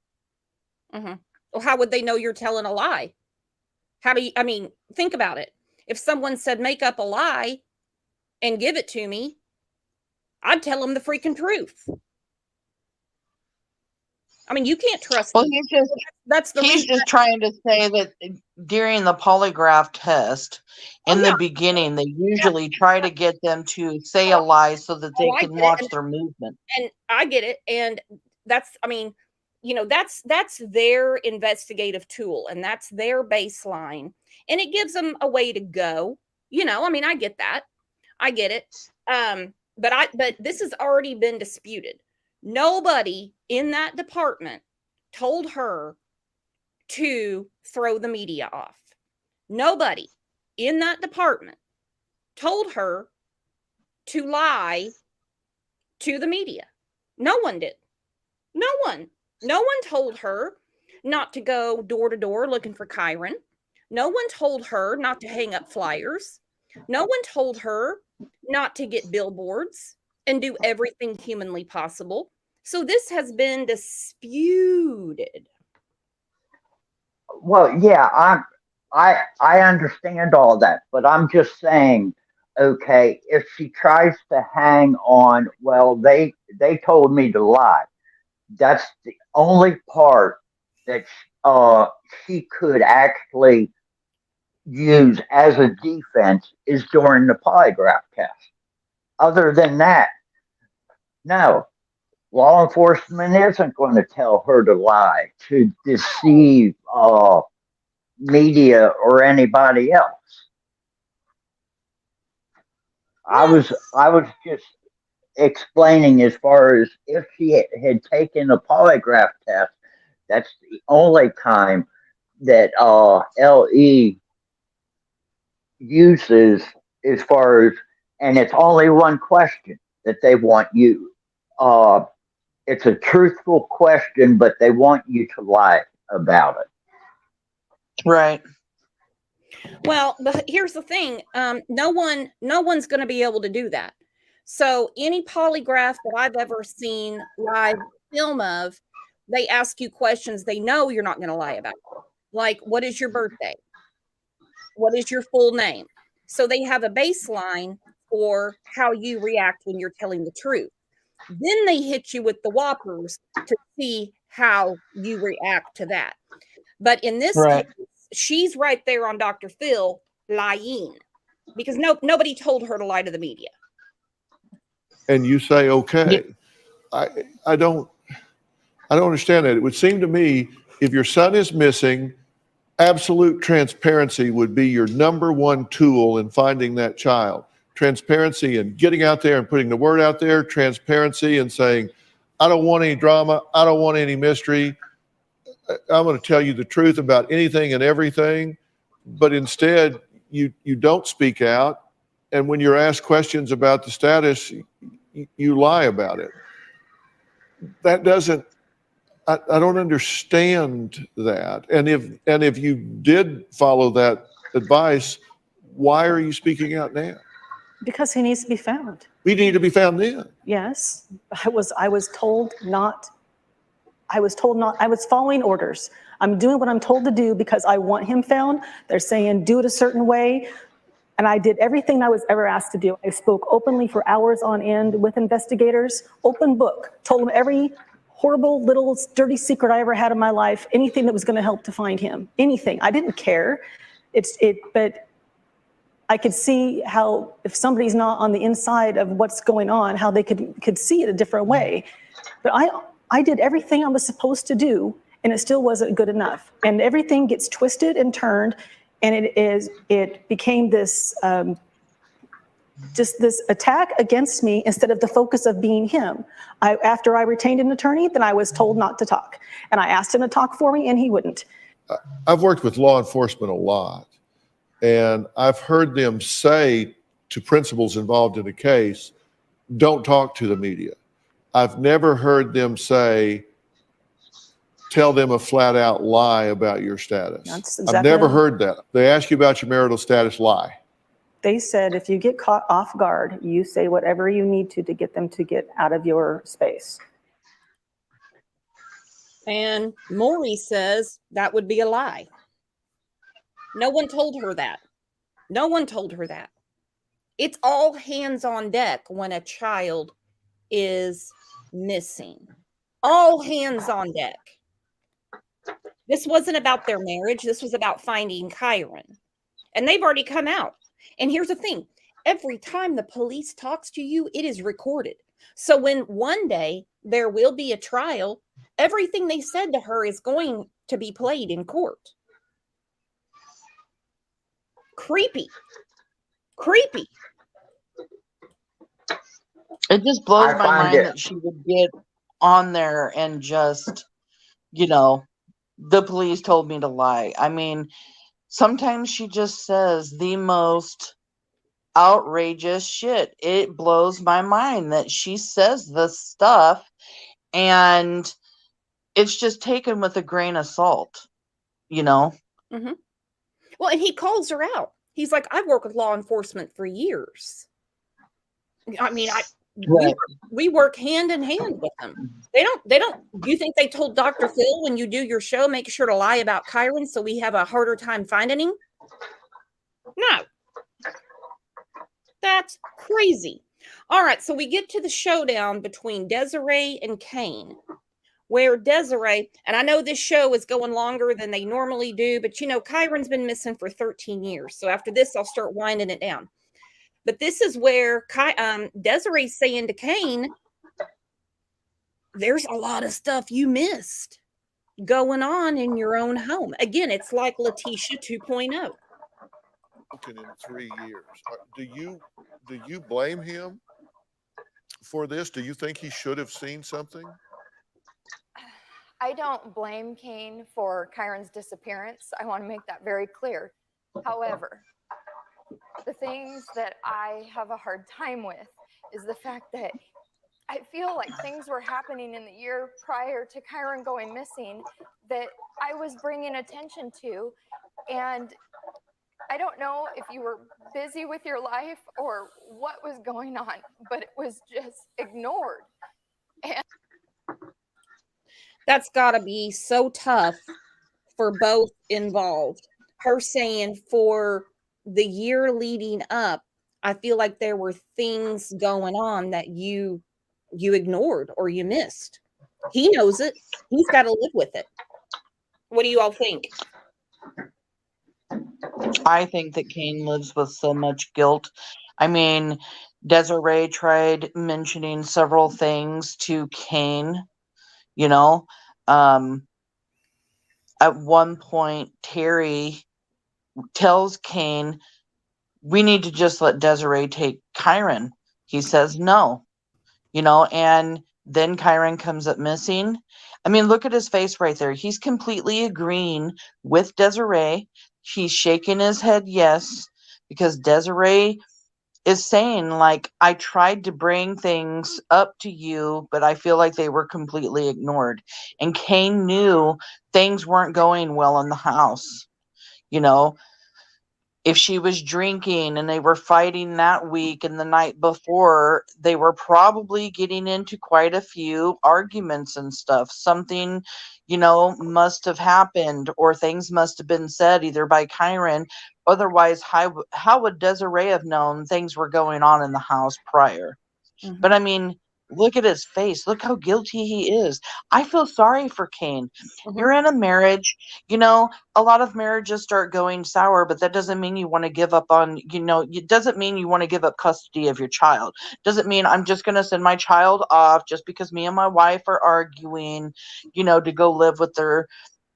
Mm-hmm. Well, how would they know you're telling a lie? How do you, I mean, think about it. If someone said, make up a lie and give it to me, I'd tell them the freaking truth. I mean, you can't trust Well, them. he's just trying to say that during the polygraph test, in the beginning, they usually try to get them to say a lie so that they can watch their movement. And I get it. And that's, I mean, you know, that's their investigative tool, and that's their baseline, and it gives them a way to go. You know, I mean, I get that. I get it. But this has already been disputed. Nobody in that department told her to throw the media off. Nobody in that department told her to lie to the media. No one did. No one. No one told her not to go door to door looking for Kyron. No one told her not to hang up flyers. No one told her not to get billboards and do everything humanly possible. So this has been disputed. Well, yeah, I understand all that, but I'm just saying, okay, if she tries to hang on, well, they told me to lie. That's the only part that she could actually use as a defense is during the polygraph test. Other than that, no. Law enforcement isn't going to tell her to lie, to deceive media or anybody else. I was just explaining as far as if she had taken a polygraph test, that's the only time that LE uses as far as, and it's only one question that they want you. It's a truthful question, but they want you to lie about it. Right. Well, but here's the thing. No one's going to be able to do that. So any polygraph that I've ever seen live film of, they ask you questions they know you're not going to lie about. Like, what is your birthday? What is your full name? So they have a baseline for how you react when you're telling the truth. Then they hit you with the whoppers to see how you react to that. But in this case, she's right there on Dr. Phil lying because nobody told her to lie to the media. And you say, okay, I don't understand that. It would seem to me if your son is missing, absolute transparency would be your number one tool in finding that child. Transparency and getting out there and putting the word out there, transparency and saying, I don't want any drama. I don't want any mystery. I'm going to tell you the truth about anything and everything. But instead, you don't speak out. And when you're asked questions about the status, you lie about it. That doesn't, I don't understand that. And if you did follow that advice, why are you speaking out now? Because he needs to be found. We need to be found then. Yes, I was told not I was told not, I was following orders. I'm doing what I'm told to do because I want him found. They're saying do it a certain way. And I did everything I was ever asked to do. I spoke openly for hours on end with investigators, open book, told them every horrible little dirty secret I ever had in my life, anything that was going to help to find him, anything. I didn't care. But I could see how if somebody's not on the inside of what's going on, how they could see it a different way. But I did everything I was supposed to do, and it still wasn't good enough. And everything gets twisted and turned, and it became this just this attack against me instead of the focus of being him. After I retained an attorney, then I was told not to talk, and I asked him to talk for me, and he wouldn't. I've worked with law enforcement a lot, and I've heard them say to principals involved in a case, don't talk to the media. I've never heard them say, tell them a flat out lie about your status. That's exactly I've never right. heard that. They ask you about your marital status, lie. They said if you get caught off guard, you say whatever you need to get them to get out of your space. And Maury says that would be a lie. No one told her that. No one told her that. It's all hands on deck when a child is missing. All hands on deck. This wasn't about their marriage. This was about finding Kyron. And they've already come out. And here's the thing. Every time the police talks to you, it is recorded. So when one day there will be a trial, everything they said to her is going to be played in court. Creepy. Creepy. It just blows I my find mind it- that she would get on there and just, the police told me to lie. I mean, sometimes she just says the most outrageous shit. It blows my mind that she says this stuff and it's just taken with a grain of salt, Mm-hmm. Well, and he calls her out. He's like, I've worked with law enforcement for years. I mean, we work hand in hand with them. They don't, do you think they told Dr. Phil when you do your show, make sure to lie about Kyron so we have a harder time finding him? No. That's crazy. All right, so we get to the showdown between Desiree and Kane, where Desiree, and I know this show is going longer than they normally do, but Kyron's been missing for 13 years. So after this, I'll start winding it down. But this is where Desiree's saying to Kane, there's a lot of stuff you missed going on in your own home. Again, it's like Letitia 2.0. In 3 years. Do you blame him for this? Do you think he should have seen something? I don't blame Kane for Kyron's disappearance. I want to make that very clear. However, the things that I have a hard time with is the fact that I feel like things were happening in the year prior to Kyron going missing that I was bringing attention to. And I don't know if you were busy with your life or what was going on, but it was just ignored. And that's got to be so tough for both involved. Her saying for the year leading up, I feel like there were things going on that you ignored or you missed. He knows it. He's got to live with it. What do you all think? I think that Kane lives with so much guilt. I mean, Desiree tried mentioning several things to Kane, at one point, Terry tells Kane, we need to just let Desiree take Kyron. He says no, and then Kyron comes up missing. I mean, look at his face right there. He's completely agreeing with Desiree. He's shaking his head yes, because Desiree is saying, like, I tried to bring things up to you, but I feel like they were completely ignored. And Kane knew things weren't going well in the house. if she was drinking and they were fighting that week and the night before, they were probably getting into quite a few arguments and stuff. Something, must have happened, or things must have been said either by Kyron. Otherwise, how would Desiree have known things were going on in the house prior? Mhm. But I mean, look at his face. Look how guilty he is. I feel sorry for Kane. Mhm. You're in a marriage. A lot of marriages start going sour, but that doesn't mean you want to give up on, it doesn't mean you want to give up custody of your child. Doesn't mean I'm just going to send my child off just because me and my wife are arguing, to go live with their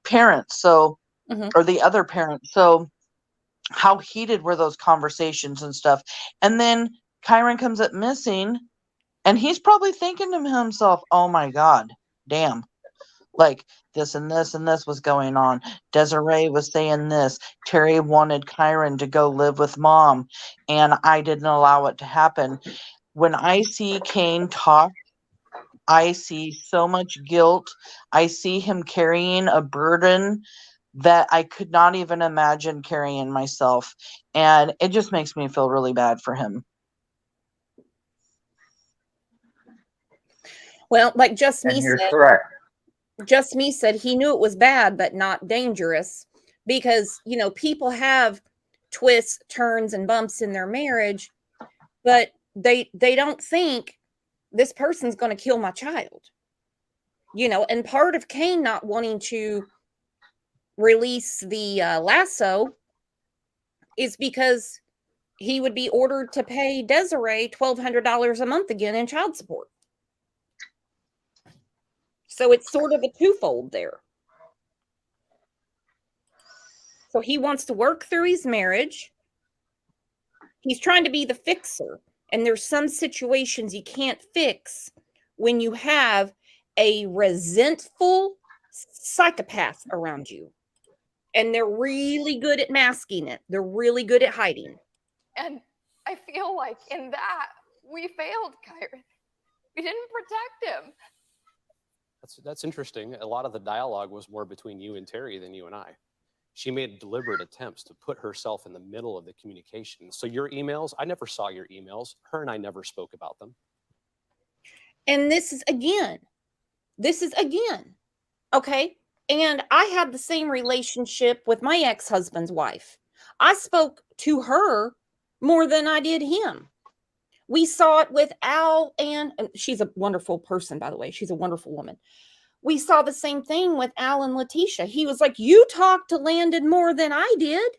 parents. So, Mhm. or the other parent. So, how heated were those conversations and stuff? And then Kyron comes up missing. And he's probably thinking to himself, oh my God, damn, like this and this and this was going on. Desiree was saying this. Terry wanted Kyron to go live with mom, and I didn't allow it to happen. When I see Kane talk, I see so much guilt. I see him carrying a burden that I could not even imagine carrying myself. And it just makes me feel really bad for him. Well, like Just And Me you're said, correct. Just Me said he knew it was bad, but not dangerous, because, people have twists, turns, and bumps in their marriage, but they don't think this person's going to kill my child. And part of Kane not wanting to release the lasso is because he would be ordered to pay Desiree $1,200 a month again in child support. So it's sort of a twofold there. So he wants to work through his marriage. He's trying to be the fixer. And there's some situations you can't fix when you have a resentful psychopath around you. And they're really good at masking it. They're really good at hiding. And I feel like in that, we failed Kyron. We didn't protect him. That's interesting. A lot of the dialogue was more between you and Terry than you and I. She made deliberate attempts to put herself in the middle of the communication. So your emails, I never saw your emails. Her and I never spoke about them. And this is again, okay? And I had the same relationship with my ex-husband's wife. I spoke to her more than I did him. We saw it with Al, and she's a wonderful person, by the way. She's a wonderful woman. We saw the same thing with Al and Letitia. He was like, you talked to Landon more than I did.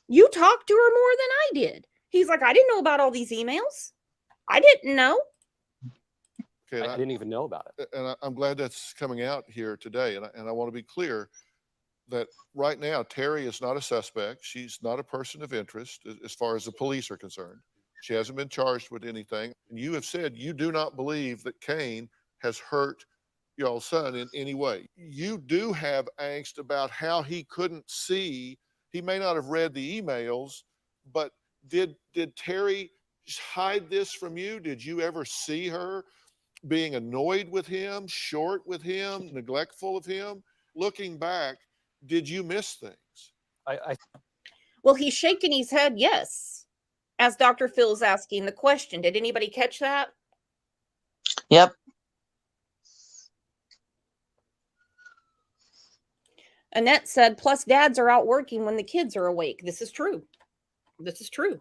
You talked to her more than I did. He's like, I didn't know about all these emails. I didn't know. Okay, I didn't even know about it. And I'm glad that's coming out here today. And I want to be clear that right now, Terry is not a suspect. She's not a person of interest as far as the police are concerned. She hasn't been charged with anything. And you have said you do not believe that Kane has hurt y'all's son in any way. You do have angst about how he couldn't see. He may not have read the emails, but did Terry hide this from you? Did you ever see her being annoyed with him, short with him, neglectful of him? Looking back, did you miss things? Well, he's shaking his head, yes. As Dr. Phil's asking the question. Did anybody catch that? Yep. Annette said, plus dads are out working when the kids are awake. This is true. This is true.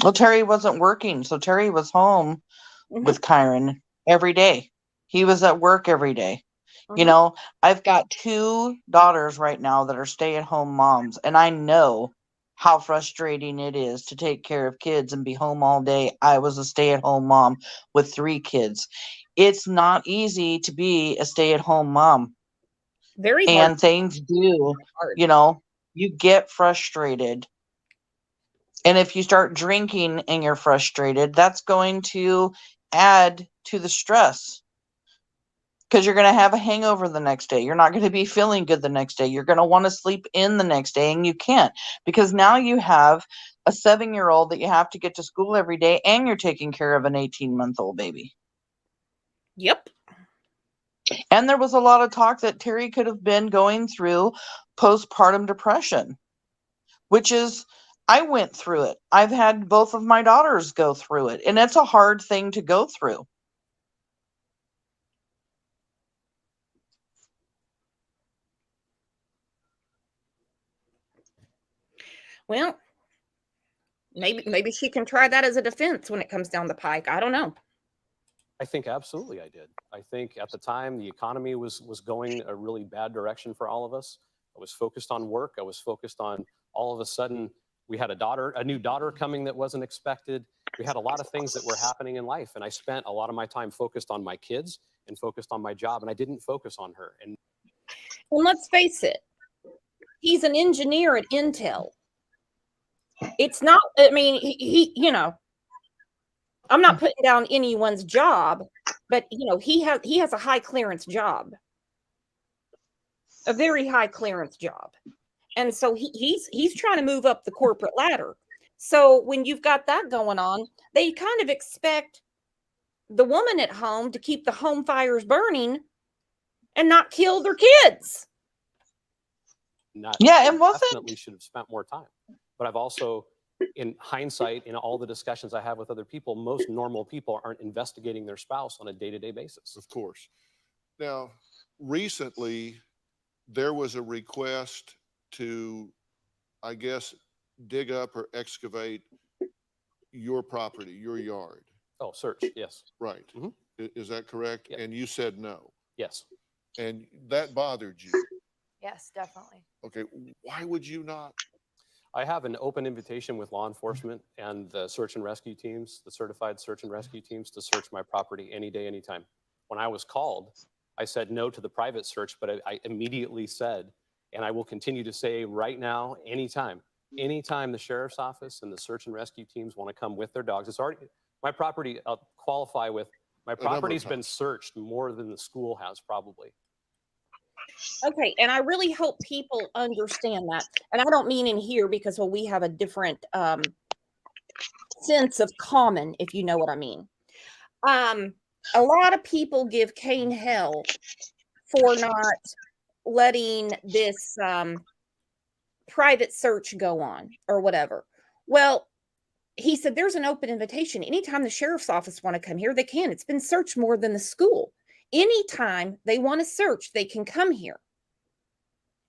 Well, Terry wasn't working, so Terry was home with Kyron every day. He was at work every day. I've got 2 daughters right now that are stay-at-home moms, and I know how frustrating it is to take care of kids and be home all day. I was a stay-at-home mom with 3 kids. It's not easy to be a stay-at-home mom. Very hard. And things do, you get frustrated. And if you start drinking and you're frustrated, that's going to add to the stress. Because you're going to have a hangover the next day. You're not going to be feeling good the next day. You're going to want to sleep in the next day, and you can't. Because now you have a 7-year-old that you have to get to school every day, and you're taking care of an 18-month-old baby. Yep. And there was a lot of talk that Terry could have been going through postpartum depression. which is, I went through it. I've had both of my daughters go through it, and it's a hard thing to go through. Well, maybe she can try that as a defense when it comes down the pike. I don't know. I think absolutely I did. I think at the time the economy was going a really bad direction for all of us. I was focused on work. I was focused on all of a sudden we had a new daughter coming that wasn't expected. We had a lot of things that were happening in life. And I spent a lot of my time focused on my kids and focused on my job. And I didn't focus on her. And let's face it, he's an engineer at Intel. It's not, I mean, he you know, I'm not putting down anyone's job, but you know, he has a high clearance job, a very high clearance job. And so he's trying to move up the corporate ladder. So when you've got that going on, they kind of expect the woman at home to keep the home fires burning and not kill their kids. Definitely should have spent more time. But I've also, in hindsight, in all the discussions I have with other people, most normal people aren't investigating their spouse on a day-to-day basis. Of course. Now, recently, there was a request to, I guess, dig up or excavate your property, your yard. Oh, search, yes. Right. Mm-hmm. Is that correct? Yep. And you said no. Yes. And that bothered you. Yes, definitely. Okay. Why would you not? I have an open invitation with law enforcement and the search and rescue teams, the certified search and rescue teams, to search my property any day, anytime. When I was called, I said no to the private search, but I immediately said, and I will continue to say right now, anytime the sheriff's office and the search and rescue teams want to come with their dogs, it's already, my property, I'll qualify with, my property's been searched more than the school has probably. Okay, and I really hope people understand that. And I don't mean in here because, well, we have a different sense of common, if you know what I mean. A lot of people give Kane hell for not letting this private search go on or whatever. Well, he said there's an open invitation. Anytime the sheriff's office want to come here, they can. It's been searched more than the school. Anytime they want to search, they can come here.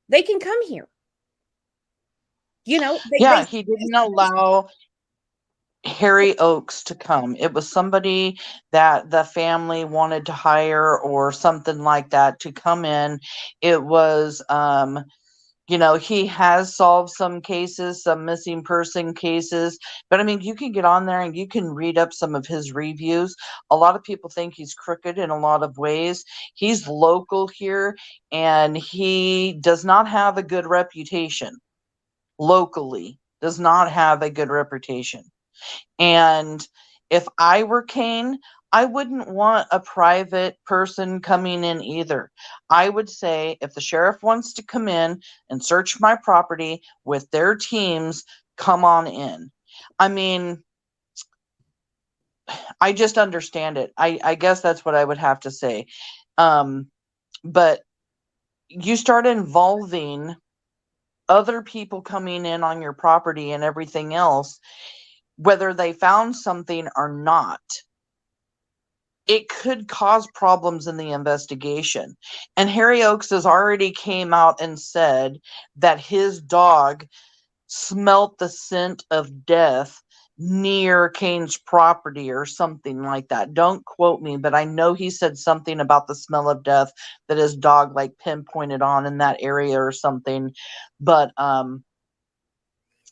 They can come here. You know, he didn't allow Harry Oakes to come. It was somebody that the family wanted to hire or something like that to come in. It was, he has solved some cases, some missing person cases, but I mean, you can get on there and you can read up some of his reviews. A lot of people think he's crooked in a lot of ways. He's local here and he does not have a good reputation locally, does not have a good reputation. And if I were Kane, I wouldn't want a private person coming in either. I would say if the sheriff wants to come in and search my property with their teams, come on in. I mean, I just understand it. I guess that's what I would have to say. But you start involving other people coming in on your property and everything else, whether they found something or not, it could cause problems in the investigation. And Harry Oakes has already came out and said that his dog smelt the scent of death near Kane's property or something like that. Don't quote me, but I know he said something about the smell of death that his dog like pinpointed on in that area or something. But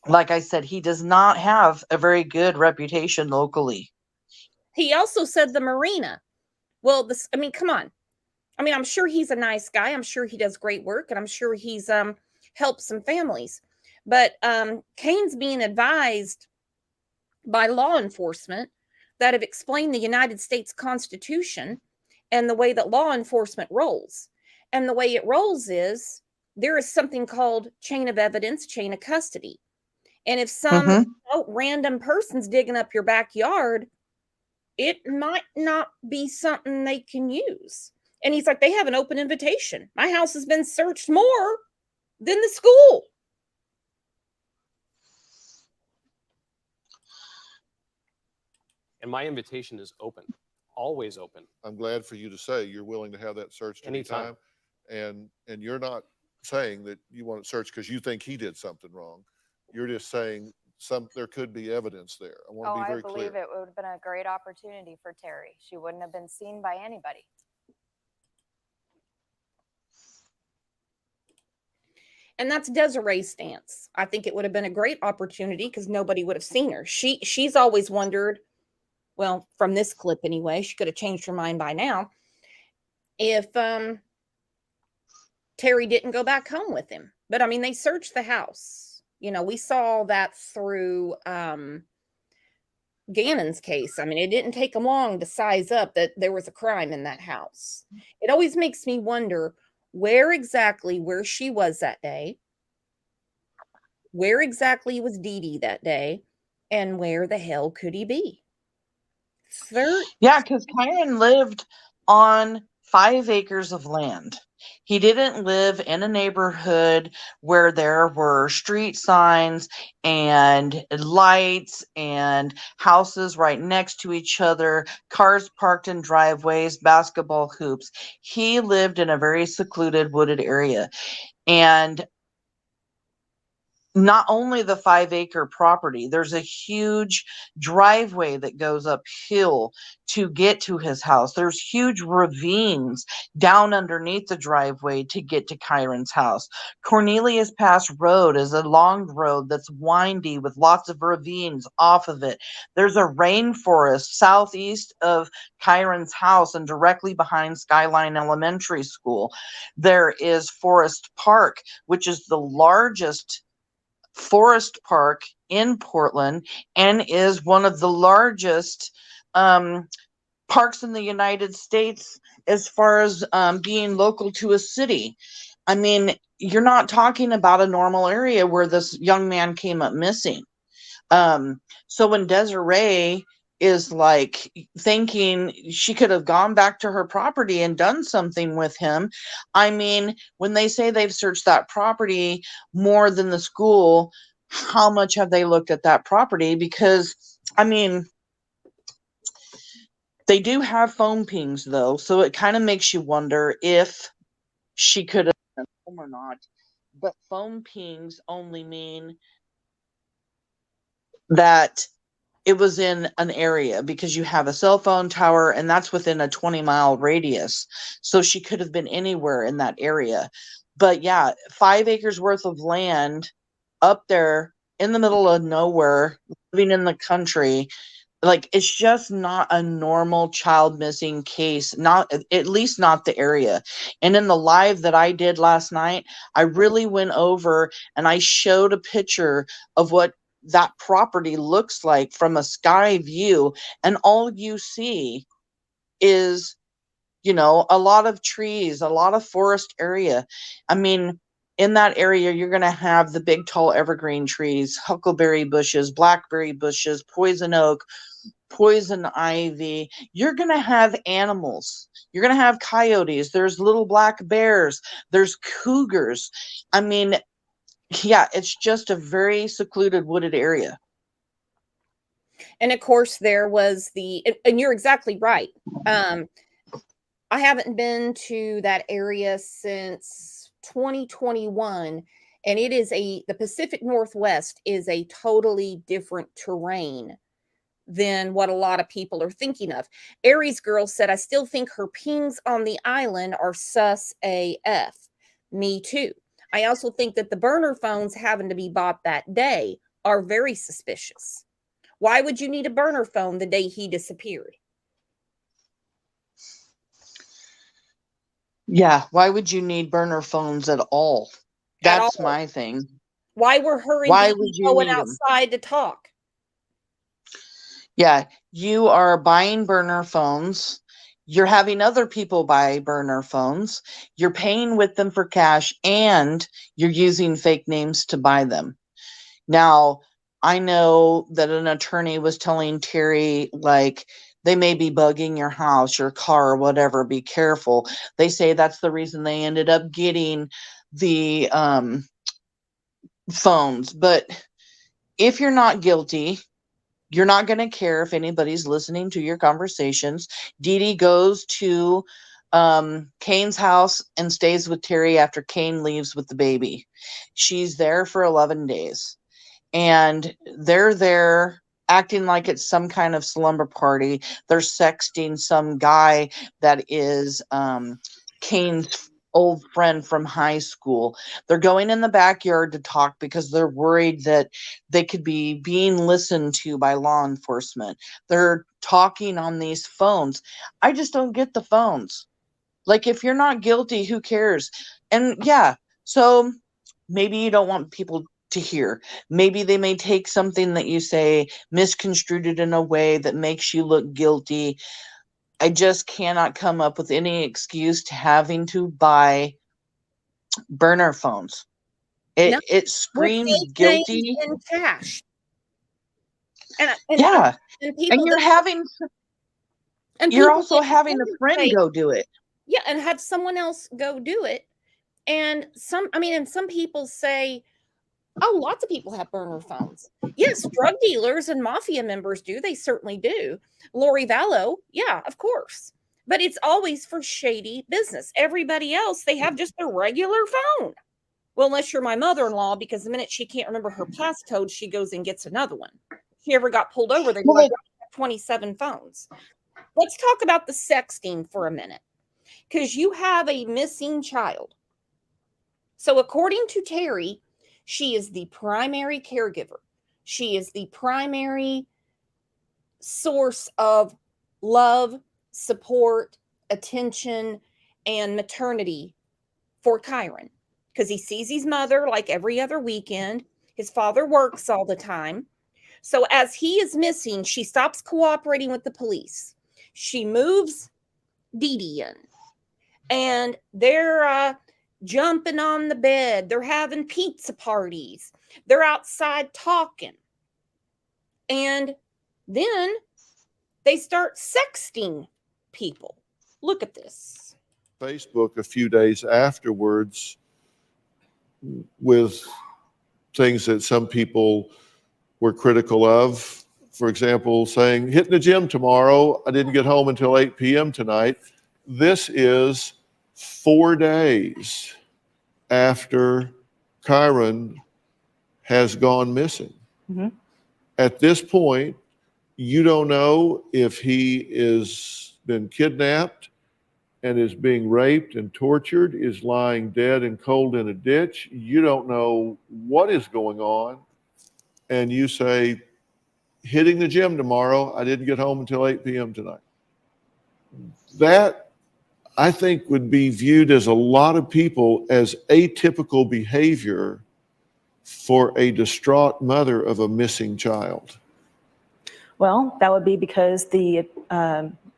like I said, he does not have a very good reputation locally. He also said the marina. Well, I mean, come on. I mean, I'm sure he's a nice guy. I'm sure he does great work, and I'm sure he's helped some families. But Kane's being advised by law enforcement that have explained the United States Constitution and the way that law enforcement rolls. And the way it rolls is there is something called chain of evidence, chain of custody. And if some random person's digging up your backyard, it might not be something they can use. And he's like, they have an open invitation. My house has been searched more than the school. And my invitation is open, always open. I'm glad for you to say you're willing to have that searched Anytime. anytime. And you're not saying that you want it searched because you think he did something wrong. You're just saying there could be evidence there. I want to be very clear. I believe it would have been a great opportunity for Terry. She wouldn't have been seen by anybody. And that's Desiree's stance. I think it would have been a great opportunity because nobody would have seen her. She's always wondered, well, from this clip anyway, she could have changed her mind by now, if Terry didn't go back home with him. But I mean, they searched the house. You know, we saw that through Gannon's case. I mean, it didn't take them long to size up that there was a crime in that house. It always makes me wonder where she was that day, where exactly was Dee Dee that day, and where the hell could he be? Yeah, because Kyron lived on 5 acres of land. He didn't live in a neighborhood where there were street signs and lights and houses right next to each other, cars parked in driveways, basketball hoops. He lived in a very secluded, wooded area. And not only the 5-acre property, there's a huge driveway that goes uphill to get to his house. There's huge ravines down underneath the driveway to get to Kyron's house. Cornelius Pass Road is a long road that's windy with lots of ravines off of it. There's a rainforest southeast of Kyron's house and directly behind Skyline Elementary School. There is Forest Park, which is the largest forest park in Portland and is one of the largest parks in the United States as far as being local to a city. I mean, you're not talking about a normal area where this young man came up missing. So when Desiree is like thinking she could have gone back to her property and done something with him, I mean, when they say they've searched that property more than the school, how much have they looked at that property? Because, I mean, they do have phone pings though, so it kind of makes you wonder if she could have been home or not. But phone pings only mean that it was in an area because you have a cell phone tower and that's within a 20-mile radius. So she could have been anywhere in that area. But yeah, 5 acres worth of land up there in the middle of nowhere, living in the country. Like, it's just not a normal child missing case, not at least not the area. And in the live that I did last night, I really went over and I showed a picture of what that property looks like from a sky view, and all you see is, you know, a lot of trees, a lot of forest area. I mean, in that area, you're going to have the big, tall evergreen trees, huckleberry bushes, blackberry bushes, poison oak, poison ivy. You're going to have animals. You're going to have coyotes. There's little black bears. There's cougars. I mean, yeah, it's just a very secluded, wooded area. And of course, there was and you're exactly right. I haven't been to that area since 2021, and it is the Pacific Northwest is a totally different terrain than what a lot of people are thinking of. Aries Girl said, I still think her pings on the island are sus AF. Me too. I also think that the burner phones having to be bought that day are very suspicious. Why would you need a burner phone the day he disappeared? Yeah, why would you need burner phones at all? That's my thing. Why were her and Dee going outside to talk? Yeah, you are buying burner phones. You're having other people buy burner phones. You're paying with them for cash, and you're using fake names to buy them. Now, I know that an attorney was telling Terry, like, they may be bugging your house, your car, or whatever. Be careful. They say that's the reason they ended up getting the phones. But if you're not guilty, You're not going to care if anybody's listening to your conversations. Dee Dee goes to Kane's house and stays with Terry after Kane leaves with the baby. She's there for 11 days. And they're there acting like it's some kind of slumber party. They're sexting some guy that is Kane's old friend from high school. They're going in the backyard to talk because they're worried that they could be being listened to by law enforcement. They're talking on these phones. I just don't get the phones. Like, if you're not guilty, who cares? And yeah, so maybe you don't want people to hear. Maybe they may take something that you say, misconstrued it in a way that makes you look guilty. I just cannot come up with any excuse to having to buy burner phones. No, It screams with guilty. in cash. Yeah. And people And you're that- having, and you're people also that having a friend say- go do it. Yeah, and have someone else go do it. And some people say, oh, lots of people have burner phones. Yes, drug dealers and mafia members do. They certainly do. Lori Vallow, yeah, of course. But it's always for shady business. Everybody else, they have just a regular phone. Well, unless you're my mother-in-law, because the minute she can't remember her passcode, she goes and gets another one. If she ever got pulled over, they'd be like, 27 phones. Let's talk about the sexting for a minute, because you have a missing child. So according to Terry, she is the primary caregiver. She is the primary source of love, support, attention, and maternity for Kyron, because he sees his mother like every other weekend. His father works all the time. So as he is missing, she stops cooperating with the police. She moves Dee Dee in, and they're jumping on the bed. They're having pizza parties. They're outside talking. And then they start sexting people. Look at this. Facebook a few days afterwards with things that some people were critical of. For example, saying, hitting the gym tomorrow. I didn't get home until 8 p.m. tonight. This is 4 days after Kyron has gone missing. Mm-hmm. At this point, you don't know if he is been kidnapped and is being raped and tortured, is lying dead and cold in a ditch. You don't know what is going on. And you say, hitting the gym tomorrow. I didn't get home until 8 p.m. tonight. That, I think, would be viewed as a lot of people as atypical behavior for a distraught mother of a missing child. Well, that would be because the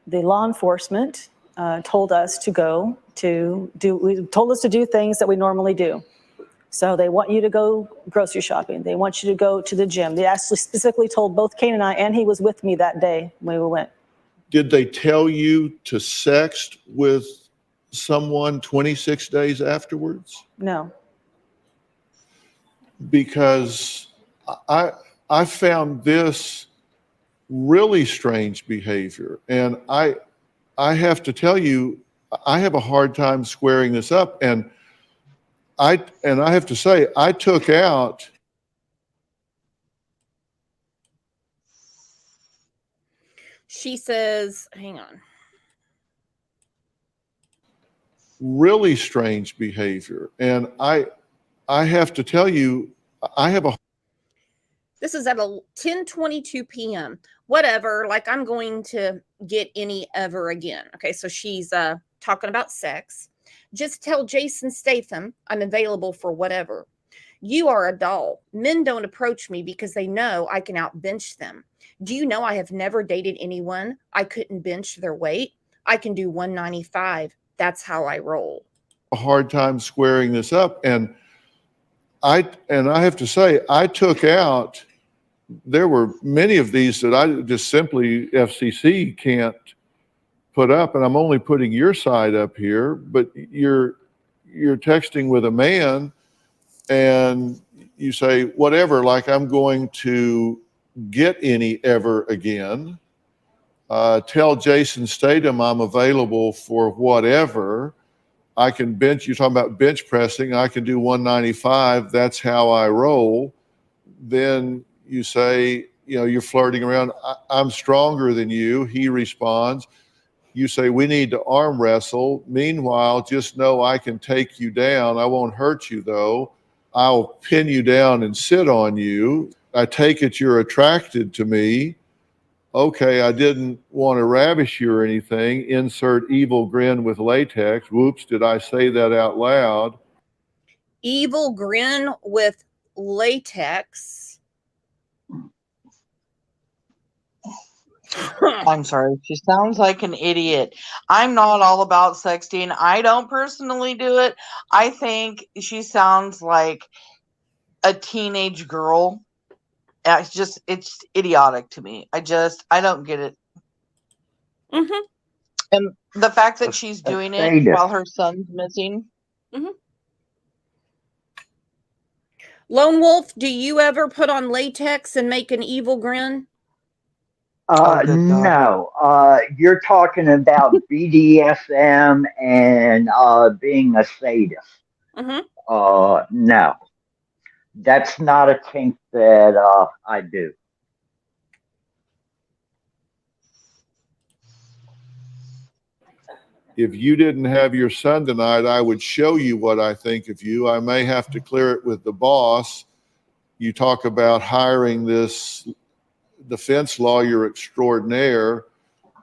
law enforcement told us to go to told us to do things that we normally do. So they want you to go grocery shopping. They want you to go to the gym. They actually specifically told both Kane and I, and he was with me that day when we went. Did they tell you to sext with someone 26 days afterwards? No. Because I found this really strange behavior. And I have to tell you, I have a hard time squaring this up. And I have to say, I took out. She says, hang on. Really strange behavior. And I have to tell you, I have a. This is at 10:22 p.m. Whatever, like I'm going to get any ever again. Okay, so she's talking about sex. Just tell Jason Statham I'm available for whatever. You are a doll. Men don't approach me because they know I can outbench them. Do you know I have never dated anyone I couldn't bench their weight? I can do 195. That's how I roll. A hard time squaring this up. And I have to say, I took out, there were many of these that I just simply, FCC can't put up, and I'm only putting your side up here, but you're texting with a man and you say, whatever, like I'm going to get any ever again. Tell Jason Statham I'm available for whatever. I can bench, you're talking about bench pressing, I can do 195, that's how I roll. Then you say, you know, you're flirting around, I'm stronger than you. He responds. You say, we need to arm wrestle. Meanwhile, just know I can take you down. I won't hurt you though. I'll pin you down and sit on you. I take it you're attracted to me. Okay, I didn't want to ravish you or anything. Insert evil grin with latex. Whoops, did I say that out loud? Evil grin with latex. I'm sorry. She sounds like an idiot. I'm not all about sexting. I don't personally do it. I think she sounds like a teenage girl. It's idiotic to me. I don't get it. Mm-hmm. And the fact that she's doing it while her son's missing. Mm-hmm. Lone Wolf, do you ever put on latex and make an evil grin? No. You're talking about BDSM and being a sadist. Mm-hmm. No. That's not a kink that I do. If you didn't have your son tonight, I would show you what I think of you. I may have to clear it with the boss. You talk about hiring this defense lawyer extraordinaire.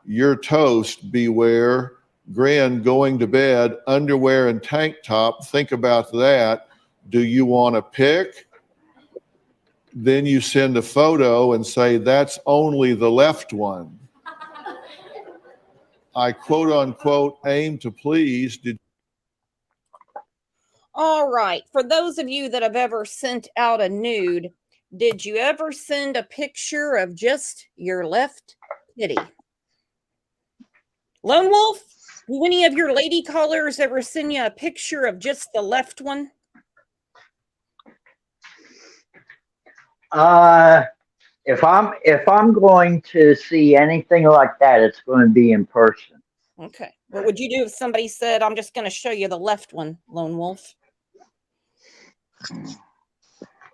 You're toast, beware. Grin, going to bed, underwear and tank top. Think about that. Do you want to pick? Then you send a photo and say, that's only the left one. I quote unquote aim to please. All right. For those of you that have ever sent out a nude, did you ever send a picture of just your left titty? Lone Wolf, do any of your lady callers ever send you a picture of just the left one? If I'm going to see anything like that, it's going to be in person. Okay. What would you do if somebody said, I'm just going to show you the left one, Lone Wolf?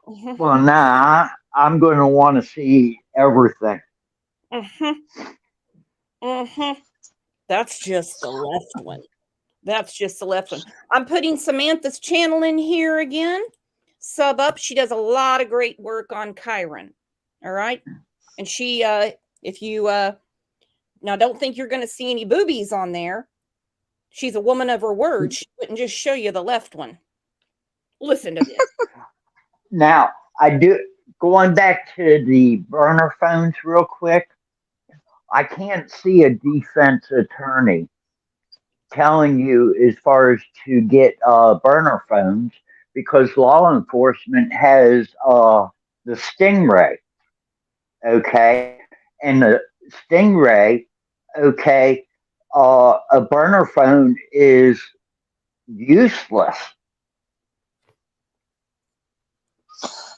Well, nah, I'm going to want to see everything. That's just the left one. That's just the left one. I'm putting Samantha's channel in here again. Sub up. She does a lot of great work on Chiron. All right. And she, if you, now don't think you're going to see any boobies on there. She's a woman of her word. She wouldn't just show you the left one. Listen to this. Now, going back to the burner phones real quick, I can't see a defense attorney telling you as far as to get burner phones because law enforcement has the Stingray, okay? And the Stingray, okay, a burner phone is useless.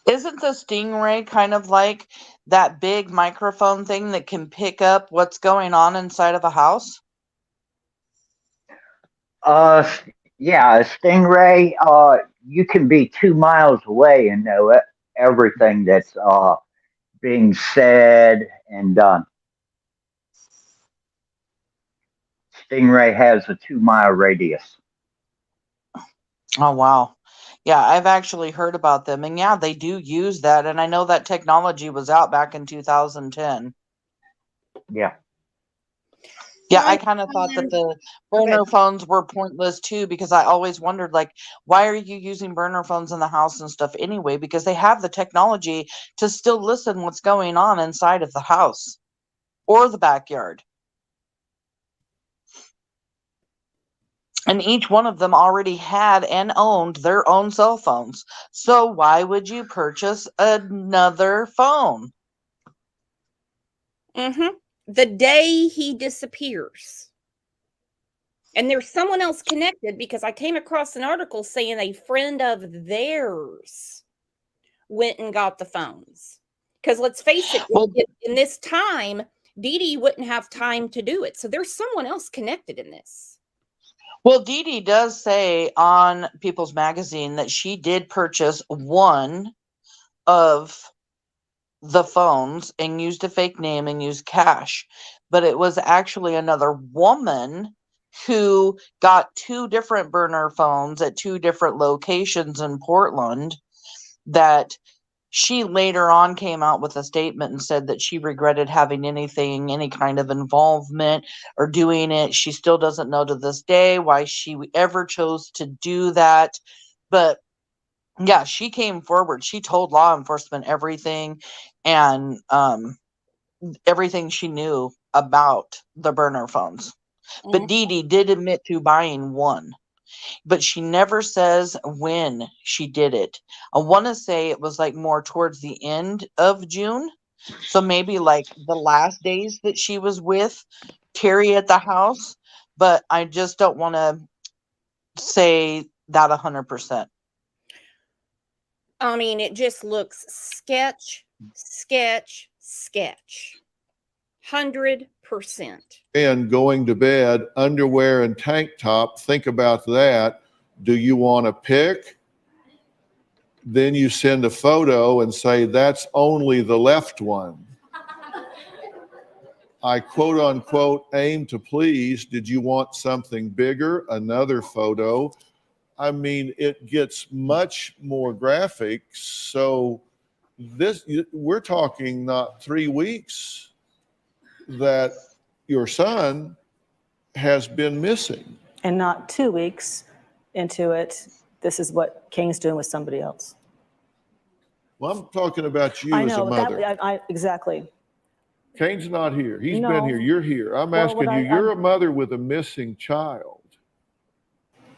Isn't the Stingray kind of like that big microphone thing that can pick up what's going on inside of a house? Yeah, a Stingray, you can be 2 miles away and know everything that's being said and done. Stingray has a 2-mile radius. Oh, wow. Yeah, I've actually heard about them. And yeah, they do use that. And I know that technology was out back in 2010. Yeah. Yeah, I kind of thought that the burner phones were pointless too, because I always wondered, like, why are you using burner phones in the house and stuff anyway? Because they have the technology to still listen what's going on inside of the house or the backyard. And each one of them already had and owned their own cell phones. So why would you purchase another phone? The day he disappears. And there's someone else connected because I came across an article saying a friend of theirs went and got the phones. Because let's face it, Well, in this time, Dee Dee wouldn't have time to do it. So there's someone else connected in this. Well, Dee Dee does say on People's Magazine that she did purchase one of the phones and used a fake name and used cash, but it was actually another woman who got 2 different burner phones at 2 different locations in Portland, that she later on came out with a statement and said that she regretted having any kind of involvement or doing it. She still doesn't know to this day why she ever chose to do that. But yeah, she came forward. She told law enforcement everything, and everything she knew about the burner phones. But Dee Dee did admit to buying one, but she never says when she did it. I want to say it was like more towards the end of June. So maybe like the last days that she was with Terry at the house, but I just don't want to say that 100%. I mean, it just looks sketch. 100%. And going to bed, underwear and tank top, think about that. Do you want to pick? Then you send a photo and say, that's only the left one. I quote unquote aim to please. Did you want something bigger? Another photo. I mean, it gets much more graphic. So we're talking not 3 weeks that your son has been missing. And not 2 weeks into it, this is what Kane's doing with somebody else. Well, I'm talking about you I as a know, mother. exactly. Kane's not here. He's No. been here. You're here. I'm Well, asking you, you're a mother with a missing child.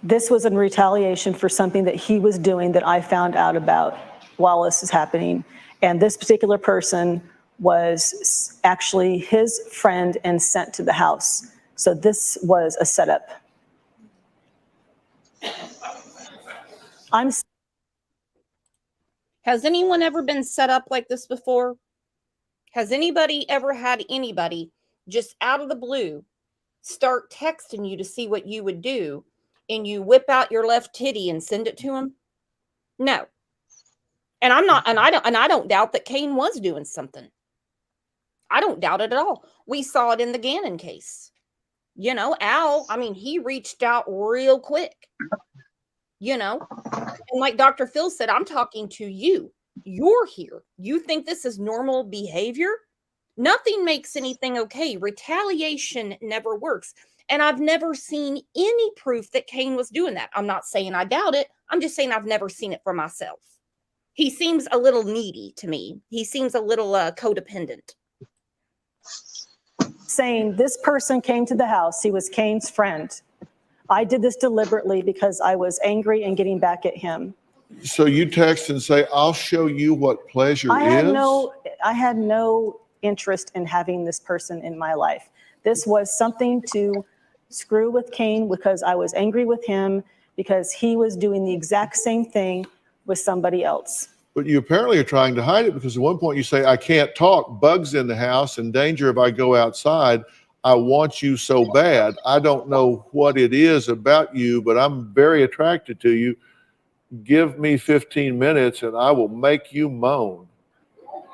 This was in retaliation for something that he was doing that I found out about while this is happening. And this particular person was actually his friend and sent to the house. So this was a setup. Has anyone ever been set up like this before? Has anybody ever had anybody just out of the blue start texting you to see what you would do, and you whip out your left titty and send it to him? No. And I don't doubt that Kane was doing something. I don't doubt it at all. We saw it in the Gannon case. You know, Al, I mean, he reached out real quick. You know, and like Dr. Phil said, I'm talking to you. You're here. You think this is normal behavior? Nothing makes anything okay. Retaliation never works. And I've never seen any proof that Kane was doing that. I'm not saying I doubt it. I'm just saying I've never seen it for myself. He seems a little needy to me. He seems a little codependent. Saying this person came to the house. He was Kane's friend. I did this deliberately because I was angry and getting back at him. So you text and say, I'll show you what pleasure is? I had no interest in having this person in my life. This was something to screw with Kane because I was angry with him because he was doing the exact same thing with somebody else. But you apparently are trying to hide it because at one point you say, I can't talk, bugs in the house, in danger if I go outside. I want you so bad. I don't know what it is about you, but I'm very attracted to you. Give me 15 minutes and I will make you moan.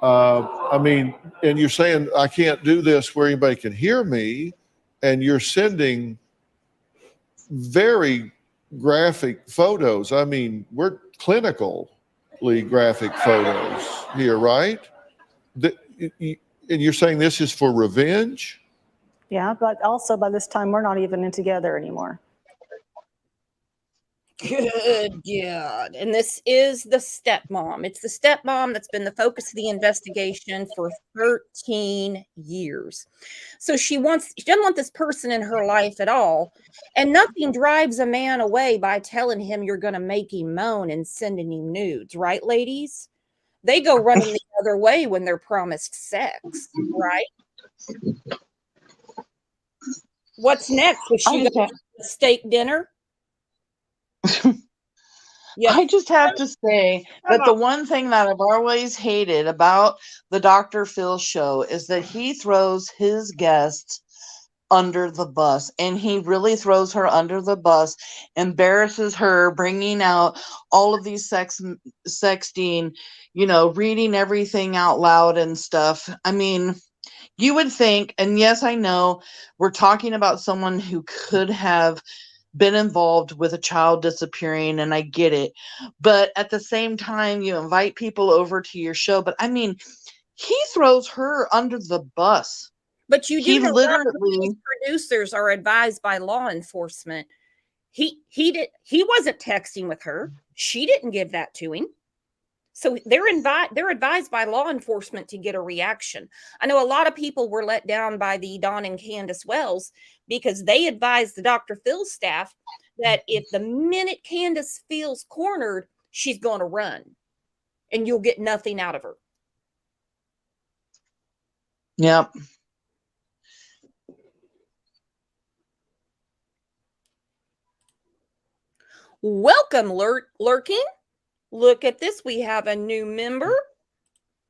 I mean, and you're saying I can't do this where anybody can hear me, and you're sending very graphic photos. I mean, we're clinically graphic photos here, right? And you're saying this is for revenge? Yeah, but also by this time, we're not even together anymore. Good God. And this is the stepmom. It's the stepmom that's been the focus of the investigation for 13 years. So she doesn't want this person in her life at all. And nothing drives a man away by telling him you're going to make him moan and sending him nudes, right, ladies? They go running the other way when they're promised sex, right? What's next? Is she going to have a steak dinner? I just have to say that the one thing that I've always hated about the Dr. Phil show is that he throws his guests under the bus, and he really throws her under the bus, embarrasses her, bringing out all of these sexting, reading everything out loud and stuff. I mean, you would think, and yes, I know we're talking about someone who could have been involved with a child disappearing, and I get it, but at the same time, you invite people over to your show. But I mean, he throws her under the bus. But you do He know literally producers are advised by law enforcement. He wasn't texting with her. She didn't give that to him. So they're advised by law enforcement to get a reaction. I know a lot of people were let down by the Don and Candace Wells because they advised the Dr. Phil staff that if the minute Candace feels cornered, she's going to run and you'll get nothing out of her. Yep. Welcome, Lurking. Look at this. We have a new member.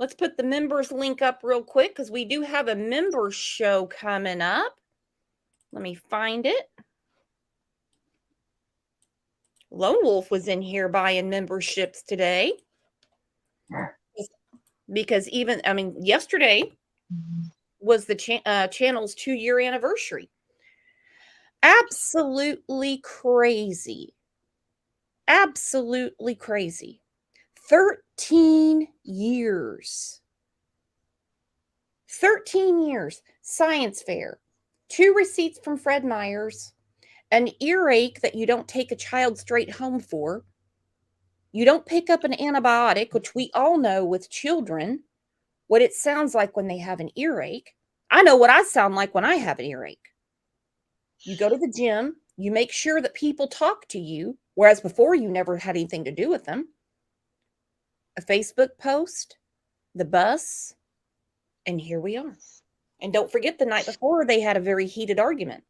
Let's put the members link up real quick because we do have a member show coming up. Let me find it. Lone Wolf was in here buying memberships today. Because yesterday was the channel's 2-year anniversary. Absolutely crazy. Absolutely crazy. 13 years. 13 years. Science fair. 2 receipts from Fred Meyers. An earache that you don't take a child straight home for. You don't pick up an antibiotic, which we all know with children what it sounds like when they have an earache. I know what I sound like when I have an earache. You go to the gym. You make sure that people talk to you, whereas before you never had anything to do with them. A Facebook post, the bus, and here we are. And don't forget the night before they had a very heated argument.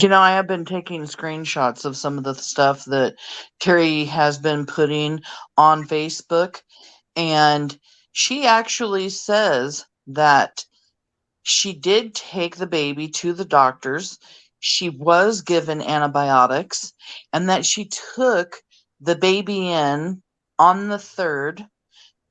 I have been taking screenshots of some of the stuff that Terry has been putting on Facebook, and she actually says that she did take the baby to the doctors. She was given antibiotics, and that she took the baby in on the 3rd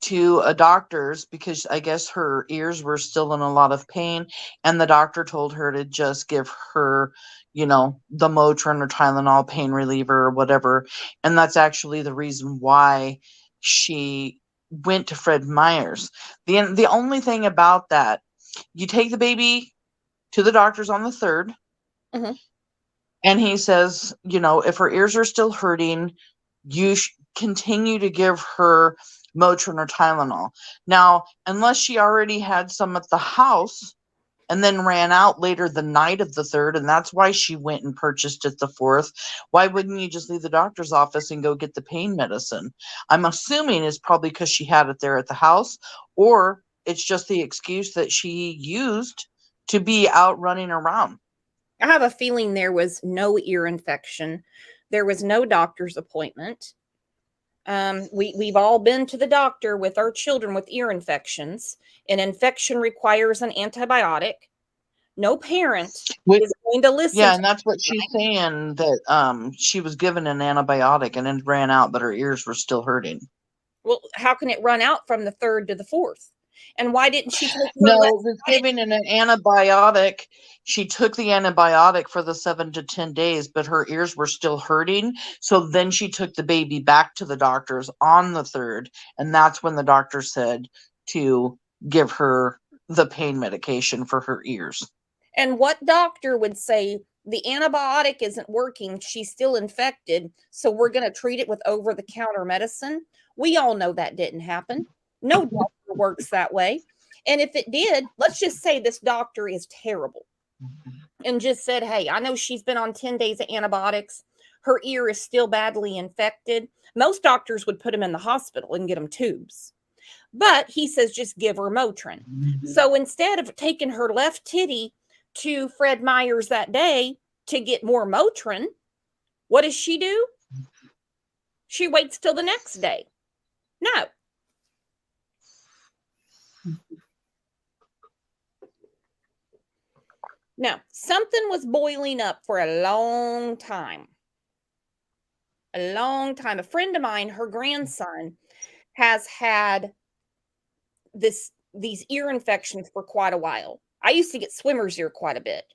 to a doctor's because I guess her ears were still in a lot of pain, and the doctor told her to just give her, the Motrin or Tylenol pain reliever or whatever. And that's actually the reason why she went to Fred Meyers. The only thing about that, you take the baby to the doctor's on the 3rd, and he says, if her ears are still hurting, you continue to give her Motrin or Tylenol. Now, unless she already had some at the house and then ran out later the night of the 3rd, and that's why she went and purchased it the 4th, why wouldn't you just leave the doctor's office and go get the pain medicine? I'm assuming it's probably because she had it there at the house, or it's just the excuse that she used to be out running around. I have a feeling there was no ear infection. There was no doctor's appointment. We've all been to the doctor with our children with ear infections. An infection requires an antibiotic. No parent is going to listen. Yeah, and that's what she's saying, that she was given an antibiotic and then ran out, but her ears were still hurting. Well, how can it run out from the 3rd to the 4th? And why didn't she take No, it was giving an antibiotic. She took the antibiotic for the 7 to 10 days, but her ears were still hurting. So then she took the baby back to the doctor's on the 3rd. And that's when the doctor said to give her the pain medication for her ears. And what doctor would say the antibiotic isn't working? She's still infected. So we're going to treat it with over-the-counter medicine. We all know that didn't happen. No doctor works that way. And if it did, let's just say this doctor is terrible and just said, hey, I know she's been on 10 days of antibiotics. Her ear is still badly infected. Most doctors would put him in the hospital and get him tubes. But he says, just give her Motrin. So instead of taking her left titty to Fred Meyers that day to get more Motrin, What does she do? She waits till the next day. No. Now, something was boiling up for a long time. A long time. A friend of mine, her grandson, has had these ear infections for quite a while. I used to get swimmer's ear quite a bit,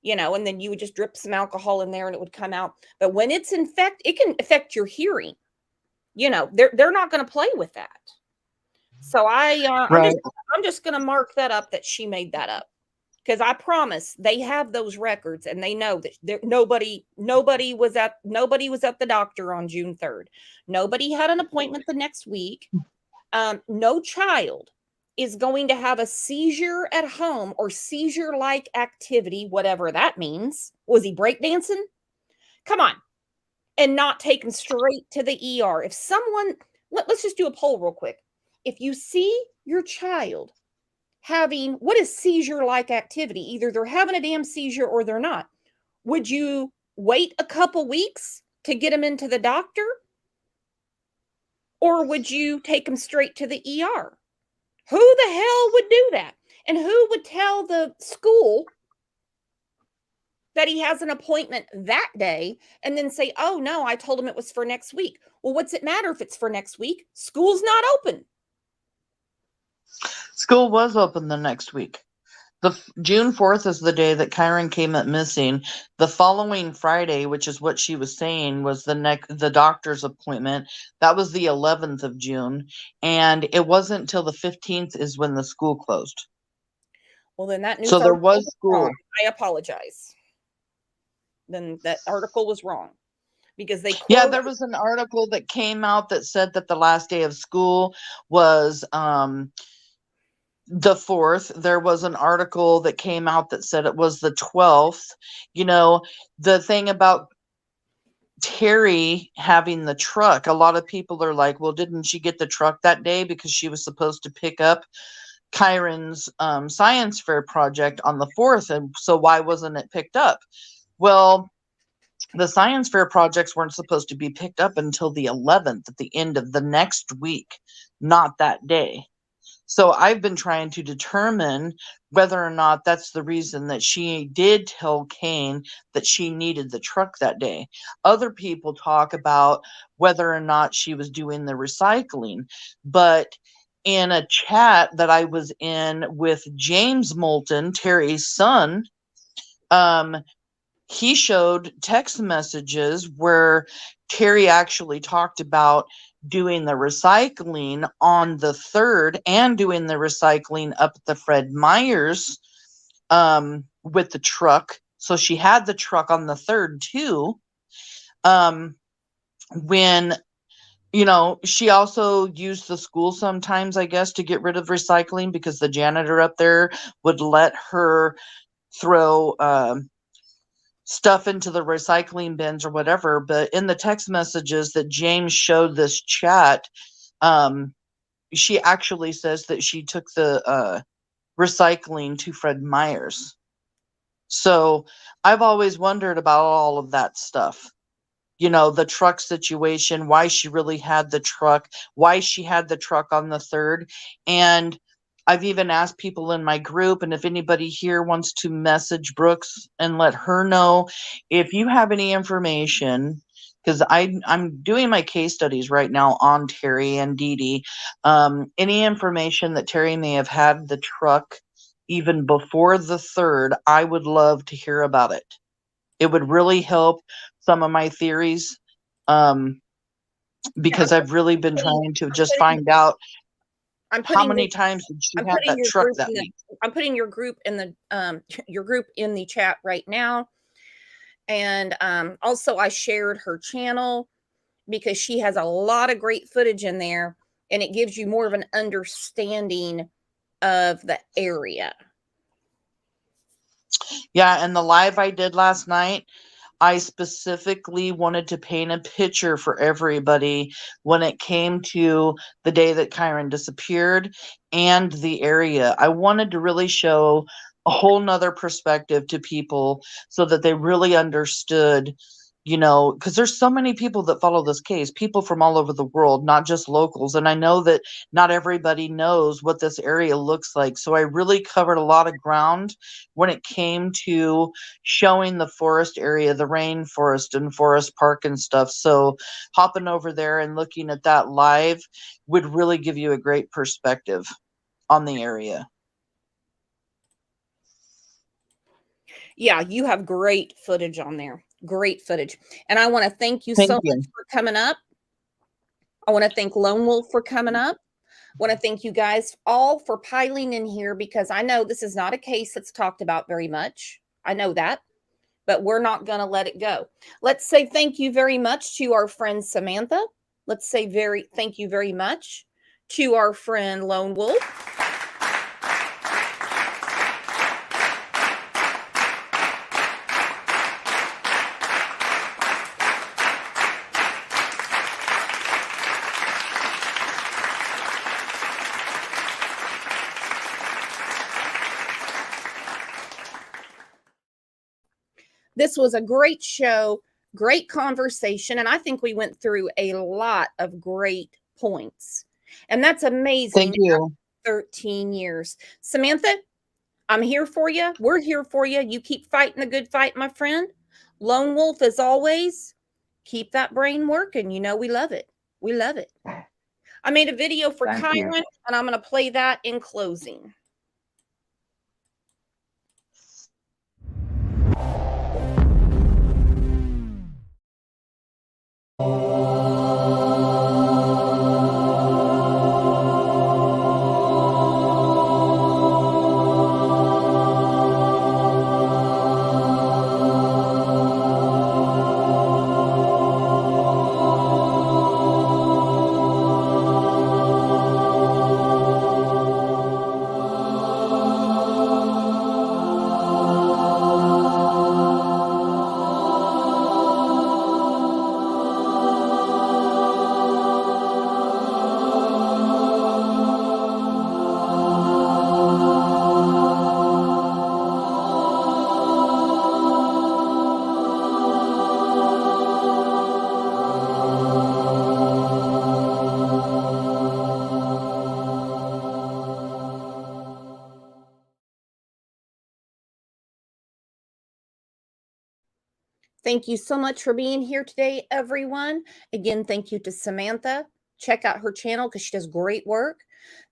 and then you would just drip some alcohol in there and it would come out. But when it's infected, it can affect your hearing. They're not going to play with that. So Right. I'm just going to mark that up that she made that up, because I promise they have those records and they know that nobody was at the doctor on June 3rd. Nobody had an appointment the next week. No child is going to have a seizure at home or seizure-like activity, whatever that means. Was he breakdancing? Come on. And not taken straight to the ER. If someone, let's just do a poll real quick. If you see your child having what is seizure-like activity, either they're having a damn seizure or they're not, would you wait a couple weeks to get them into the doctor? Or would you take them straight to the ER? Who the hell would do that? And who would tell the school that he has an appointment that day and then say, oh, no, I told him it was for next week? Well, what's it matter if it's for next week? School's not open. School was open the next week. June 4th is the day that Kyron came up missing. The following Friday, which is what she was saying, was the doctor's appointment. That was the 11th of June. And it wasn't until the 15th is when the school closed. Well, then that news So there article was school. wrong. I apologize. Then that article was wrong. Because they Yeah, there was an article that came out that said that the last day of school was the 4th. There was an article that came out that said it was the 12th. The thing about Terry having the truck, a lot of people are like, well, didn't she get the truck that day because she was supposed to pick up Kyron's science fair project on the 4th, and so why wasn't it picked up? Well, the science fair projects weren't supposed to be picked up until the 11th, at the end of the next week, not that day. So I've been trying to determine whether or not that's the reason that she did tell Kane that she needed the truck that day. Other people talk about whether or not she was doing the recycling. But in a chat that I was in with James Moulton, Terry's son, he showed text messages where Terry actually talked about doing the recycling on the 3rd and doing the recycling up at the Fred Meyers with the truck. So she had the truck on the 3rd too. When, she also used the school sometimes, I guess, to get rid of recycling because the janitor up there would let her throw stuff into the recycling bins or whatever. But in the text messages that James showed this chat, she actually says that she took the recycling to Fred Meyers. So I've always wondered about all of that stuff. The truck situation, why she really had the truck, why she had the truck on the 3rd. And I've even asked people in my group, and if anybody here wants to message Brooks and let her know if you have any information, because I'm doing my case studies right now on Terry and Dee Dee. Any information that Terry may have had the truck even before the 3rd, I would love to hear about it. It would really help some of my theories, because I've really been trying to just find out how many times did she have that truck that week. I'm putting your group in the chat right now. And also I shared her channel because she has a lot of great footage in there, and it gives you more of an understanding of the area. Yeah, and the live I did last night, I specifically wanted to paint a picture for everybody when it came to the day that Kyron disappeared and the area. I wanted to really show a whole nother perspective to people so that they really understood, you know, because there's so many people that follow this case, people from all over the world, not just locals. And I know that not everybody knows what this area looks like. So I really covered a lot of ground when it came to showing the forest area, the rainforest and forest park and stuff. So hopping over there and looking at that live would really give you a great perspective on the area. Yeah, you have great footage on there. Great footage. And I want to thank you Thank so you. much for coming up. I want to thank Lone Wolf for coming up. I want to thank you guys all for piling in here, because I know this is not a case that's talked about very much. I know that, but we're not going to let it go. Let's say thank you very much to our friend Samantha. Let's say thank you very much to our friend Lone Wolf. This was a great show, great conversation, and I think we went through a lot of great points. And that's amazing. Thank you. 13 years. Samantha, I'm here for you. We're here for you. You keep fighting the good fight, my friend. Lone Wolf, as always, keep that brain working. You know we love it. We love it. I made a video for Thank Kyron, you. and I'm going to play that in closing. Thank you so much for being here today, everyone. Again, thank you to Samantha. Check out her channel because she does great work.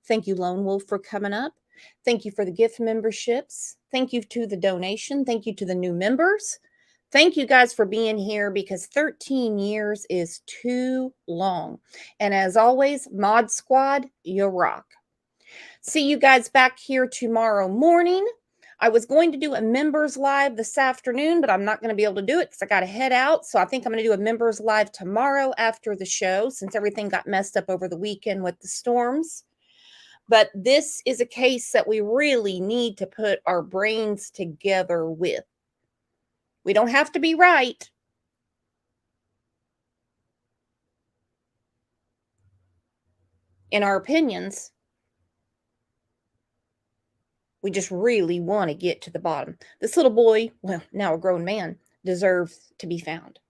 Thank you, Lone Wolf, for coming up. Thank you for the gift memberships. Thank you to the donation. Thank you to the new members. Thank you guys for being here, because 13 years is too long. And as always, Mod Squad, you rock. See you guys back here tomorrow morning. I was going to do a members live this afternoon, but I'm not going to be able to do it because I got to head out. So I think I'm going to do a members live tomorrow after the show, since everything got messed up over the weekend with the storms. But this is a case that we really need to put our brains together with. We don't have to be right. In our opinions. We just really want to get to the bottom. This little boy, well, now a grown man, deserves to be found.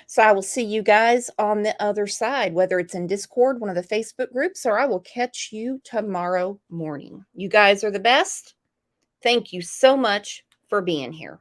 So I will see you guys on the other side, whether it's in Discord, one of the Facebook groups, or I will catch you tomorrow morning. You guys are the best. Thank you so much for being here.